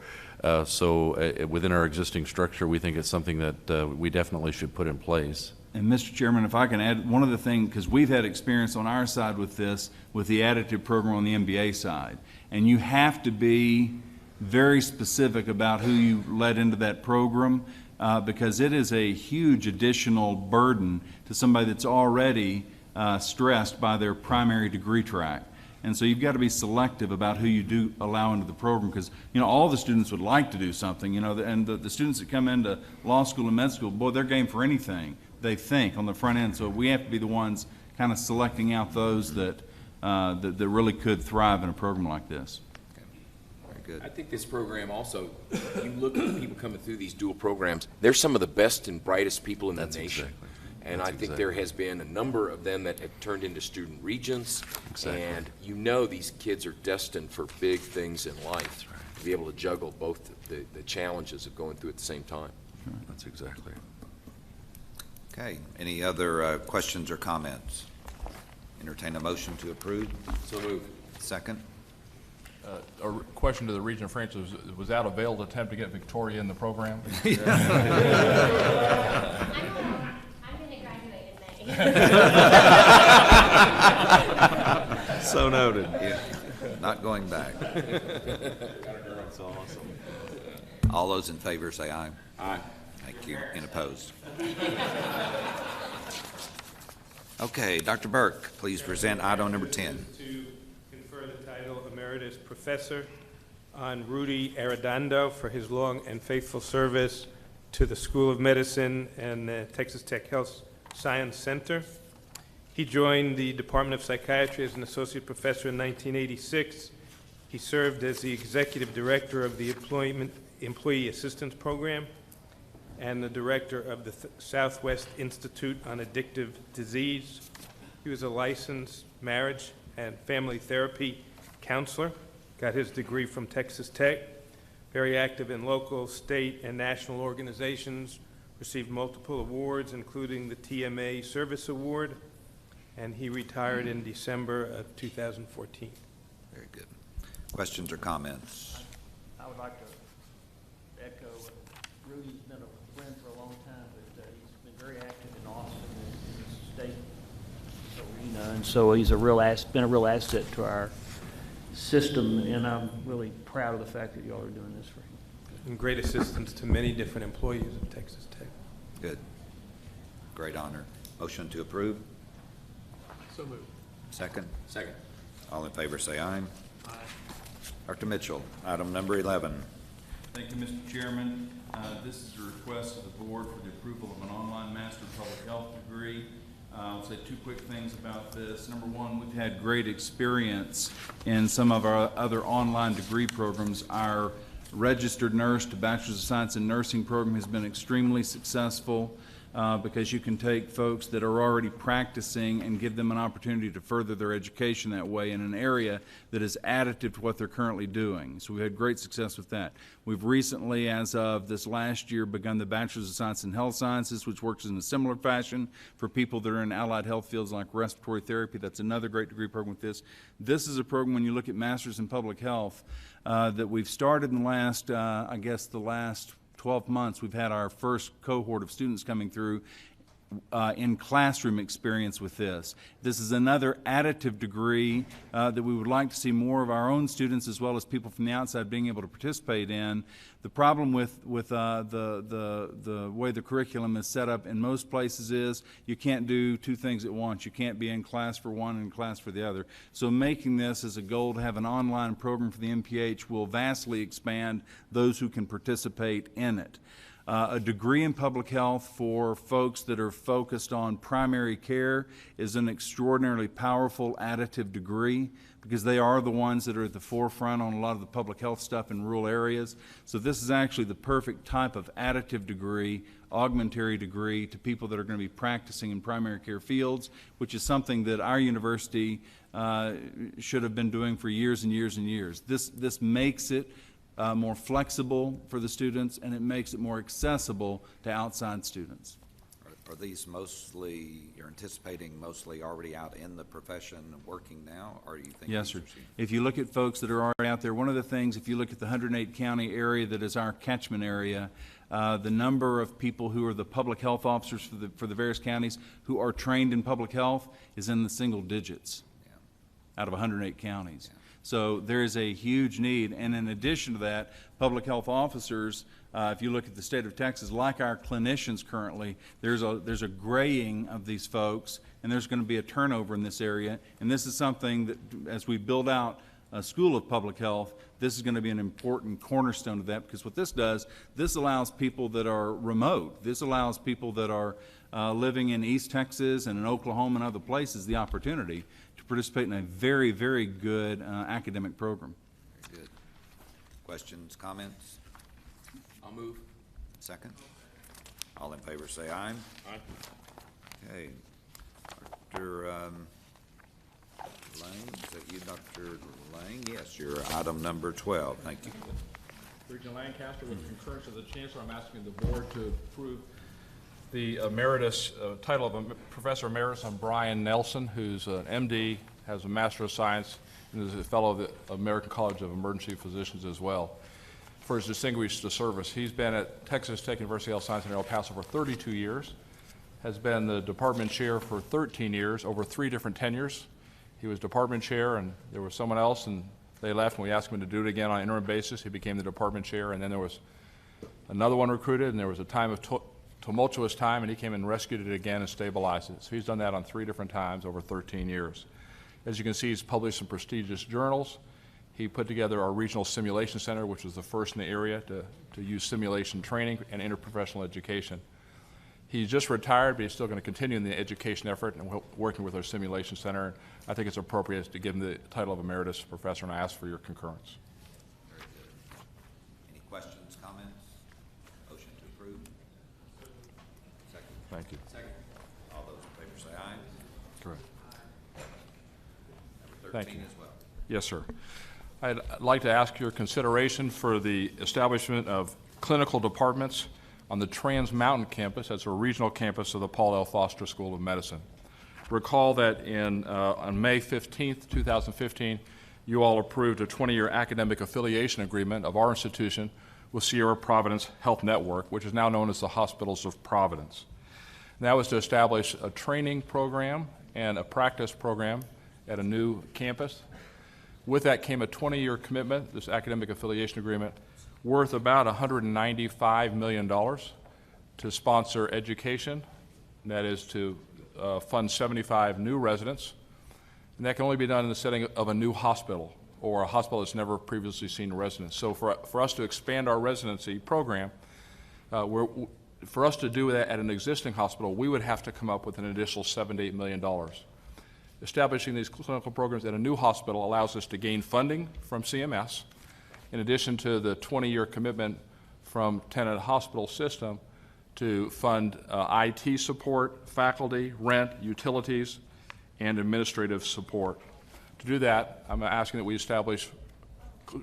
So within our existing structure, we think it's something that we definitely should put in place. And Mr. Chairman, if I can add one other thing, because we've had experience on our side with this, with the additive program on the MBA side. And you have to be very specific about who you let into that program because it is a huge additional burden to somebody that's already stressed by their primary degree track. And so you've got to be selective about who you do allow into the program, because all the students would like to do something, and the students that come into law school and med school, boy, they're game for anything they think on the front end. So we have to be the ones kind of selecting out those that really could thrive in a program like this. Good. I think this program also, you look at the people coming through these dual programs, they're some of the best and brightest people in the nation. Exactly. And I think there has been a number of them that have turned into student regents. Exactly. And these kids are destined for big things in life. Right. To be able to juggle both the challenges of going through at the same time. Sure. That's exactly. Okay. Any other questions or comments? Entertain a motion to approve. So moved. Second. A question to the Regent Francis, was that a veiled attempt to get Victoria in the program? I'm going to graduate in May. So noted. Yeah. Not going back. That's awesome. All those in favor say aye. Aye. Thank you. And opposed? Okay, Dr. Burke, please present item number 10. To confer the title Emeritus Professor on Rudy Arredondo for his long and faithful service to the School of Medicine and the Texas Tech Health Science Center. He joined the Department of Psychiatry as an associate professor in 1986. He served as the executive director of the Employee Assistance Program and the director of the Southwest Institute on Addictive Disease. He was a licensed marriage and family therapy counselor, got his degree from Texas Tech, very active in local, state, and national organizations, received multiple awards, including the TMA Service Award, and he retired in December of 2014. Very good. Questions or comments? I would like to echo Rudy's been a friend for a long time, but he's been very active in Austin and in the state arena And so he's been a real asset to our system, and I'm really proud of the fact that y'all are doing this for him. And great assistance to many different employees of Texas Tech. Good. Great honor. Motion to approve? So moved. Second? Second. All in favor, say aye. Aye. Dr. Mitchell, item number 11. Thank you, Mr. Chairman. This is a request of the board for the approval of an online Master of Public Health degree. I'll say two quick things about this. Number one, we've had great experience in some of our other online degree programs. Our registered nurse to Bachelor's of Science in Nursing program has been extremely successful because you can take folks that are already practicing and give them an opportunity to further their education that way in an area that is additive to what they're currently doing. So we've had great success with that. We've recently, as of this last year, begun the Bachelor's of Science in Health Sciences, which works in a similar fashion for people that are in allied health fields like respiratory therapy. That's another great degree program with this. This is a program, when you look at Masters in Public Health, that we've started in the last, I guess the last 12 months. We've had our first cohort of students coming through in classroom experience with this. This is another additive degree that we would like to see more of our own students as well as people from the outside being able to participate in. The problem with the way the curriculum is set up in most places is you can't do two things at once. You can't be in class for one and in class for the other. So making this as a goal to have an online program for the MPH will vastly expand those who can participate in it. A degree in public health for folks that are focused on primary care is an extraordinarily powerful additive degree because they are the ones that are at the forefront on a lot of the public health stuff in rural areas. So this is actually the perfect type of additive degree, augmentary degree to people that are going to be practicing in primary care fields, which is something that our university should have been doing for years and years and years. This makes it more flexible for the students, and it makes it more accessible to outside students. Are these mostly, you're anticipating mostly already out in the profession working now, or do you think? Yes, sir. If you look at folks that are already out there, one of the things, if you look at the 108 county area that is our catchment area, the number of people who are the public health officers for the various counties who are trained in public health is in the single digits out of 108 counties. Yeah. So there is a huge need, and in addition to that, public health officers, if you look at the state of Texas, like our clinicians currently, there's a graying of these folks, and there's going to be a turnover in this area, and this is something that, as we build out a school of public health, this is going to be an important cornerstone of that, because what this does, this allows people that are remote, this allows people that are living in East Texas and in Oklahoma and other places the opportunity to participate in a very, very good academic program. Very good. Questions, comments? I'll move. Second? All in favor say aye. Aye. Okay. Dr. Lang, is that you, Dr. Lang? Yes, you're item number 12. Thank you. Regent Lancaster, with concurrence of the Chancellor, I'm asking the board to approve the emeritus title of Professor Emeritus on Brian Nelson, who's an MD, has a Master of Science, and is a fellow of the American College of Emergency Physicians as well, for his distinguished service. He's been at Texas Tech University Health Science in El Paso for 32 years, has been the department chair for 13 years, over 3 different tenures. He was department chair, and there was someone else, and they left, and we asked him to do it again on an interim basis. He became the department chair, and then there was another one recruited, and there was a time of tumultuous time, and he came and rescued it again and stabilized it. So he's done that on 3 different times over 13 years. As you can see, he's published some prestigious journals. He put together our Regional Simulation Center, which was the first in the area to use simulation training and interprofessional education. He's just retired, but he's still going to continue in the education effort and working with our Simulation Center. I think it's appropriate to give him the title of Emeritus Professor, and I ask for your concurrence. Very good. Any questions, comments? Motion to approve? Second. Thank you. Second. All those in favor say aye. Correct. Number 13 Thank you. as well. Yes, sir. I'd like to ask your consideration for the establishment of clinical departments on the Trans Mountain campus. That's a regional campus of the Paul L. Foster School of Medicine. Recall that on May 15th, 2015, you all approved a 20-year academic affiliation agreement of our institution with Sierra Providence Health Network, which is now known as the Hospitals of Providence. And that was to establish a training program and a practice program at a new campus. With that came a 20-year commitment, this academic affiliation agreement, worth about $195 million to sponsor education, and that is to fund 75 new residents. And that can only be done in the setting of a new hospital or a hospital that's never previously seen residents. So for us to expand our residency program, for us to do that at an existing hospital, we would have to come up with an additional $7 to $8 million. Establishing these clinical programs at a new hospital allows us to gain funding from CMS, in addition to the 20-year commitment from Tenet Hospital System to fund IT support, faculty, rent, utilities, and administrative support. To do that, I'm asking that we establish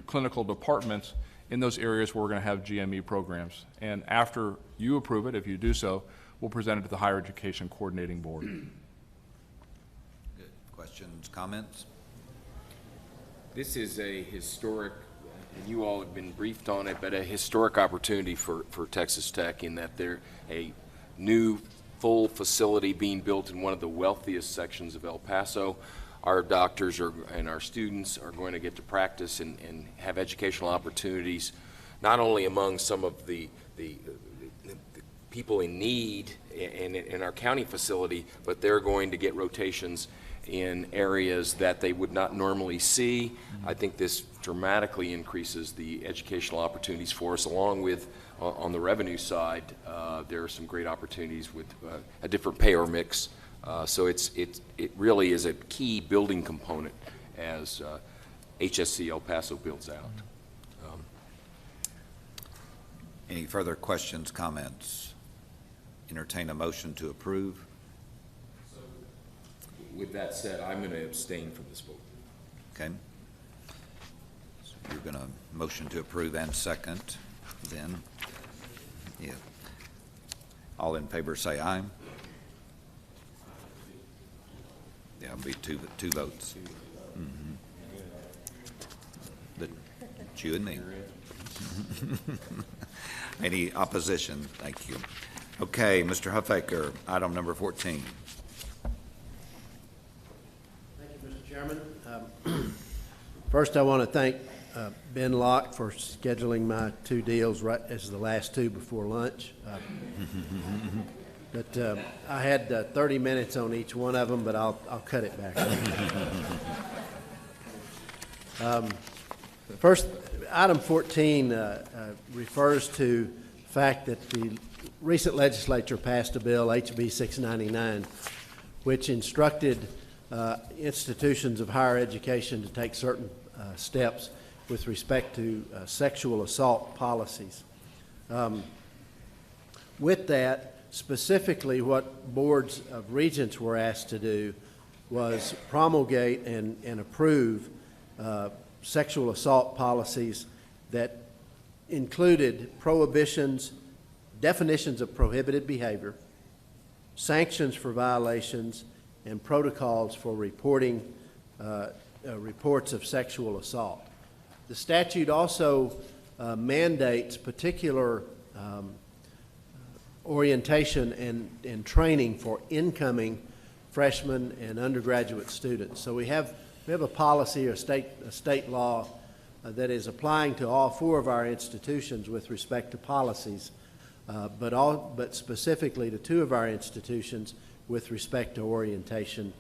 clinical departments in those areas where we're going to have GME programs. And after you approve it, if you do so, we'll present it to the Higher Education Coordinating Board. Good. Questions, comments? This is a historic, and you all have been briefed on it, but a historic opportunity for Texas Tech in that they're a new full facility being built in one of the wealthiest sections of El Paso. Our doctors and our students are going to get to practice and have educational opportunities, not only among some of the people in need in our county facility, but they're going to get rotations in areas that they would not normally see. I think this dramatically increases the educational opportunities for us, along with on the revenue side, there are some great opportunities with a different payer mix. So it really is a key building component as HSC El Paso builds out. Any further questions, comments? Entertain a motion to approve. With that said, I'm going to abstain from this vote. Okay. So you're going to motion to approve and second, then. Yeah. All in favor say aye. Yeah, it'll be two votes. Mm-hmm. But you and me. Any opposition? Thank you. Okay, Mr. Huffaker, item number 14. Chairman, first I want to thank Ben Locke for scheduling my two deals right as the last two before lunch. But I had 30 minutes on each one of them, but I'll cut it back. First, item 14 refers to the fact that the recent legislature passed a bill, HB 699, which instructed institutions of higher education to take certain steps with respect to sexual assault policies. With that, specifically what boards of regents were asked to do was promulgate and approve sexual assault policies that included prohibitions, definitions of prohibited behavior, sanctions for violations, and protocols for reporting reports of sexual assault. The statute also mandates particular orientation and training for incoming freshmen and undergraduate students. So we have a policy or state law that is applying to all four of our institutions with respect to policies, but specifically to two of our institutions with respect to orientation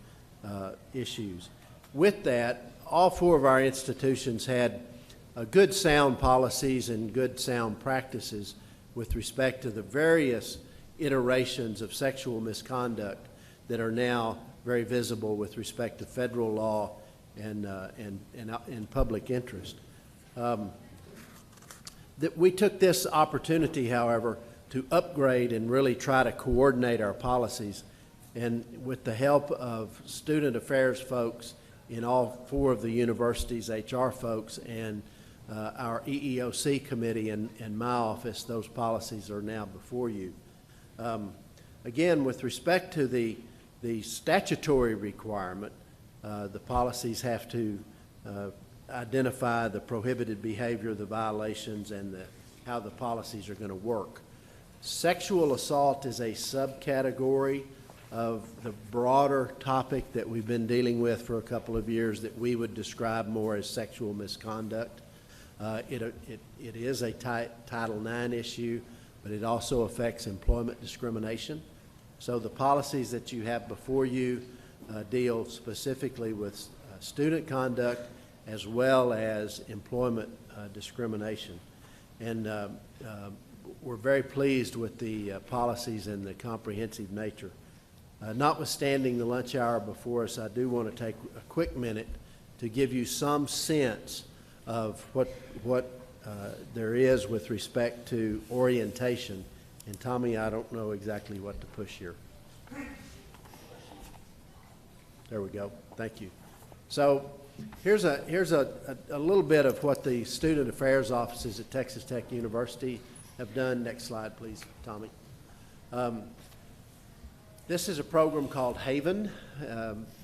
issues. With that, all four of our institutions had good sound policies and good sound practices with respect to the various iterations of sexual misconduct that are now very visible with respect to federal law and public interest. That we took this opportunity, however, to upgrade and really try to coordinate our policies, and with the help of student affairs folks in all four of the universities, HR folks, and our EEOC committee and my office, those policies are now before you. Again, with respect to the statutory requirement, the policies have to identify the prohibited behavior, the violations, and how the policies are going to work. Sexual assault is a subcategory of the broader topic that we've been dealing with for a couple of years that we would describe more as sexual misconduct. It is a Title IX issue, but it also affects employment discrimination. So the policies that you have before you deal specifically with student conduct as well as employment discrimination. And we're very pleased with the policies and the comprehensive nature. Notwithstanding the lunch hour before us, I do want to take a quick minute to give you some sense of what there is with respect to orientation. And Tommy, I don't know exactly what to push here. There we go. Thank you. So here's a little bit of what the Student Affairs offices at Texas Tech University have done. Next slide, please, Tommy. This is a program called Haven.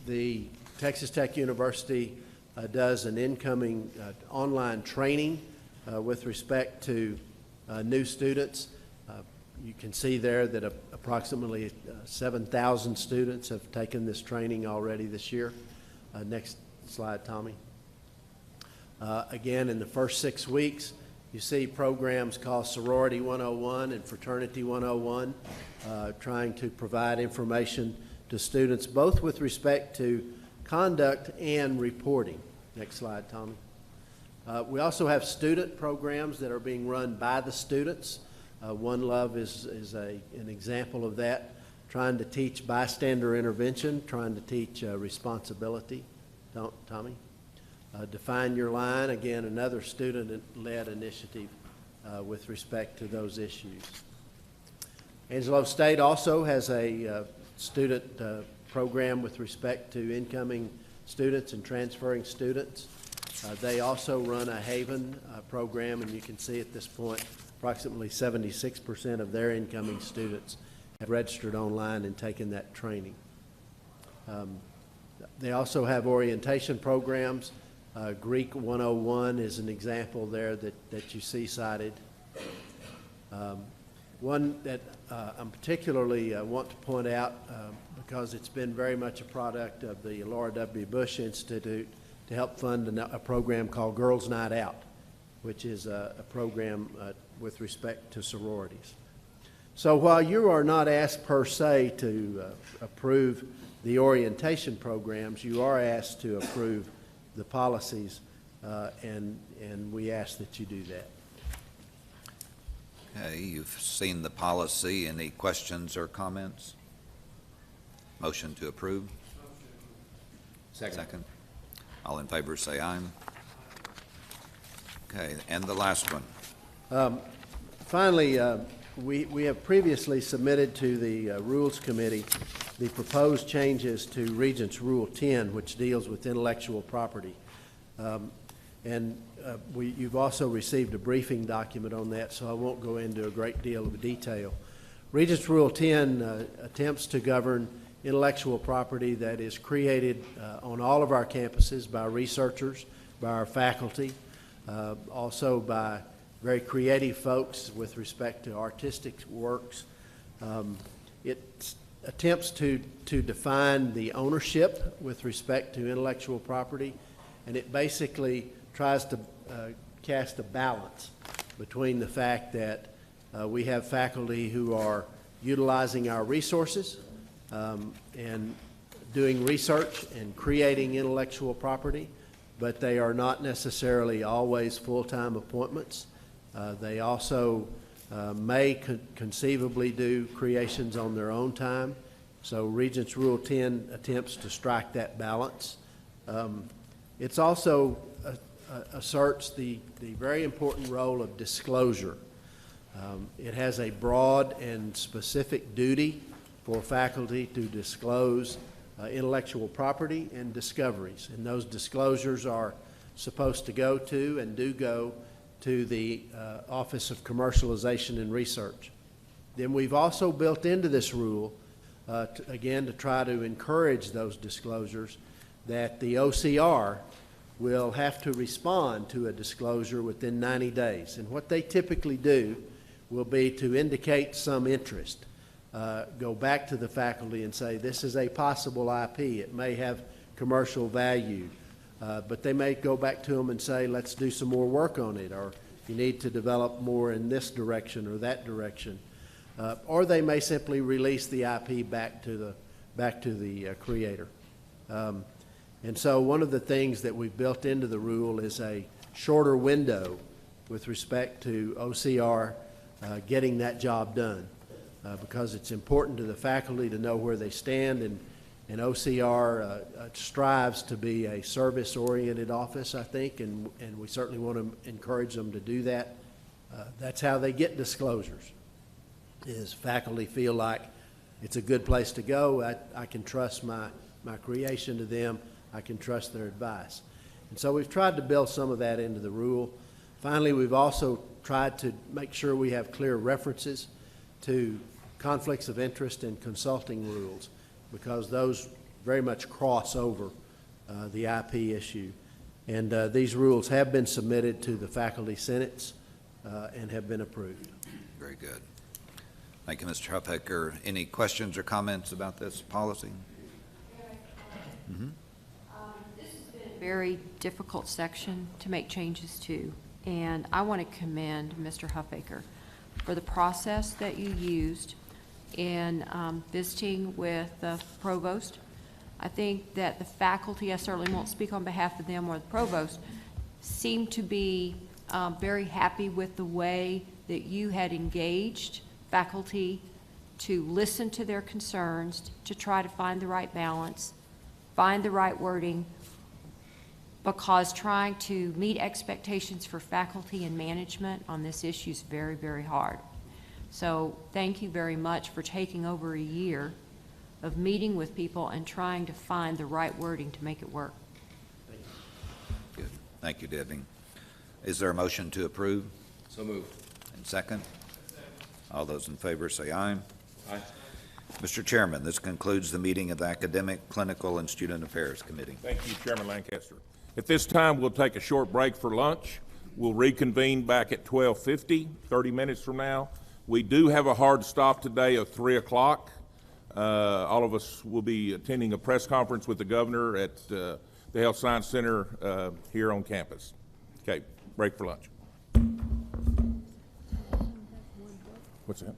The Texas Tech University does an incoming online training with respect to new students. You can see there that approximately 7,000 students have taken this training already this year. Next slide, Tommy. Again, in the first 6 weeks, you see programs called Sorority 101 and Fraternity 101, trying to provide information to students both with respect to conduct and reporting. Next slide, Tommy. We also have student programs that are being run by the students. One Love is an example of that, trying to teach bystander intervention, trying to teach responsibility. Tommy? Define Your Line, again, another student-led initiative with respect to those issues. Angelo State also has a student program with respect to incoming students and transferring students. They also run a Haven program, and you can see at this point approximately 76% of their incoming students have registered online and taken that training. They also have orientation programs. Greek 101 is an example there that you see cited. One that I'm particularly want to point out because it's been very much a product of the Laura W. Bush Institute to help fund a program called Girls Night Out, which is a program with respect to sororities. So while you are not asked per se to approve the orientation programs, you are asked to approve the policies, and we ask that you do that. Okay, you've seen the policy. Any questions or comments? Motion to approve? Second. All in favor say aye. Okay, and the last one. Finally, we have previously submitted to the Rules Committee the proposed changes to Regents Rule 10, which deals with intellectual property. You've also received a briefing document on that, so I won't go into a great deal of detail. Regents Rule 10 attempts to govern intellectual property that is created on all of our campuses by researchers, by our faculty, also by very creative folks with respect to artistic works. It attempts to define the ownership with respect to intellectual property, and it basically tries to cast a balance between the fact that we have faculty who are utilizing our resources and doing research and creating intellectual property, but they are not necessarily always full-time appointments. They also may conceivably do creations on their own time. So Regents Rule 10 attempts to strike that balance. It's also asserts the very important role of disclosure. It has a broad and specific duty for faculty to disclose intellectual property and discoveries. And those disclosures are supposed to go to and do go to the Office of Commercialization and Research. Then we've also built into this rule, again, to try to encourage those disclosures, that the OCR will have to respond to a disclosure within 90 days. And what they typically do will be to indicate some interest. go back to the faculty and say, this is a possible IP. It may have commercial value. But they may go back to them and say, let's do some more work on it, or you need to develop more in this direction or that direction. Or they may simply release the IP back to the creator. And so one of the things that we've built into the rule is a shorter window with respect to OCR getting that job done, because it's important to the faculty to know where they stand, and OCR strives to be a service-oriented office, I think, and we certainly want to encourage them to do that. That's how they get disclosures, is faculty feel like it's a good place to go. I can trust my creation to them. I can trust their advice. And so we've tried to build some of that into the rule. Finally, we've also tried to make sure we have clear references to conflicts of interest and consulting rules, because those very much cross over the IP issue. And these rules have been submitted to the faculty senates and have been approved. Very good. Thank you, Mr. Huffaker. Any questions or comments about this policy? This has been a very difficult section to make changes to, and I want to commend Mr. Huffaker for the process that you used in visiting with the provost. I think that the faculty, I certainly won't speak on behalf of them or the provost, seemed to be very happy with the way that you had engaged faculty to listen to their concerns, to try to find the right balance, find the right wording, because trying to meet expectations for faculty and management on this issue is very, very hard. So thank you very much for taking over a year of meeting with people and trying to find the right wording to make it work. Good. Thank you, Debbie. Is there a motion to approve? So moved. And second? All those in favor say aye. Aye. Mr. Chairman, this concludes the meeting of the Academic, Clinical, and Student Affairs Committee. Thank you, Chairman Lancaster. At this time, we'll take a short break for lunch. We'll reconvene back at 12:50, 30 minutes from now. We do have a hard stop today of 3 o'clock. All of us will be attending a press conference with the governor at the Health Science Center here on campus. Okay, break for lunch. What's that?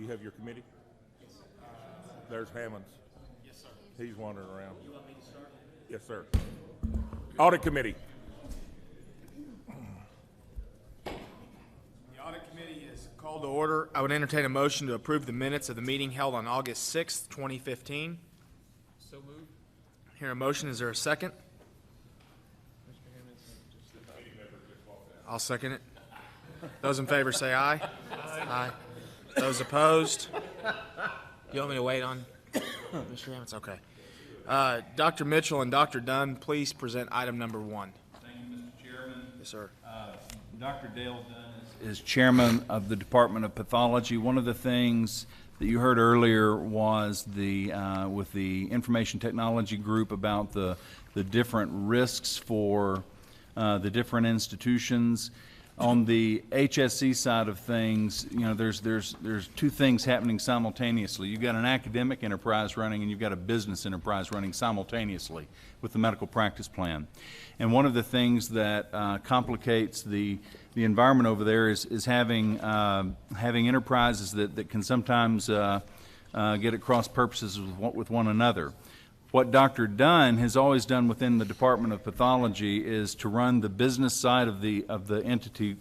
You have your committee? There's Hammond's. Yes, sir. He's wandering around. You want me to start? Yes, sir. Audit committee. The audit committee is called to order. I would entertain a motion to approve the minutes of the meeting held on August 6th, 2015. So moved. Hear a motion. Is there a second? I'll second it. Those in favor say aye. Aye. Those opposed? You want me to wait on Mr. Hammond? Okay. Dr. Mitchell and Dr. Dunn, please present item number 1. Thank you, Mr. Chairman. Yes, sir. Dr. Dale Dunn is chairman of the Department of Pathology. One of the things that you heard earlier was with the information technology group about the different risks for the different institutions. On the HSC side of things, you know, there's two things happening simultaneously. You've got an academic enterprise running and you've got a business enterprise running simultaneously with the medical practice plan. And one of the things that complicates the environment over there is having enterprises that can sometimes get at cross purposes with one another. What Dr. Dunn has always done within the Department of Pathology is to run the business side of the entity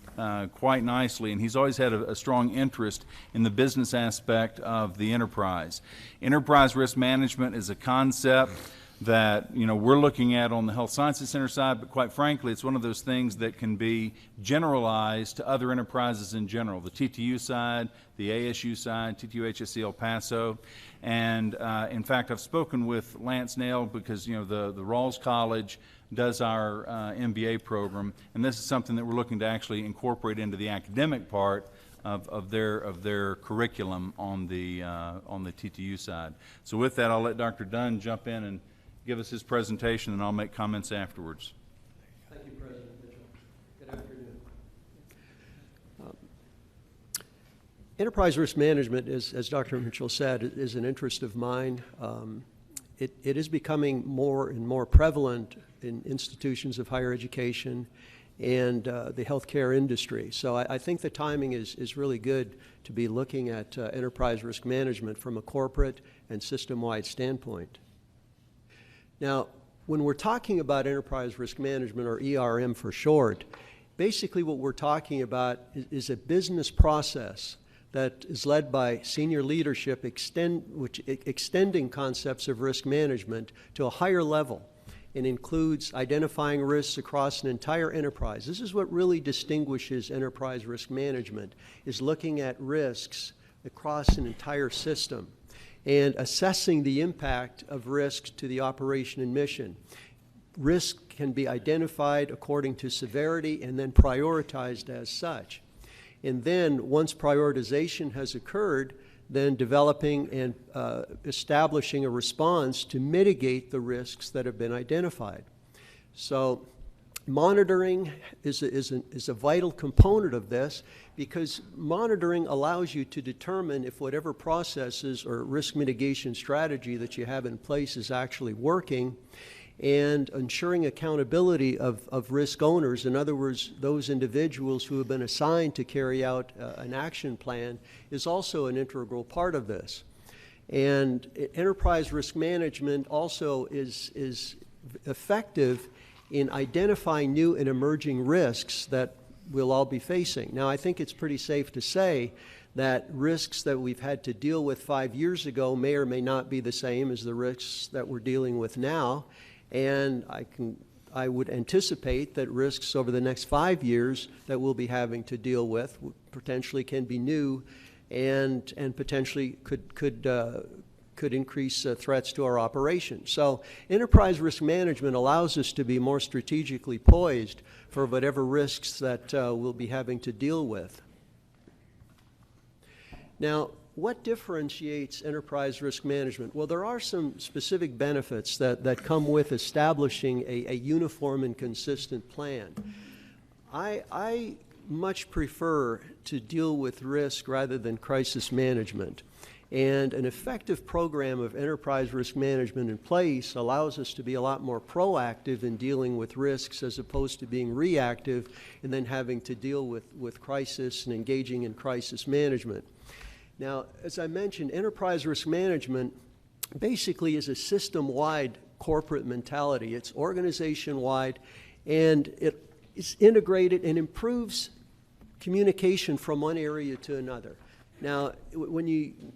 quite nicely, and he's always had a strong interest in the business aspect of the enterprise. Enterprise risk management is a concept that, you know, we're looking at on the Health Sciences Center side, but quite frankly, it's one of those things that can be generalized to other enterprises in general, the TTU side, the ASU side, TTU HSC El Paso. And in fact, I've spoken with Lance Nail because, you know, the Rawls College does our MBA program, and this is something that we're looking to actually incorporate into the academic part of their curriculum on the TTU side. So with that, I'll let Dr. Dunn jump in and give us his presentation, and I'll make comments afterwards. Thank you, President Mitchell. Good afternoon. Enterprise risk management, as Dr. Mitchell said, is an interest of mine. It is becoming more and more prevalent in institutions of higher education and the healthcare industry. So I think the timing is really good to be looking at enterprise risk management from a corporate and system-wide standpoint. Now, when we're talking about enterprise risk management, or ERM for short, basically what we're talking about is a business process that is led by senior leadership extending concepts of risk management to a higher level, and includes identifying risks across an entire enterprise. This is what really distinguishes enterprise risk management, is looking at risks across an entire system and assessing the impact of risks to the operation and mission. Risk can be identified according to severity and then prioritized as such. And then, once prioritization has occurred, then developing and establishing a response to mitigate the risks that have been identified. So monitoring is a vital component of this, because monitoring allows you to determine if whatever processes or risk mitigation strategy that you have in place is actually working, and ensuring accountability of risk owners. In other words, those individuals who have been assigned to carry out an action plan is also an integral part of this. And enterprise risk management also is effective in identifying new and emerging risks that we'll all be facing. Now, I think it's pretty safe to say that risks that we've had to deal with 5 years ago may or may not be the same as the risks that we're dealing with now. And I would anticipate that risks over the next 5 years that we'll be having to deal with potentially can be new and potentially could increase threats to our operation. So enterprise risk management allows us to be more strategically poised for whatever risks that we'll be having to deal with. Now, what differentiates enterprise risk management? Well, there are some specific benefits that come with establishing a uniform and consistent plan. I much prefer to deal with risk rather than crisis management. And an effective program of enterprise risk management in place allows us to be a lot more proactive in dealing with risks, as opposed to being reactive and then having to deal with crisis and engaging in crisis management. Now, as I mentioned, enterprise risk management basically is a system-wide corporate mentality. It's organization-wide, and it is integrated and improves communication from one area to another. Now,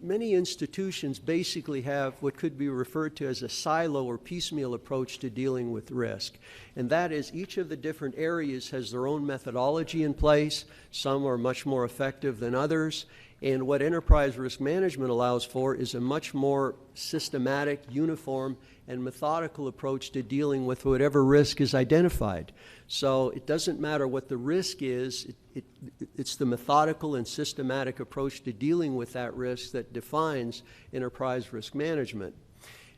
many institutions basically have what could be referred to as a silo or piecemeal approach to dealing with risk. And that is, each of the different areas has their own methodology in place. Some are much more effective than others. And what enterprise risk management allows for is a much more systematic, uniform, and methodical approach to dealing with whatever risk is identified. So it doesn't matter what the risk is, it's the methodical and systematic approach to dealing with that risk that defines enterprise risk management.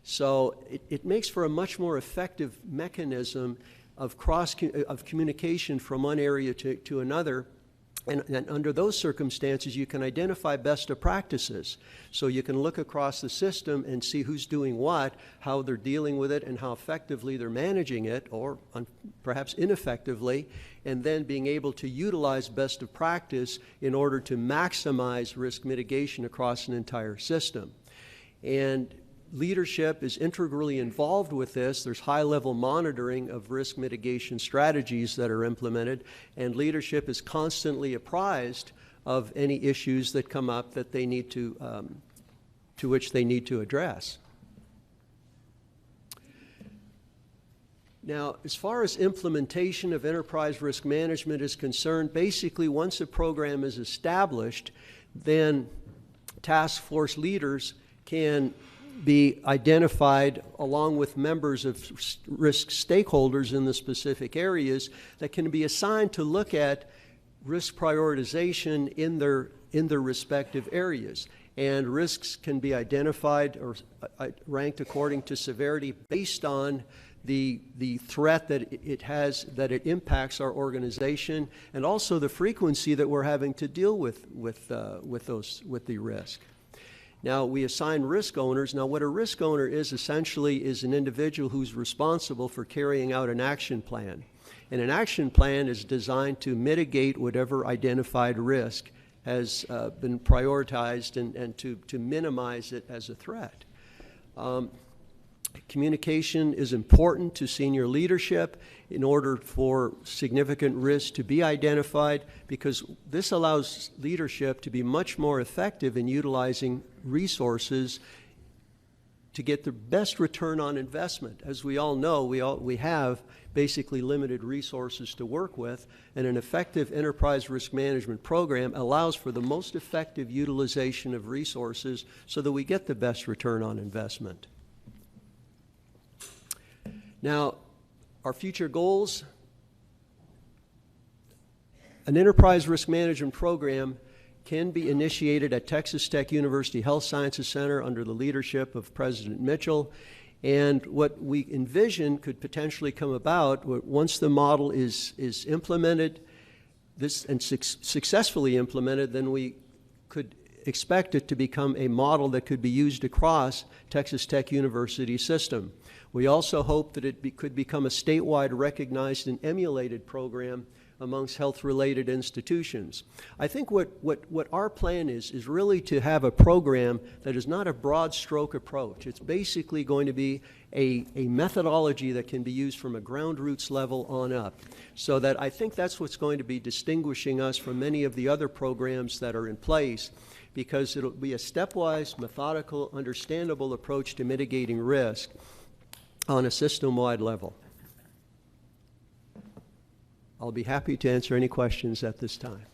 So it makes for a much more effective mechanism of communication from one area to another. And under those circumstances, you can identify best of practices. So you can look across the system and see who's doing what, how they're dealing with it, and how effectively they're managing it, or perhaps ineffectively, and then being able to utilize best of practice in order to maximize risk mitigation across an entire system. And leadership is integrally involved with this. There's high-level monitoring of risk mitigation strategies that are implemented, and leadership is constantly apprised of any issues that come up that they need to which they need to address. Now, as far as implementation of enterprise risk management is concerned, basically once a program is established, then task force leaders can be identified along with members of risk stakeholders in the specific areas that can be assigned to look at risk prioritization in their respective areas. And risks can be identified or ranked according to severity based on the threat that it has, that it impacts our organization, and also the frequency that we're having to deal with the risk. Now, we assign risk owners. Now, what a risk owner is essentially is an individual who's responsible for carrying out an action plan. And an action plan is designed to mitigate whatever identified risk has been prioritized and to minimize it as a threat. Communication is important to senior leadership in order for significant risks to be identified, because this allows leadership to be much more effective in utilizing resources to get the best return on investment. As we all know, we have basically limited resources to work with, and an effective enterprise risk management program allows for the most effective utilization of resources so that we get the best return on investment. Now, our future goals: an enterprise risk management program can be initiated at Texas Tech University Health Sciences Center under the leadership of President Mitchell. And what we envision could potentially come about once the model is implemented, successfully implemented, then we could expect it to become a model that could be used across Texas Tech University system. We also hope that it could become a statewide recognized and emulated program amongst health-related institutions. I think what our plan is really to have a program that is not a broad stroke approach. It's basically going to be a methodology that can be used from a ground roots level on up. So that I think that's what's going to be distinguishing us from many of the other programs that are in place, because it'll be a stepwise, methodical, understandable approach to mitigating risk on a system-wide level. I'll be happy to answer any questions at this time.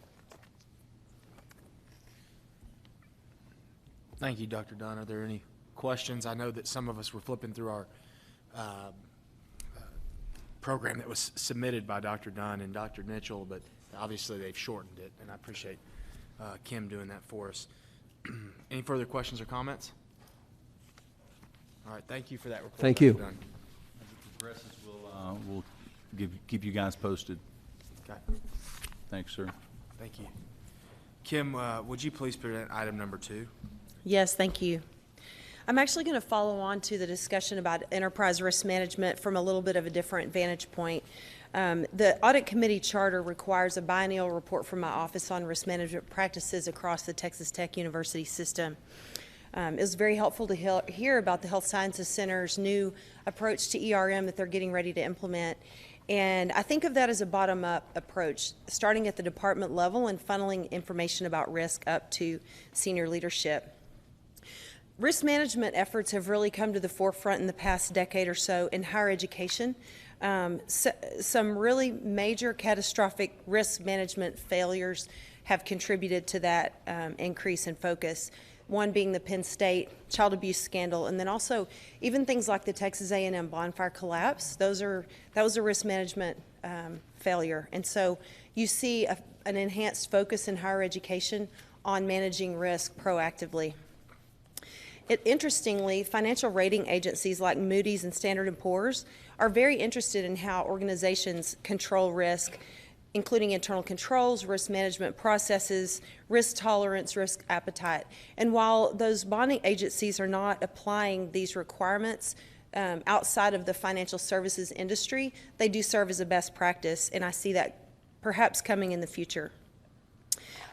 Thank you, Dr. Dunn. Are there any questions? I know that some of us were flipping through our program that was submitted by Dr. Dunn and Dr. Mitchell, but obviously they've shortened it, and I appreciate Kim doing that for us. Any further questions or comments? All right, thank you for that report. Thank you. Dr. Dunn. As it progresses, we'll keep you guys posted. Okay. Thanks, sir. Thank you. Kim, would you please present item number 2? Yes, thank you. I'm actually going to follow on to the discussion about enterprise risk management from a little bit of a different vantage point. The audit committee charter requires a biennial report from my office on risk management practices across the Texas Tech University system. It was very helpful to hear about the Health Sciences Center's new approach to ERM that they're getting ready to implement. And I think of that as a bottom-up approach, starting at the department level and funneling information about risk up to senior leadership. Risk management efforts have really come to the forefront in the past decade or so in higher education. Some really major catastrophic risk management failures have contributed to that increase in focus. One being the Penn State child abuse scandal, and then also even things like the Texas A&M bonfire collapse. That was a risk management failure, and so you see an enhanced focus in higher education on managing risk proactively. Interestingly, financial rating agencies like Moody's and Standard & Poor's are very interested in how organizations control risk, including internal controls, risk management processes, risk tolerance, risk appetite. And while those bonding agencies are not applying these requirements outside of the financial services industry, they do serve as a best practice, and I see that perhaps coming in the future.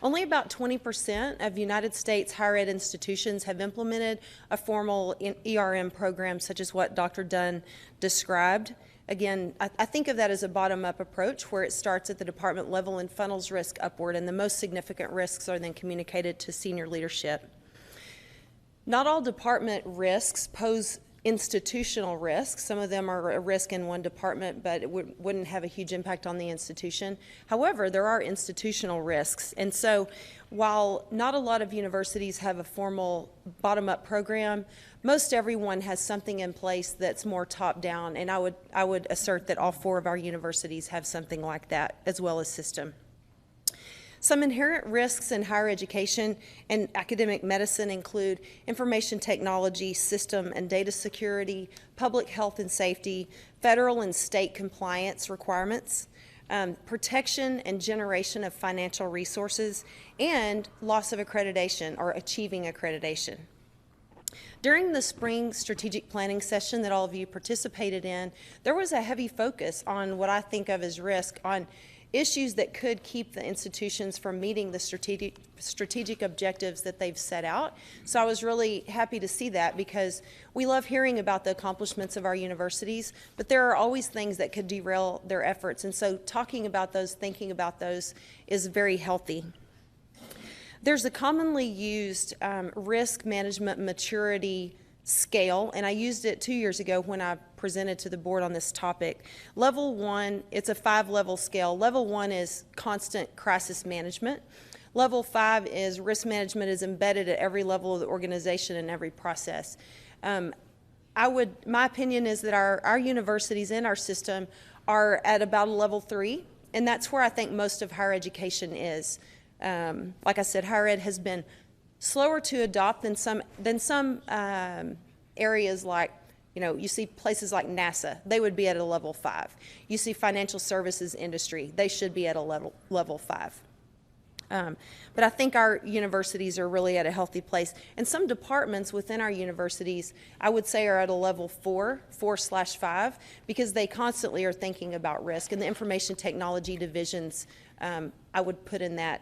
Only about 20% of United States higher ed institutions have implemented a formal ERM program such as what Dr. Dunn described. Again, I think of that as a bottom-up approach where it starts at the department level and funnels risk upward, and the most significant risks are then communicated to senior leadership. Not all department risks pose institutional risks. Some of them are a risk in one department, but it wouldn't have a huge impact on the institution. However, there are institutional risks, and so while not a lot of universities have a formal bottom-up program, most everyone has something in place that's more top-down, and I would assert that all 4 of our universities have something like that, as well as system. Some inherent risks in higher education and academic medicine include information technology, system and data security, public health and safety, federal and state compliance requirements, protection and generation of financial resources, and loss of accreditation or achieving accreditation. During the spring strategic planning session that all of you participated in, there was a heavy focus on what I think of as risk, on issues that could keep the institutions from meeting the strategic objectives that they've set out. So I was really happy to see that, because we love hearing about the accomplishments of our universities, but there are always things that could derail their efforts. And so talking about those, thinking about those is very healthy. There's a commonly used risk management maturity scale, and I used it 2 years ago when I presented to the board on this topic. Level 1, it's a 5-level scale. Level 1 is constant crisis management. Level 5 is risk management is embedded at every level of the organization and every process. My opinion is that our universities in our system are at about a level 3, and that's where I think most of higher education is. Like I said, higher ed has been slower to adopt than some areas like, you see places like NASA, they would be at a level 5. You see financial services industry, they should be at a level 5. But I think our universities are really at a healthy place. And some departments within our universities, I would say, are at a level 4/5, because they constantly are thinking about risk. And the information technology divisions, I would put in that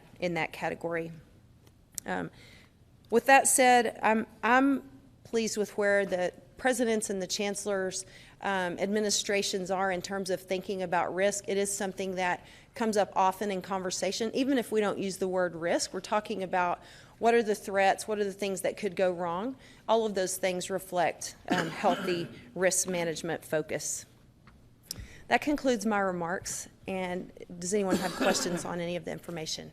category. With that said, I'm pleased with where the presidents and the chancellors' administrations are in terms of thinking about risk. It is something that comes up often in conversation. Even if we don't use the word risk, we're talking about what are the threats, what are the things that could go wrong. All of those things reflect healthy risk management focus. That concludes my remarks, and does anyone have questions on any of the information?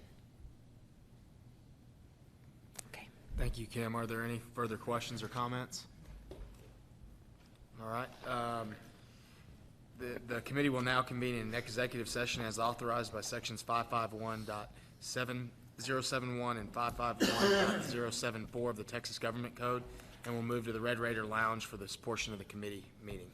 Thank you, Kim. Are there any further questions or comments? All right. The committee will now convene in an executive session as authorized by sections 551.7071 and 551.074 of the Texas Government Code, and will move to the Red Raider Lounge for this portion of the committee meeting.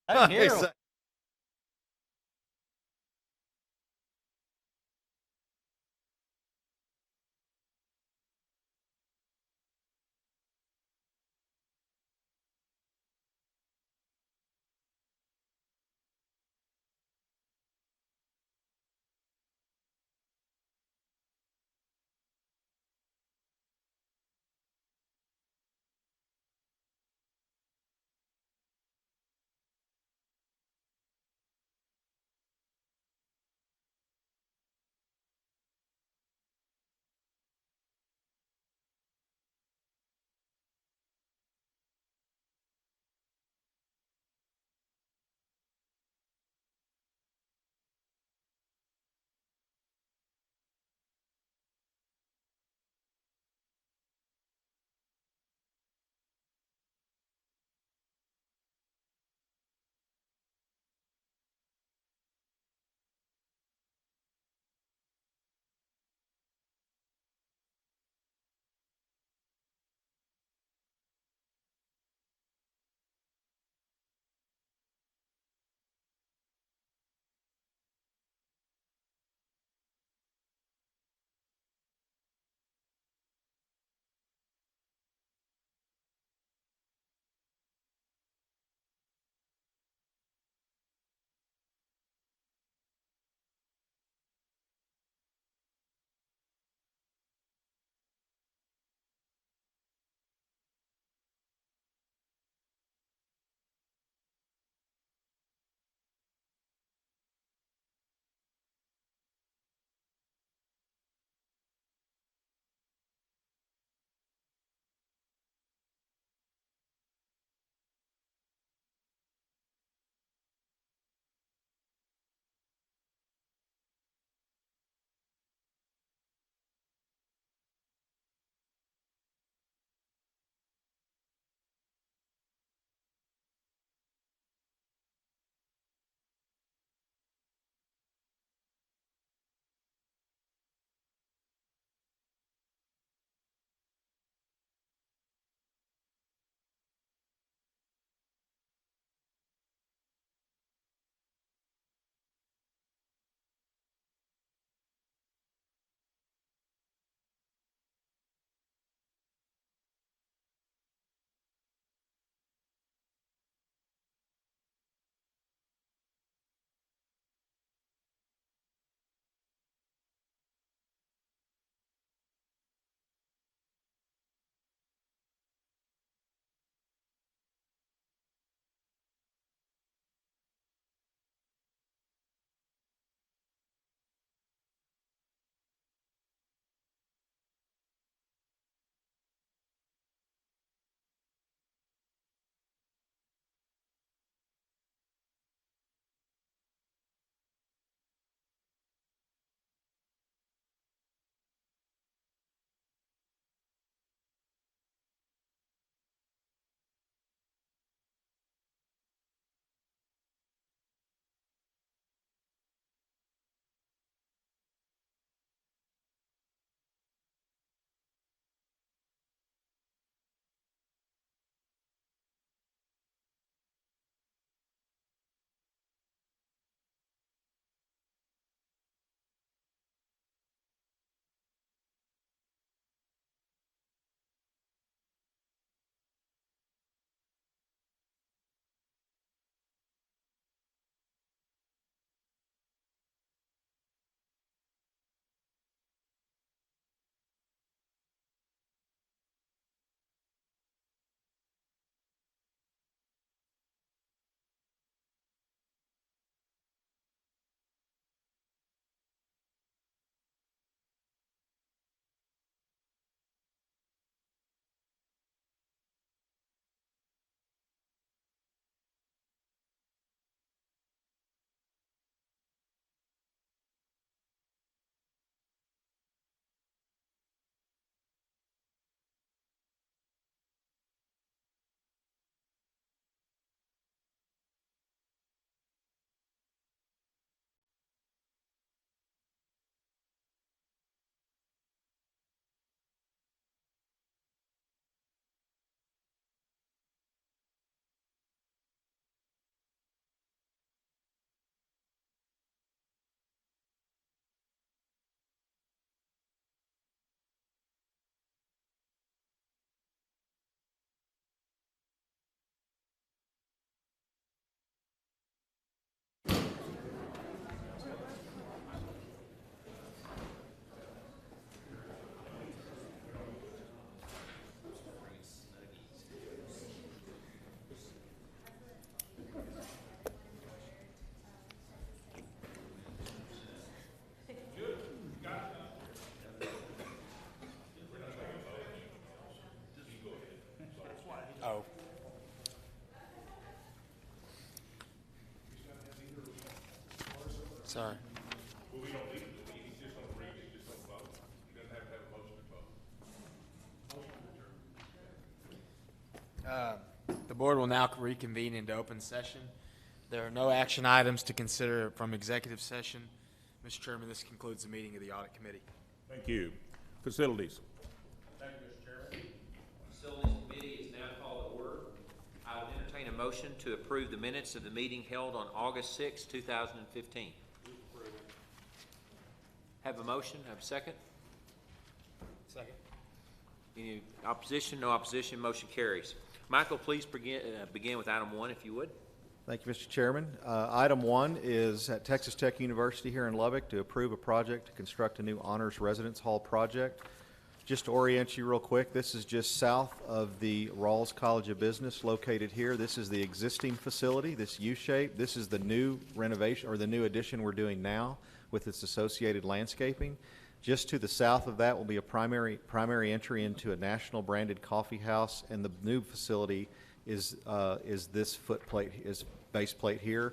I didn't hear him. Sorry. Well, we don't need to, he's just gonna read it, just don't vote. He doesn't have to have a motion to vote. The board will now reconvene into open session. There are no action items to consider from executive session. Mr. Chairman, this concludes the meeting of the Audit Committee. Thank you. Facilities. Thank you, Mr. Chairman. Facilities Committee is now called to order. I will entertain a motion to approve the minutes of the meeting held on August 6, 2015. Have a motion, have a second? Second. Any opposition? No opposition, motion carries. Michael, please begin with item 1, if you would. Thank you, Mr. Chairman. Item 1 is at Texas Tech University here in Lubbock to approve a project to construct a new honors residence hall project. Just to orient you real quick, this is just south of the Rawls College of Business located here. This is the existing facility, this U-shape. This is the new renovation or the new addition we're doing now with its associated landscaping. Just to the south of that will be a primary entry into a national branded coffee house, and the new facility is this base plate here.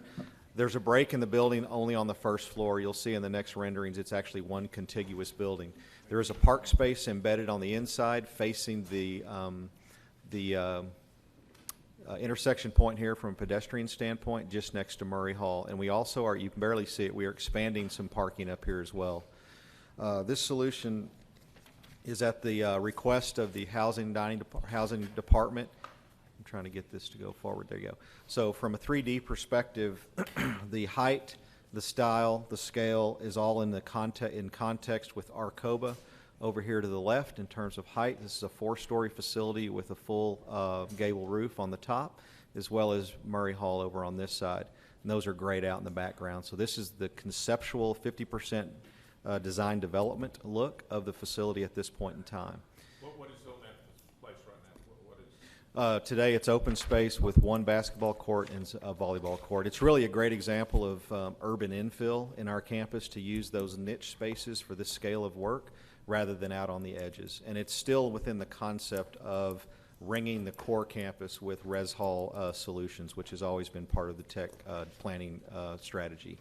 There's a break in the building only on the first floor. You'll see in the next renderings it's actually one contiguous building. There is a park space embedded on the inside facing the intersection point here from a pedestrian standpoint just next to Murray Hall. And we also are, you can barely see it, we are expanding some parking up here as well. This solution is at the request of the housing department. I'm trying to get this to go forward. There you go. So from a 3D perspective, the height, the style, the scale is all in context with Arcoba over here to the left in terms of height. This is a 4-story facility with a full gable roof on the top, as well as Murray Hall over on this side. And those are grayed out in the background. So this is the conceptual 50% design development look of the facility at this point in time. What is on that place right now? What is? Today it's open space with one basketball court and a volleyball court. It's really a great example of urban infill in our campus to use those niche spaces for this scale of work rather than out on the edges. And it's still within the concept of ringing the core campus with res hall solutions, which has always been part of the tech planning strategy.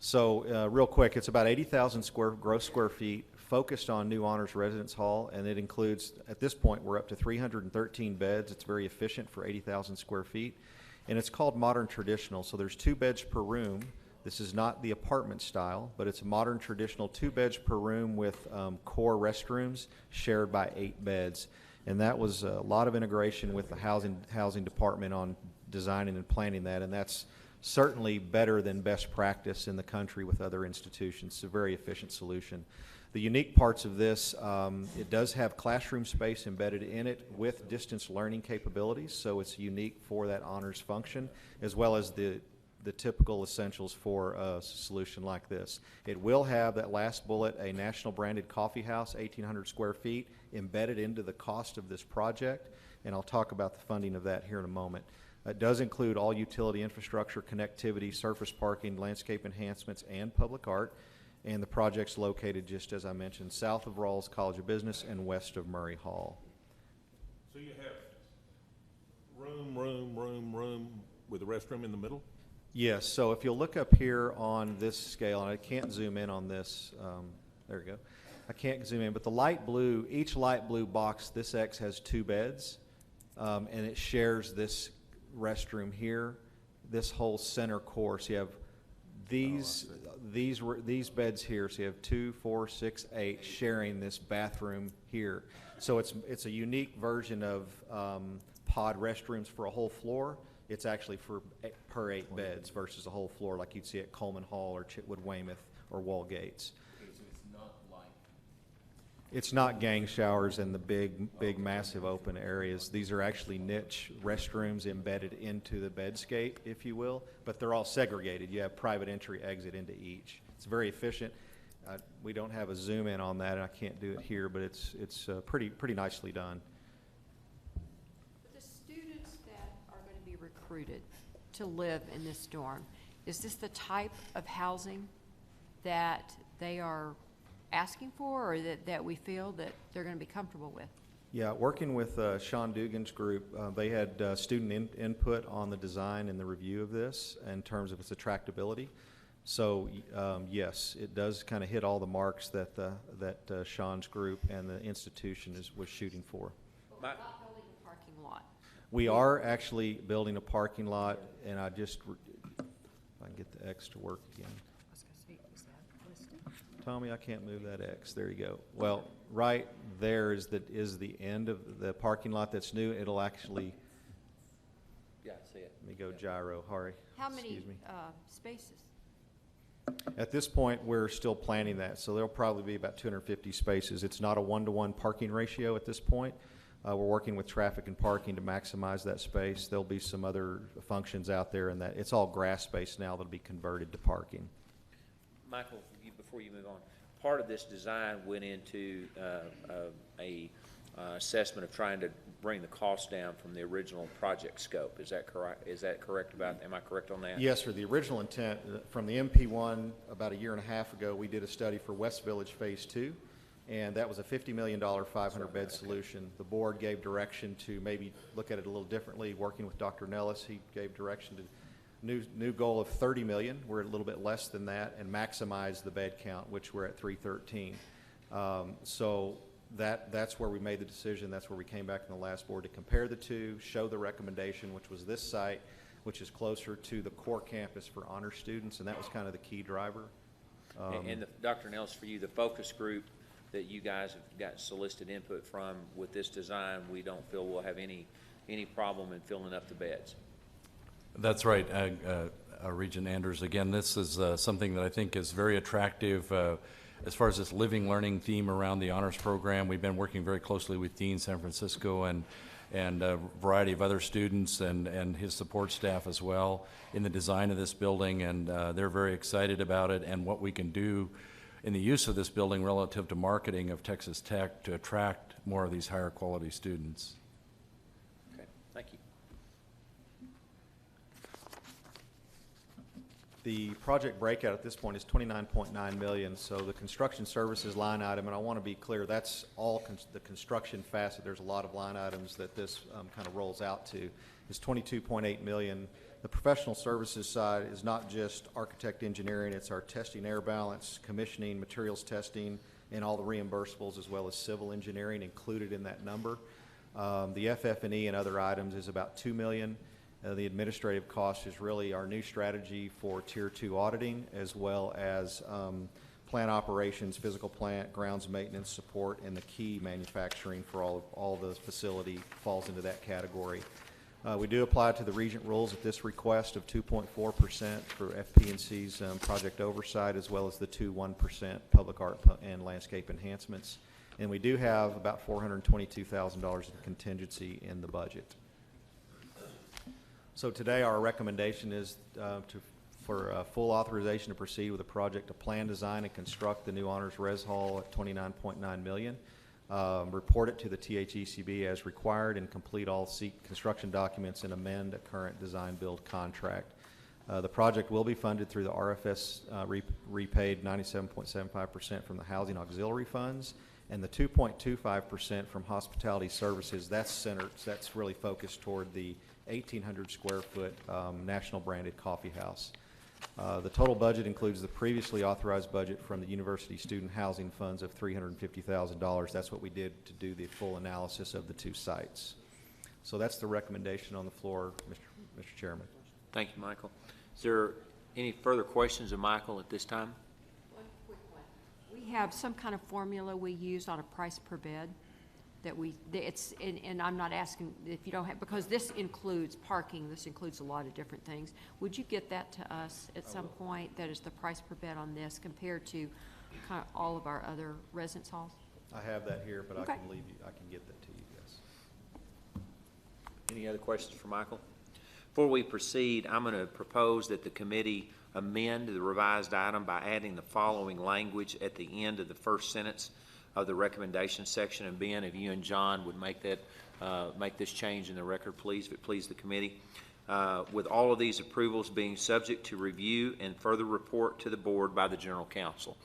So real quick, it's about 80,000 gross square feet focused on new honors residence hall, and it includes, at this point, we're up to 313 beds. It's very efficient for 80,000 square feet, and it's called modern traditional. So there's 2 beds per room. This is not the apartment style, but it's a modern traditional 2 beds per room with core restrooms shared by 8 beds. And that was a lot of integration with the housing department on designing and planning that, and that's certainly better than best practice in the country with other institutions. It's a very efficient solution. The unique parts of this, it does have classroom space embedded in it with distance learning capabilities, so it's unique for that honors function, as well as the typical essentials for a solution like this. It will have, that last bullet, a national branded coffee house, 1,800 square feet, embedded into the cost of this project, and I'll talk about the funding of that here in a moment. It does include all utility infrastructure, connectivity, surface parking, landscape enhancements, and public art. And the project's located, just as I mentioned, south of Rawls College of Business and west of Murray Hall. So you have room with a restroom in the middle? Yes, so if you'll look up here on this scale, and I can't zoom in on this, there we go. I can't zoom in, but the light blue, each light blue box, this X has 2 beds, and it shares this restroom here, this whole center core. So you have these beds here. So you have 2, 4, 6, 8 sharing this bathroom here. So it's a unique version of pod restrooms for a whole floor. It's actually per 8 beds versus a whole floor like you'd see at Coleman Hall or Chitwood Weymouth or Wall Gates. It's not gang showers in the big, massive open areas. These are actually niche restrooms embedded into the bedscape, if you will, but they're all segregated. You have private entry, exit into each. It's very efficient. We don't have a zoom in on that, and I can't do it here, but it's pretty nicely done. The students that are going to be recruited to live in this dorm, is this the type of housing that they are asking for, or that we feel that they're going to be comfortable with? Yeah, working with Sean Dugan's group, they had student input on the design and the review of this in terms of its attractability. So yes, it does kind of hit all the marks that Sean's group and the institution was shooting for. We're not building a parking lot. We are actually building a parking lot, and I just, if I can get the X to work again. I was going to say, is that listed? Tommy, I can't move that X. There you go. Well, right there is the end of the parking lot that's new. It'll actually, Yeah, I see it. let me go gyro, Hari. How many Excuse me. spaces? At this point, we're still planning that, so there'll probably be about 250 spaces. It's not a one-to-one parking ratio at this point. We're working with traffic and parking to maximize that space. There'll be some other functions out there, and that it's all grass space now that'll be converted to parking. Michael, before you move on, part of this design went into a assessment of trying to bring the cost down from the original project scope. Is that correct? Is that correct am I correct on that? Yes, sir. The original intent from the MP1 about a year and a half ago, we did a study for West Village Phase 2, and that was a $50 million 500-bed solution. The board gave direction to maybe look at it a little differently. Working with Dr. Nellis, he gave direction to new goal of 30 million. We're a little bit less than that, and maximize the bed count, which we're at 313. So that's where we made the decision. That's where we came back in the last board to compare the two, show the recommendation, which was this site, which is closer to the core campus for honor students, and that was kind of the key driver. And Dr. Nelson, for you, the focus group that you guys have got solicited input from with this design, we don't feel we'll have any problem in filling up the beds. That's right, Regent Anders. Again, this is something that I think is very attractive as far as this living learning theme around the honors program. We've been working very closely with Dean San Francisco and a variety of other students and his support staff as well in the design of this building, and they're very excited about it and what we can do in the use of this building relative to marketing of Texas Tech to attract more of these higher quality students. Okay, thank you. The project breakout at this point is $29.9 million, so the construction services line item, and I want to be clear, that's all the construction facet. There's a lot of line items that this kind of rolls out to, is $22.8 million. The professional services side is not just architect engineering, it's our testing air balance, commissioning, materials testing, and all the reimbursables, as well as civil engineering included in that number. The FF&E and other items is about $2 million. The administrative cost is really our new strategy for Tier 2 auditing, as well as plant operations, physical plant, grounds maintenance support, and the key manufacturing for all the facility falls into that category. We do apply to the Regent rules at this request of 2.4% for FP&C's project oversight, as well as the 1% public art and landscape enhancements. And we do have about $422,000 in contingency in the budget. So today our recommendation is for full authorization to proceed with the project to plan, design, and construct the new Honors Res Hall at $29.9 million. Report it to the THECB as required and complete all construction documents and amend a current design build contract. The project will be funded through the RFS repaid 97.75% from the housing auxiliary funds and the 2.25% from hospitality services. That's really focused toward the 1,800 square foot national branded coffee house. The total budget includes the previously authorized budget from the University Student Housing Funds of $350,000. That's what we did to do the full analysis of the two sites. So that's the recommendation on the floor, Mr. Chairman. Thank you, Michael. Is there any further questions of Michael at this time? One quick one. We have some kind of formula we use on a price per bed that and I'm not asking if you don't have, because this includes parking, this includes a lot of different things. Would you get that to us at some point? That is the price per bed on this compared to kind of all of our other residence halls? I have that here, but okay. I can get that to you, yes. Any other questions for Michael? Before we proceed, I'm going to propose that the committee amend the revised item by adding the following language at the end of the first sentence of the recommendation section. And Ben, if you and John would make this change in the record, please, if it please the committee. With all of these approvals being subject to review and further report to the board by the General Counsel.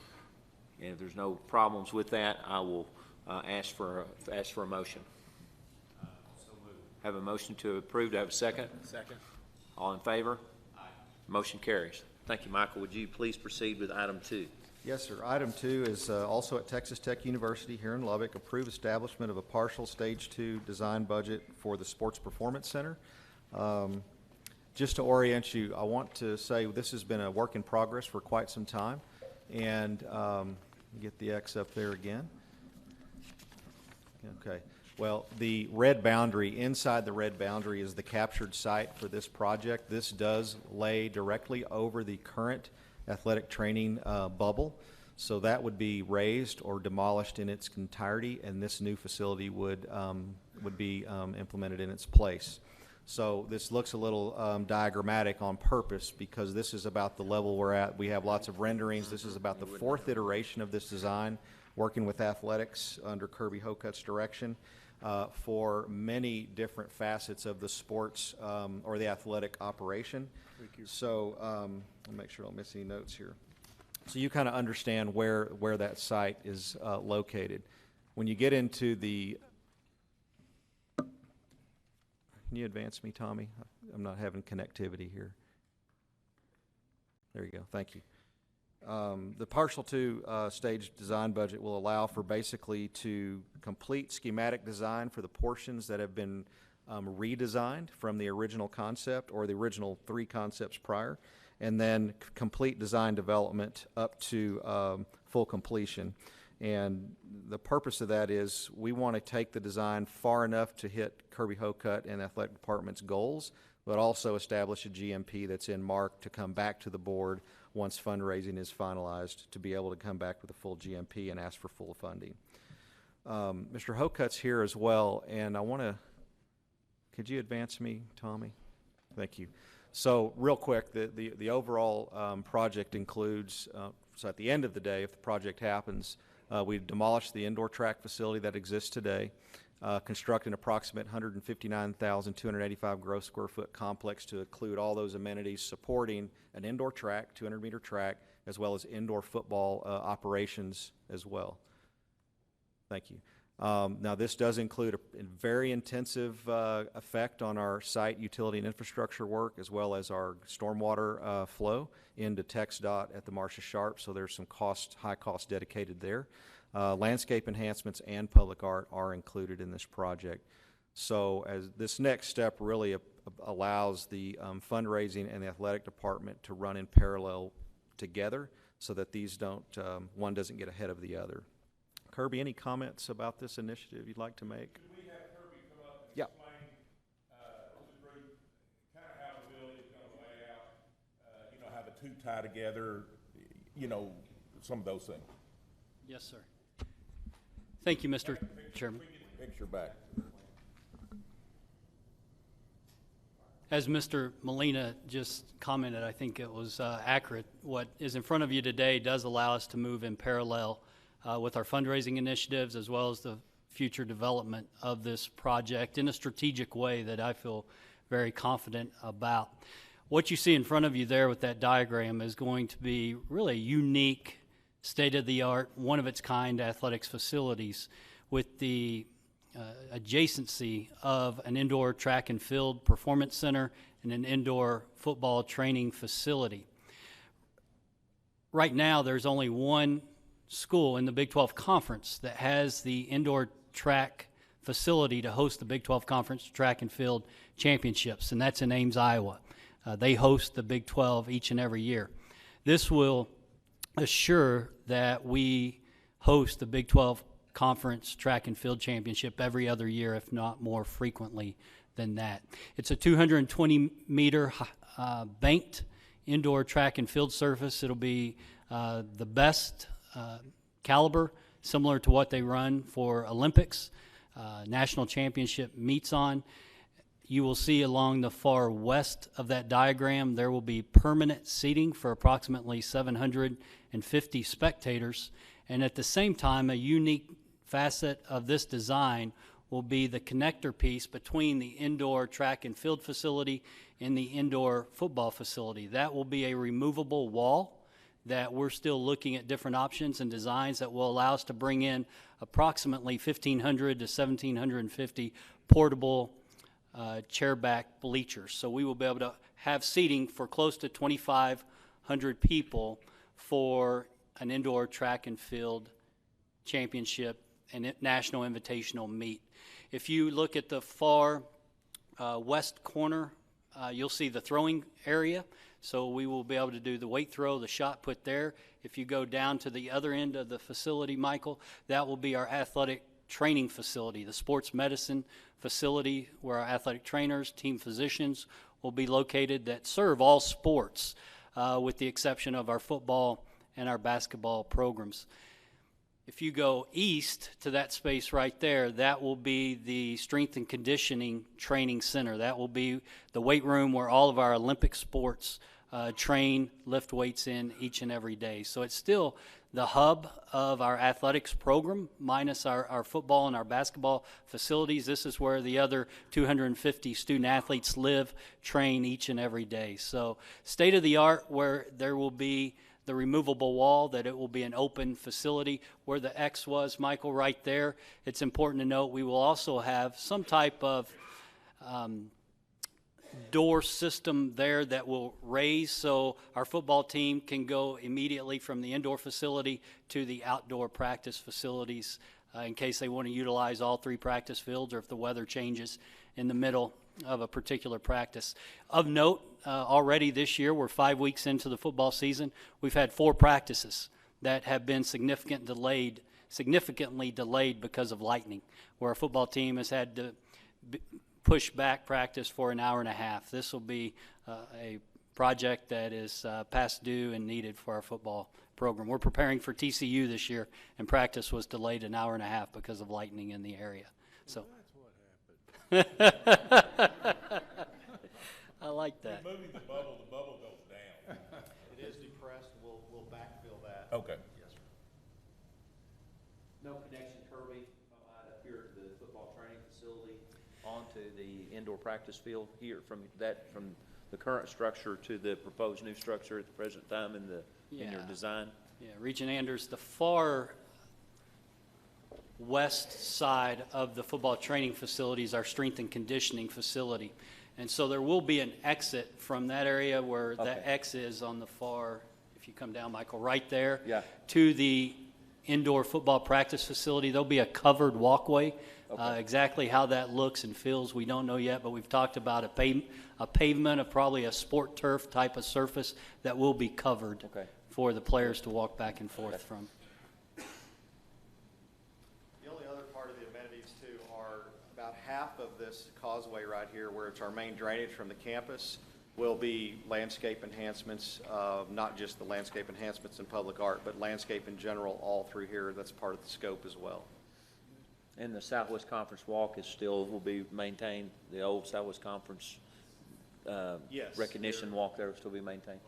And if there's no problems with that, I will ask for a motion. Have a motion to approve. Do I have a second? Second. All in favor? Aye. Motion carries. Thank you, Michael. Would you please proceed with item 2? Yes, sir. Item 2 is also at Texas Tech University here in Lubbock. Approve establishment of a partial Stage 2 design budget for the Sports Performance Center. Just to orient you, I want to say this has been a work in progress for quite some time. And get the X up there again. Okay. Well, the red boundary, inside the red boundary is the captured site for this project. This does lay directly over the current athletic training bubble. So that would be raised or demolished in its entirety, and this new facility would be implemented in its place. So this looks a little diagrammatic on purpose because this is about the level we're at. We have lots of renderings. This is about the 4th iteration of this design, working with athletics under Kirby Hokut's direction for many different facets of the sports or the athletic operation. So I'll make sure I don't miss any notes here. So you kind of understand where that site is located. When you get into the Can you advance me, Tommy? I'm not having connectivity here. There you go. Thank you. The partial 2 stage design budget will allow for basically to complete schematic design for the portions that have been redesigned from the original concept or the original 3 concepts prior, and then complete design development up to full completion. And the purpose of that is we want to take the design far enough to hit Kirby Hokut and athletic department's goals, but also establish a GMP that's in mark to come back to the board once fundraising is finalized to be able to come back with a full GMP and ask for full funding. Mr. Hokut's here as well, and I want to, could you advance me, Tommy? Thank you. So real quick, the overall project includes, so at the end of the day, if the project happens, we demolish the indoor track facility that exists today, construct an approximate 159,285 gross square foot complex to include all those amenities supporting an indoor track, 200-meter track, as well as indoor football operations as well. Thank you. Now, this does include a very intensive effect on our site utility and infrastructure work, as well as our stormwater flow into TxDOT at the Marcia Sharp, so there's some high cost dedicated there. Landscape enhancements and public art are included in this project. So as this next step really allows the fundraising and the athletic department to run in parallel together so that these don't, one doesn't get ahead of the other. Kirby, any comments about this initiative you'd like to make? Could we have Kirby come up and yeah. explain to the group kind of how the bill is going to lay out, you know, how the 2 tie together, you know, some of those things? Yes, sir. Thank you, Mr. Chairman. Picture back. As Mr. Molina just commented, I think it was accurate. What is in front of you today does allow us to move in parallel with our fundraising initiatives as well as the future development of this project in a strategic way that I feel very confident about. What you see in front of you there with that diagram is going to be really unique, state-of-the-art, one-of-its-kind athletics facilities with the adjacency of an indoor track and field performance center and an indoor football training facility. Right now, there's only one school in the Big 12 Conference that has the indoor track facility to host the Big 12 Conference track and field championships, and that's in Ames, Iowa. They host the Big 12 each and every year. This will assure that we host the Big 12 Conference track and field championship every other year, if not more frequently than that. It's a 220-meter banked indoor track and field surface. It'll be the best caliber, similar to what they run for Olympics, national championship meets on. You will see along the far west of that diagram, there will be permanent seating for approximately 750 spectators. And at the same time, a unique facet of this design will be the connector piece between the indoor track and field facility and the indoor football facility. That will be a removable wall that we're still looking at different options and designs that will allow us to bring in approximately 1,500 to 1,750 portable chairback bleachers. So we will be able to have seating for close to 2,500 people for an indoor track and field championship and national invitational meet. If you look at the far west corner, you'll see the throwing area. So we will be able to do the weight throw, the shot put there. If you go down to the other end of the facility, Michael, that will be our athletic training facility, the sports medicine facility where our athletic trainers, team physicians will be located that serve all sports with the exception of our football and our basketball programs. If you go east to that space right there, that will be the strength and conditioning training center. That will be the weight room where all of our Olympic sports train, lift weights in each and every day. So it's still the hub of our athletics program, minus our football and our basketball facilities. This is where the other 250 student athletes live, train each and every day. So state of the art, where there will be the removable wall, that it will be an open facility. Where the X was, Michael, right there, it's important to note we will also have some type of door system there that will raise so our football team can go immediately from the indoor facility to the outdoor practice facilities in case they want to utilize all 3 practice fields or if the weather changes in the middle of a particular practice. Of note, already this year, we're 5 weeks into the football season. We've had 4 practices that have been significantly delayed because of lightning, where our football team has had to push back practice for an hour and a half. This will be a project that is past due and needed for our football program. We're preparing for TCU this year, and practice was delayed an hour and a half because of lightning in the area. So. I like that. We're moving the bubble goes down. It is depressed. We'll backfill that. Okay. Yes, sir. No connection, Kirby, up here to the football training facility onto the indoor practice field here from the current structure to the proposed new structure at the present time in your design? Yeah, Regent Anders, the far west side of the football training facility is our strength and conditioning facility. And so there will be an exit from that area where that X is on the far, if you come down, Michael, right there, to the indoor football practice facility. There'll be a covered walkway. Exactly how that looks and feels, we don't know yet, but we've talked about a pavement of probably a sport turf type of surface that will be covered for the players to walk back and forth from. The only other part of the amenities too are about half of this causeway right here, where it's our main drainage from the campus, will be landscape enhancements, not just the landscape enhancements in public art, but landscape in general all through here. That's part of the scope as well. And the Southwest Conference walk will be maintained, the old Southwest Conference recognition walk there will still be maintained?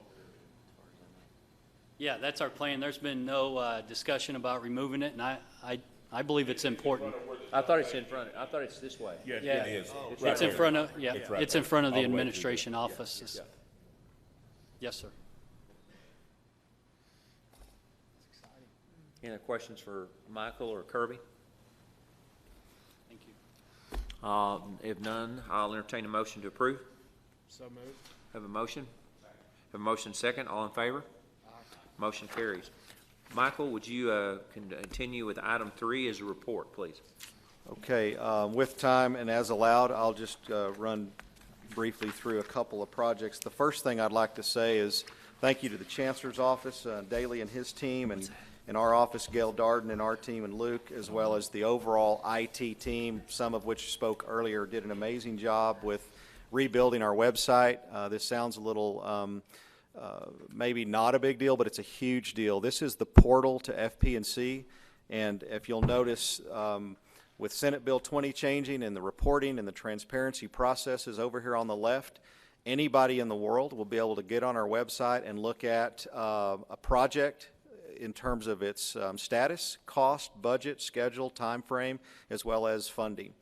Yeah, that's our plan. There's been no discussion about removing it, and I believe it's important. I thought it's in front. I thought it's this way. Yes, Yeah, it is. it's in front of, it's in front of the All the way through administration there. offices. Yes, sir. Any other questions for Michael or Kirby? Thank you. If none, I'll entertain a motion to approve. So moved. Have a motion? Have a motion second. All in favor? Motion carries. Michael, would you continue with item 3 as a report, please? Okay, with time and as allowed, I'll just run briefly through a couple of projects. The first thing I'd like to say is thank you to the Chancellor's office, Daley and his team, and in our office, Gail Darden and our team, and Luke, as well as the overall IT team, some of which spoke earlier, did an amazing job with rebuilding our website. This sounds a little maybe not a big deal, but it's a huge deal. This is the portal to FP&C, and if you'll notice, with Senate Bill 20 changing and the reporting and the transparency processes over here on the left, anybody in the world will be able to get on our website and look at a project in terms of its status, cost, budget, schedule, time frame, as well as funding.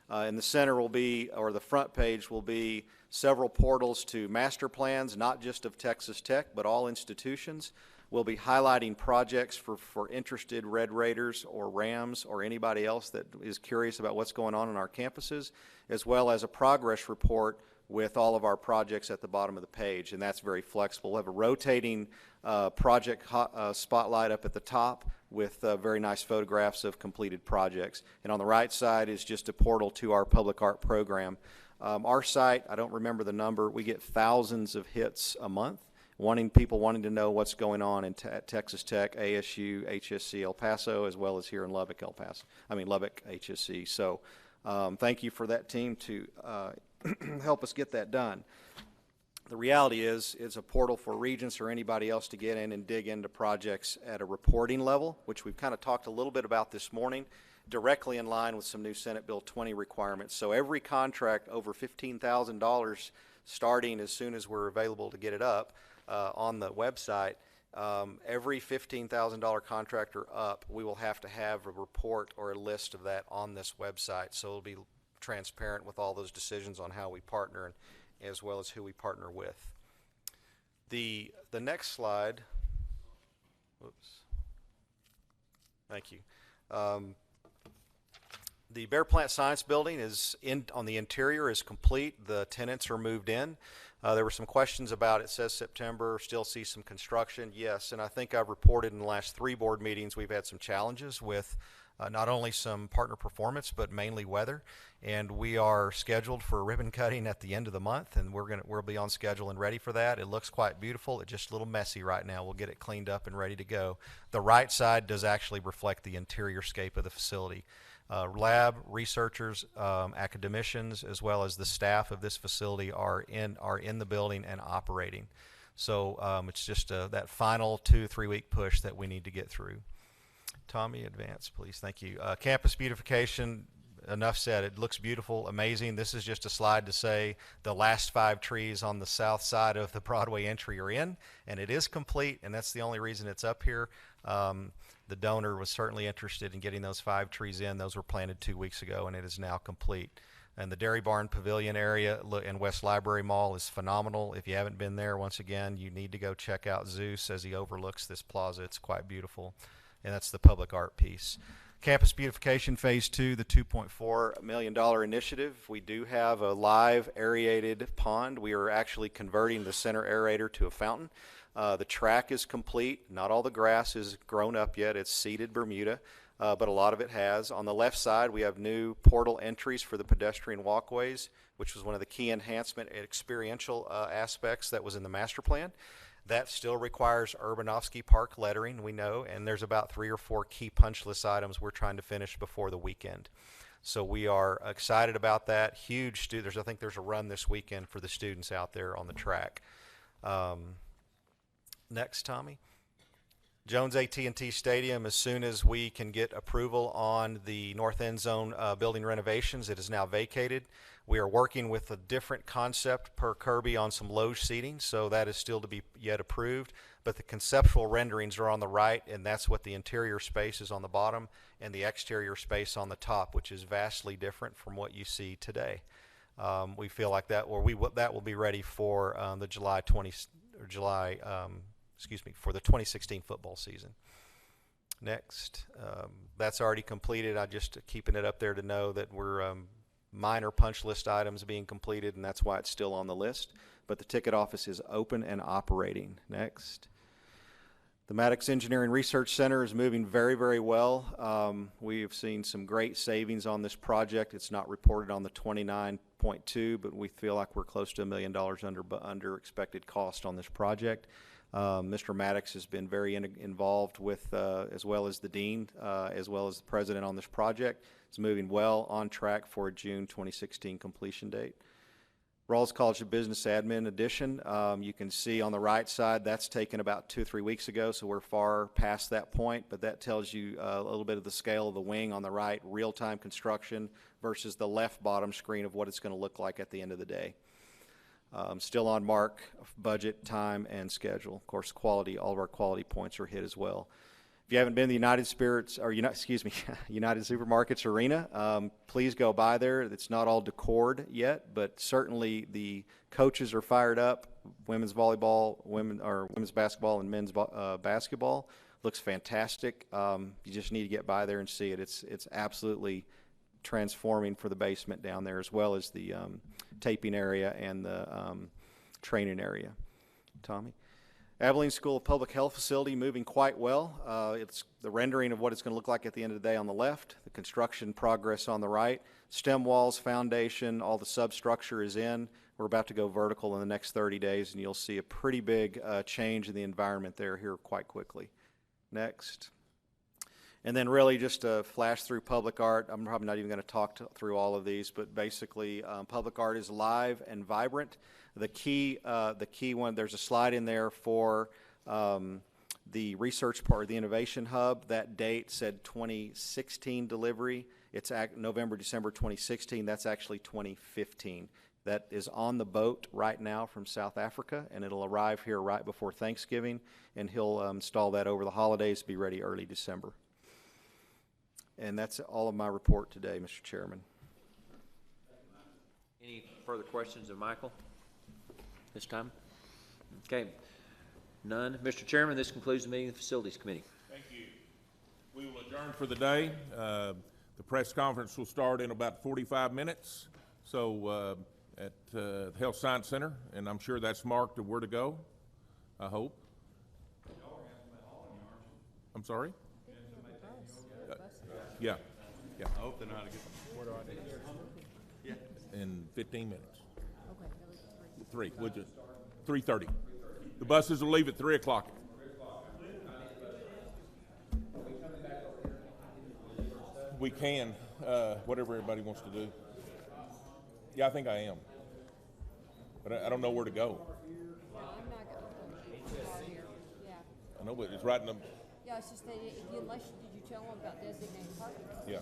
In the center will be, or the front page will be, several portals to master plans, not just of Texas Tech, but all institutions. We'll be highlighting projects for interested Red Raiders or Rams or anybody else that is curious about what's going on our campuses, as well as a progress report with all of our projects at the bottom of the page, and that's very flexible. We'll have a rotating project spotlight up at the top with very nice photographs of completed projects. And on the right side is just a portal to our public art program. Our site, I don't remember the number, we get thousands of hits a month, people wanting to know what's going on at Texas Tech, ASU, HSC El Paso, as well as here in Lubbock, Lubbock HSC. So thank you for that team to help us get that done. The reality is it's a portal for regents or anybody else to get in and dig into projects at a reporting level, which we've kind of talked a little bit about this morning, directly in line with some new Senate Bill 20 requirements. So every contract over $15,000 starting as soon as we're available to get it up on the website, every $15,000 contract or up, we will have to have a report or a list of that on this website. So it'll be transparent with all those decisions on how we partner and as well as who we partner with. The next slide, oops, thank you. The Bear Plant Science Building is on the interior is complete. The tenants are moved in. There were some questions about it says September, still see some construction. Yes, and I think I've reported in the last 3 board meetings we've had some challenges with not only some partner performance, but mainly weather. And we are scheduled for ribbon cutting at the end of the month, and we'll be on schedule and ready for that. It looks quite beautiful. It's just a little messy right now. We'll get it cleaned up and ready to go. The right side does actually reflect the interior scape of the facility. Lab, researchers, academicians, as well as the staff of this facility are in the building and operating. So it's just that final 2-3 week push that we need to get through. Tommy, advance, please. Thank you. Campus beautification, enough said. It looks beautiful, amazing. This is just a slide to say the last 5 trees on the south side of the Broadway entry are in, and it is complete, and that's the only reason it's up here. The donor was certainly interested in getting those 5 trees in. Those were planted 2 weeks ago, and it is now complete. And the Dairy Barn Pavilion area in West Library Mall is phenomenal. If you haven't been there, once again, you need to go check out Zeus as he overlooks this plaza. It's quite beautiful. And that's the public art piece. Campus beautification phase 2, the $2.4 million initiative. We do have a live aerated pond. We are actually converting the center aerator to a fountain. The track is complete. Not all the grass is grown up yet. It's seeded Bermuda, but a lot of it has. On the left side, we have new portal entries for the pedestrian walkways, which was one of the key enhancement and experiential aspects that was in the master plan. That still requires Urbanovsky Park lettering, we know, and there's about 3 or 4 key punch list items we're trying to finish before the weekend. So we are excited about that. Huge students. I think there's a run this weekend for the students out there on the track. Next, Tommy. Jones AT&T Stadium, as soon as we can get approval on the north end zone building renovations, it is now vacated. We are working with a different concept per Kirby on some loge seating, so that is still to be yet approved. But the conceptual renderings are on the right, and that's what the interior space is on the bottom and the exterior space on the top, which is vastly different from what you see today. We feel like that, or that will be ready for the for the 2016 football season. Next, that's already completed. I just keeping it up there to know that we're minor punch list items being completed, and that's why it's still on the list. But the ticket office is open and operating. Next. The Maddox Engineering Research Center is moving very, very well. We have seen some great savings on this project. It's not reported on the 29.2, but we feel like we're close to $1 million under expected cost on this project. Mr. Maddox has been very involved with, as well as the dean, as well as the president on this project. It's moving well, on track for a June 2016 completion date. Rawls College of Business Admin addition, you can see on the right side, that's taken about 2-3 weeks ago, so we're far past that point, but that tells you a little bit of the scale of the wing on the right, real-time construction versus the left bottom screen of what it's going to look like at the end of the day. Still on mark, budget, time, and schedule. Of course, quality, all of our quality points are hit as well. If you haven't been to the United Spirits, or United Supermarkets Arena, please go by there. It's not all decored yet, but certainly the coaches are fired up. Women's volleyball, women's basketball, and men's basketball looks fantastic. You just need to get by there and see it. It's absolutely transforming for the basement down there, as well as the taping area and the training area. Tommy? Abilene School of Public Health facility moving quite well. It's the rendering of what it's going to look like at the end of the day on the left, the construction progress on the right. Stem walls, foundation, all the substructure is in. We're about to go vertical in the next 30 days, and you'll see a pretty big change in the environment there here quite quickly. Next. And then really just a flash through public art. I'm probably not even going to talk through all of these, but basically public art is live and vibrant. The key one, there's a slide in there for the research part, the innovation hub. That date said 2016 delivery. It's November, December 2016. That's actually 2015. That is on the boat right now from South Africa, and it'll arrive here right before Thanksgiving, and he'll install that over the holidays, be ready early December. And that's all of my report today, Mr. Chairman. Any further questions of Michael this time? Okay. None. Mr. Chairman, this concludes the meeting of the Facilities Committee. Thank you. We will adjourn for the day. The press conference will start in about 45 minutes. So at the Health Science Center, and I'm sure that's marked of where to go, I hope. I'm sorry? Yeah. I hope they know how to get them. Where do I do this? Yeah. In 15 minutes. Okay. 3, would you? 3:30. The buses will leave at 3 o'clock. We can, whatever everybody wants to do. Yeah, I think I am. But I don't know where to go. No, I'm not going to here. Yeah. I know, but it's right in the... Yeah, it's just that unless, did you tell them about designated parking? Yeah.